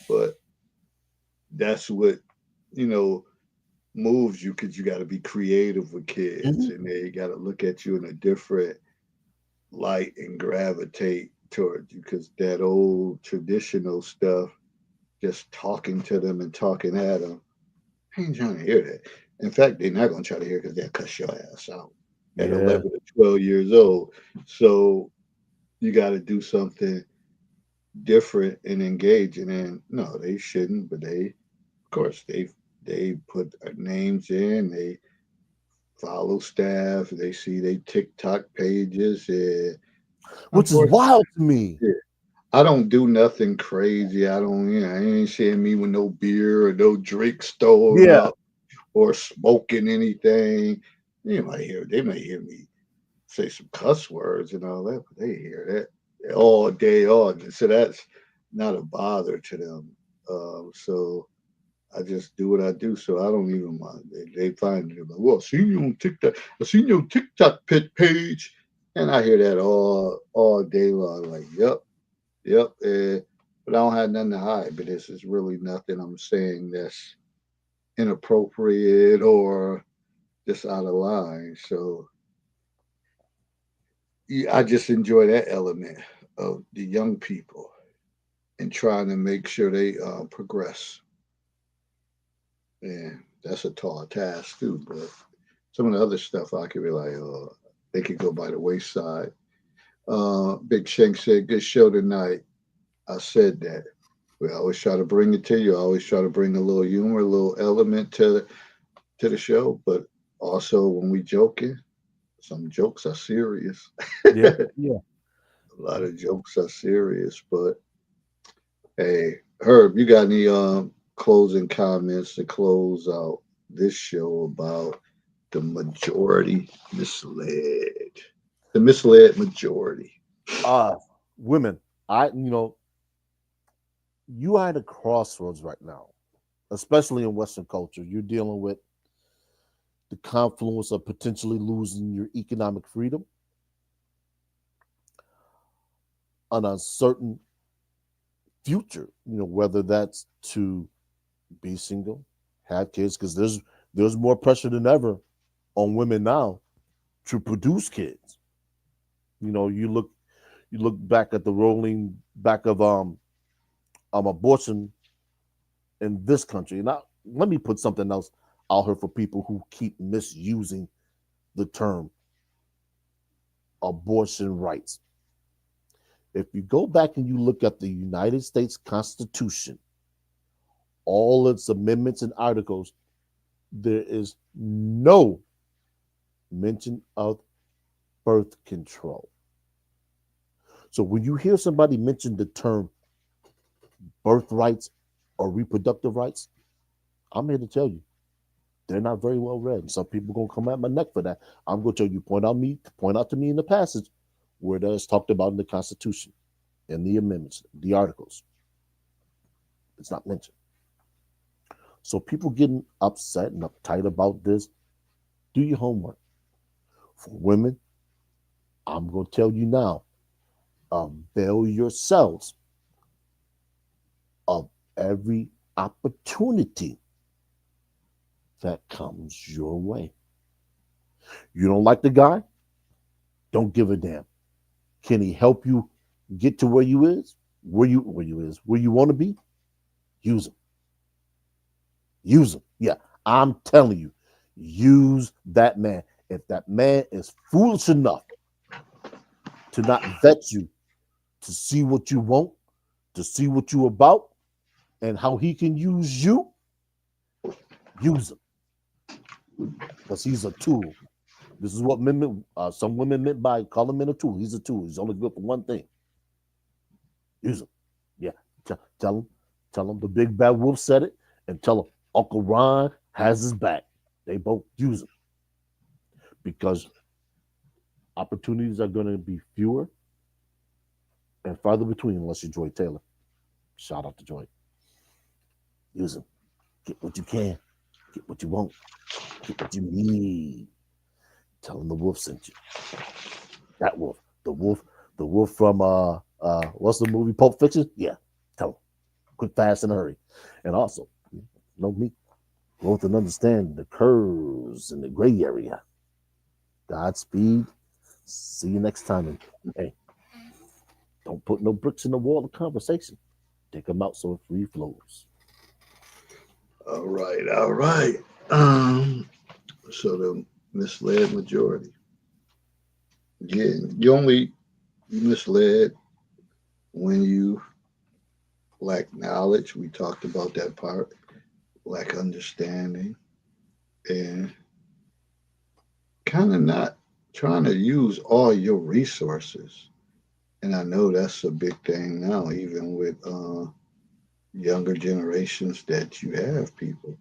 But that's what you know moves you because you got to be creative with kids, mhm. and they got to look at you in a different light and gravitate towards you because that old traditional stuff, just talking to them and talking at them, I ain't trying to hear that. In fact, they're not gonna try to hear because they'll cuss your ass out at Yeah, 11 or 12 years old. So you got to do something different and engaging. And no, they shouldn't, but of course, they put names in. They follow staff. They see they TikTok pages. And which is unfortunately, wild to me. yeah, I don't do nothing crazy. I don't, I ain't seeing me with no beer or no drink stored Yeah, up or smoking anything. They may hear me say some cuss words and all that, but they hear that all day on. So that's not a bother to them. So I just do what I do. So I don't even mind. They find it like, well, I seen you on TikTok. I seen your TikTok page, and I hear that all day long. Like, yep, yep. But I don't have nothing to hide. But this is really nothing I'm saying that's inappropriate or just out of line. So yeah, I just enjoy that element of the young people. and trying to make sure they progress. Yeah, that's a tall task too. But some of the other stuff I could be like, they could go by the wayside. Big Shank said, "Good show tonight." I said that. We always try to bring it to you. I always try to bring a little humor, a little element to the show. But also when we joking, some jokes are serious. Yeah, A yeah. lot of jokes are serious. But hey, Herb, you got any closing comments to close out this show about the majority misled? The misled majority. Uh Women, you are at a crossroads right now, especially in Western culture. You're dealing with the confluence of potentially losing your economic freedom, an uncertain future, whether that's to be single, have kids, because there's more pressure than ever on women now to produce kids. You look back at the rolling back of abortion in this country. Now, let me put something else out here for people who keep misusing the term abortion rights. If you go back and you look at the United States Constitution, all its amendments and articles, there is no mention of birth control. So when you hear somebody mention the term birth rights or reproductive rights, I'm here to tell you they're not very well read. Some people gonna come at my neck for that. I'm gonna tell you, point out to me in the passage where that is talked about in the Constitution, in the amendments, the articles. It's not mentioned. So people getting upset and uptight about this, do your homework. For women, I'm gonna tell you now, avail yourselves of every opportunity that comes your way. You don't like the guy? Don't give a damn. Can he help you get to where you want to be? Use him. Use him. Yeah, I'm telling you, use that man. If that man is foolish enough to not vet you, to see what you want, to see what you're about, and how he can use you, use him because he's a tool. This is what some women meant by call him in a tool. He's a tool. He's only good for one thing. Use him. Yeah. Tell him. Tell him the big bad wolf said it, and tell him Uncle Ron has his back. They both use him because opportunities are going to be fewer and farther between unless you're Joy Taylor. Shout out to Joy. Use him. Get what you can. Get what you want. Get what you need. Tell him the wolf sent you. That wolf. The wolf. The wolf from what's the movie? Pulp Fiction? Yeah. Tell him. Quick, fast, and hurry. And also, know me. Growth and understand the curves in the gray area. Godspeed. See you next time. And hey, don't put no bricks in the wall of conversation. Take them out so it free flows. All right, all right. Um, so the misled majority. Again, you misled when you lack knowledge. We talked about that part. Lack understanding and kind of not trying to use all your resources. And I know that's a big thing now, even with younger generations that you have people.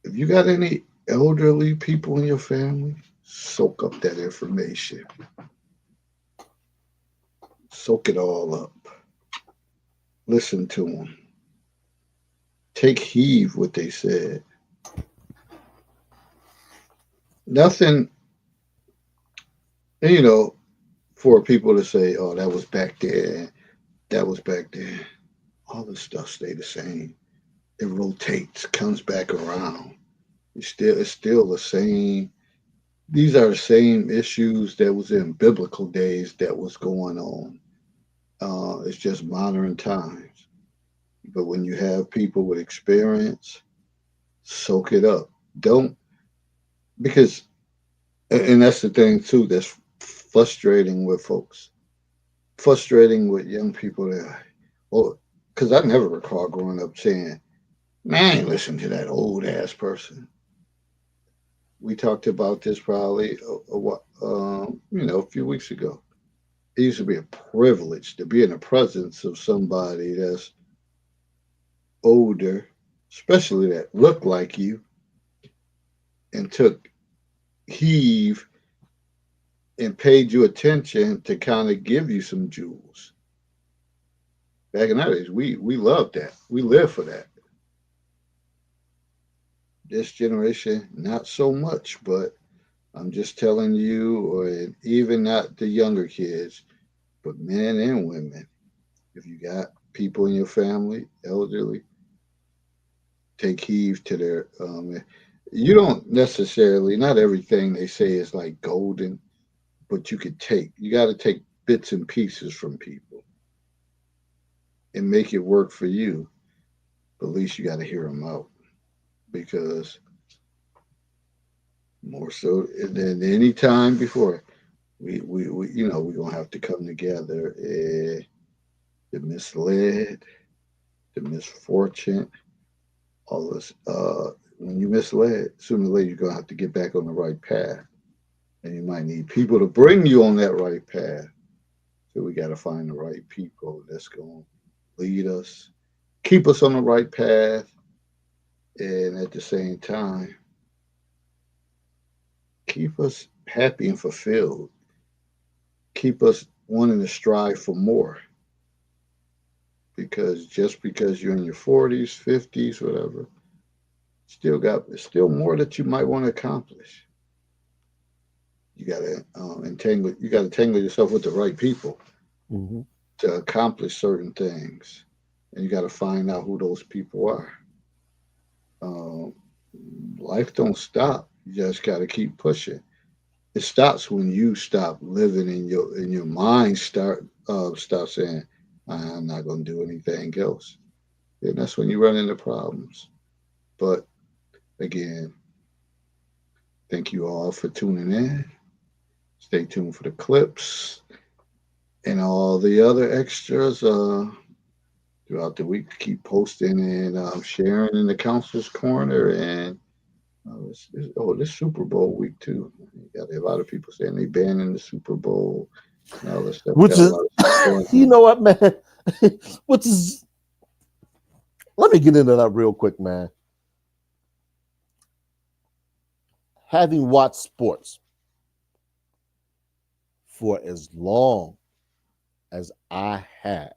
If you got any elderly people in your family, soak up that information. Soak it all up. Listen to them. Take heed what they said. Nothing, you know, for people to say, "Oh, that was back there. That was back there." All the stuff stay the same. It rotates, comes back around. It's still the same. These are the same issues that was in biblical days that was going on. It's just modern times. But when you have people with experience, soak it up. Don't because and that's the thing too that's frustrating with folks, frustrating with young people that well, because I never recall growing up saying, "Man, I ain't listen to that old ass person." We talked about this probably a few weeks ago. It used to be a privilege to be in the presence of somebody that's older, especially that looked like you and took heave and paid you attention to kind of give you some jewels. Back in the days, we loved that. We lived for that. This generation, not so much, but I'm just telling you, or even not the younger kids, but men and women, if you got people in your family, elderly, take heed to their. You don't necessarily, not everything they say is like golden, but you got to take bits and pieces from people and make it work for you. But at least you got to hear them out because more so than any time before, we're gonna have to come together. The misled, the misfortune, all this. When you misled, sooner or later you're gonna have to get back on the right path, and you might need people to bring you on that right path. So we got to find the right people that's gonna lead us, keep us on the right path, and at the same time keep us happy and fulfilled, keep us wanting to strive for more. Because just because you're in your 40s, 50s, whatever, still more that you might want to accomplish. You got to tangle yourself with the right people Mm-hmm. to accomplish certain things, and you got to find out who those people are. Um, Life don't stop. You just got to keep pushing. It stops when you stop living in your mind. Stop saying, "I'm not going to do anything else." And that's when you run into problems. But again, thank you all for tuning in. Stay tuned for the clips and all the other extras throughout the week. Keep posting and sharing in the counselor's corner. And this Super Bowl week too. You got a lot of people saying they banning the Super Bowl and all this stuff. Which Got a is, lot of stuff going you on. know what, man? Which is, let me get into that real quick, man. Having watched sports for as long as I have,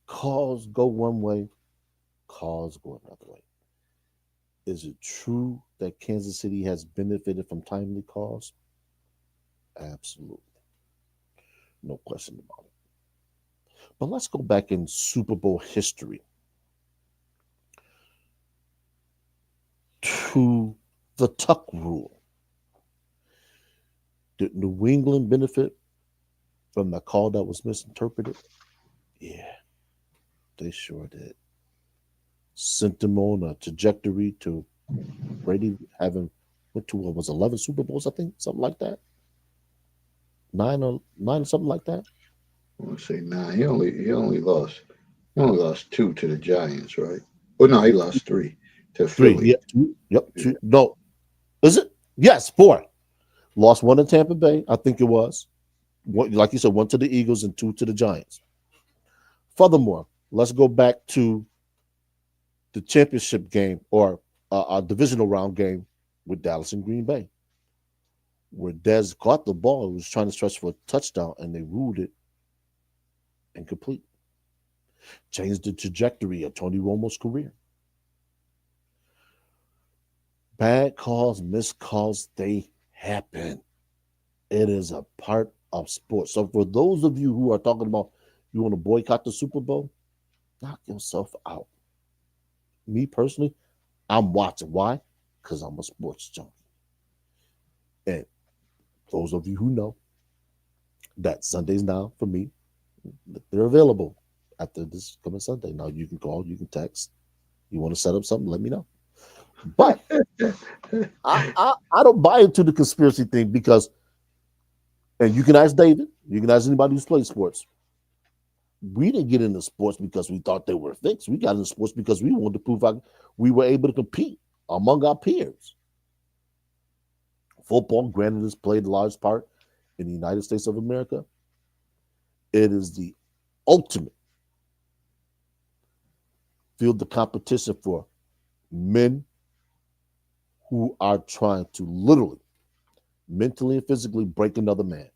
calls go one way, calls go another way. Is it true that Kansas City has benefited from timely calls? Absolutely. No question about it. But let's go back in Super Bowl history to the Tuck rule. Did New England benefit from the call that was misinterpreted? Yeah, they sure did. Sent them on a trajectory to Brady having went to what was 11 Super Bowls, I think, something like that. Nine, something like that. I want to say nine. He only lost two to the Giants, right? Oh no, he lost three to Three, Philly. yeah, two, yep, Yeah. two. No, is it? Yes, four. Lost one in Tampa Bay, I think it was. One, like you said, one to the Eagles and two to the Giants. Furthermore, let's go back to the championship game or a divisional round game with Dallas and Green Bay, where Dez caught the ball and was trying to stretch for a touchdown, and they ruled it incomplete. Changed the trajectory of Tony Romo's career. Bad calls, missed calls, they happen. It is a part of sports. So for those of you who are talking about you want to boycott the Super Bowl, knock yourself out. Me personally, I'm watching. Why? Because I'm a sports junkie. And those of you who know, That Sundays now for me, they're available after this coming Sunday. Now you can call, you can text. You want to set up something, let me know. But I don't buy into the conspiracy thing because, and you can ask David, you can ask anybody who's played sports. We didn't get into sports because we thought they were fixed. We got into sports because we wanted to prove we were able to compete among our peers. Football, granted, has played a large part in the United States of America. It is the ultimate field of competition for men who are trying to literally, mentally and physically break another man.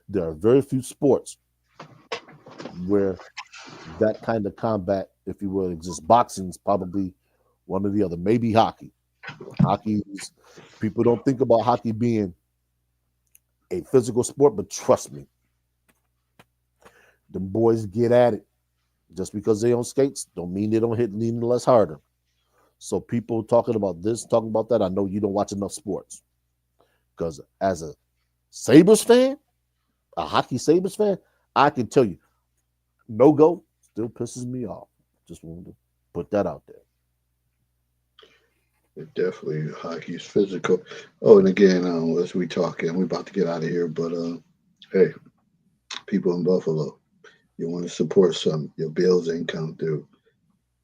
There are very few sports where that kind of combat, if you will, exists. Boxing is probably one or the other. Maybe hockey. Hockey is, people don't think about hockey being a physical sport, but trust me, the boys get at it. Just because they on skates don't mean they don't hit any less harder. So people talking about this, talking about that, I know you don't watch enough sports. Because as a Sabres fan, a hockey Sabres fan, I can tell you, no go still pisses me off. Just wanted to put that out there. Definitely, hockey's physical. Oh, and again, as we talking, we're about to get out of here, but hey, people in Buffalo, you want to support some, your bills ain't come through.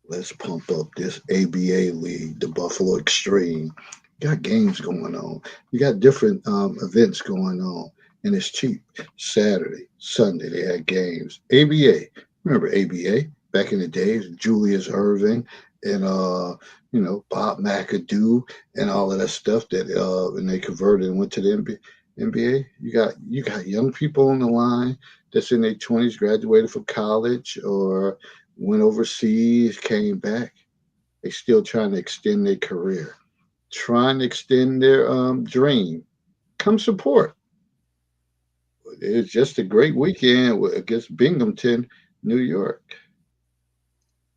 Let's pump up this ABA league, the Buffalo Extreme. You got games going on. You got different events going on, and it's cheap. Saturday, Sunday, they had games. ABA, remember ABA back in the days? Julius Irving and Bob McAdoo and all of that stuff that and they converted and went to the NBA. You got young people on the line that's in their 20s, graduated from college or went overseas, came back. They still trying to extend their career, trying to extend their dream. Come support. It was just a great weekend against Binghamton, New York.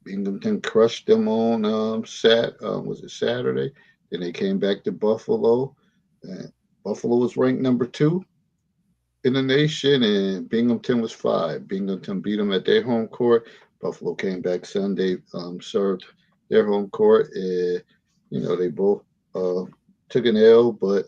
Binghamton crushed them on was it Saturday? Then they came back to Buffalo. And Buffalo was ranked number 2 in the nation, and Binghamton was 5. Binghamton beat them at their home court. Buffalo came back Sunday, served their home court. They both uh, took an L, but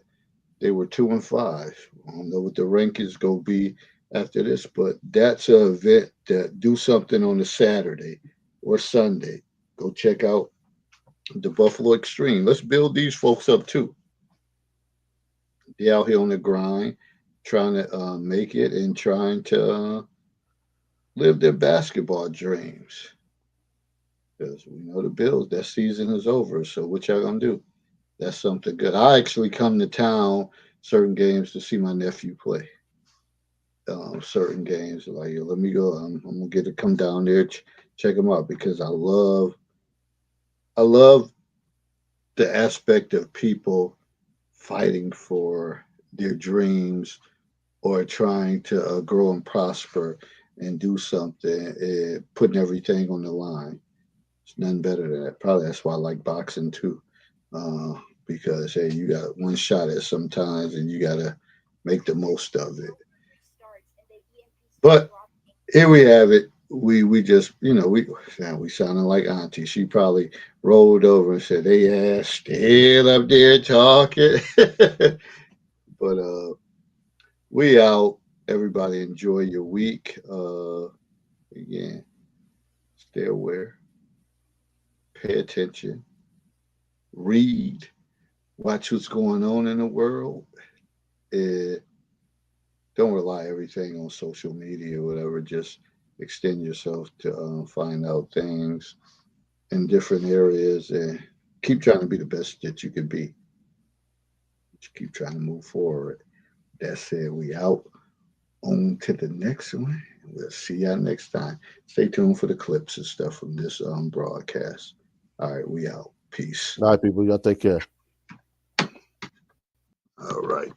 they were 2-5. I don't know what the rankings go be after this, but that's an event that do something on a Saturday or Sunday. Go check out the Buffalo Extreme. Let's build these folks up too. They out here on the grind, trying to make it and trying to live their basketball dreams. Because we know the Bills, that season is over. So what y'all gonna do? That's something good. I actually come to town certain games to see my nephew play. Certain games like, yo, let me go. I'm gonna get to come down there, check him out because I love the aspect of people fighting for their dreams or trying to grow and prosper and do something, putting everything on the line. It's nothing better than that. Probably that's why I like boxing too, uh, because hey, you got one shot at sometimes, and you gotta make the most of it. But here we have it. We just we sounding like Auntie. She probably rolled over and said, "They ass still up there talking." But we out. Everybody enjoy your week. Again, stay aware, pay attention, read, watch what's going on in the world. Uh, don't rely everything on social media or whatever. Just extend yourself to find out things in different areas and keep trying to be the best that you can be. Just keep trying to move forward. That said, we out. On to the next one. We'll see y'all next time. Stay tuned for the clips and stuff from this broadcast. All right, we out. Peace. All right, people, y'all take care. All right.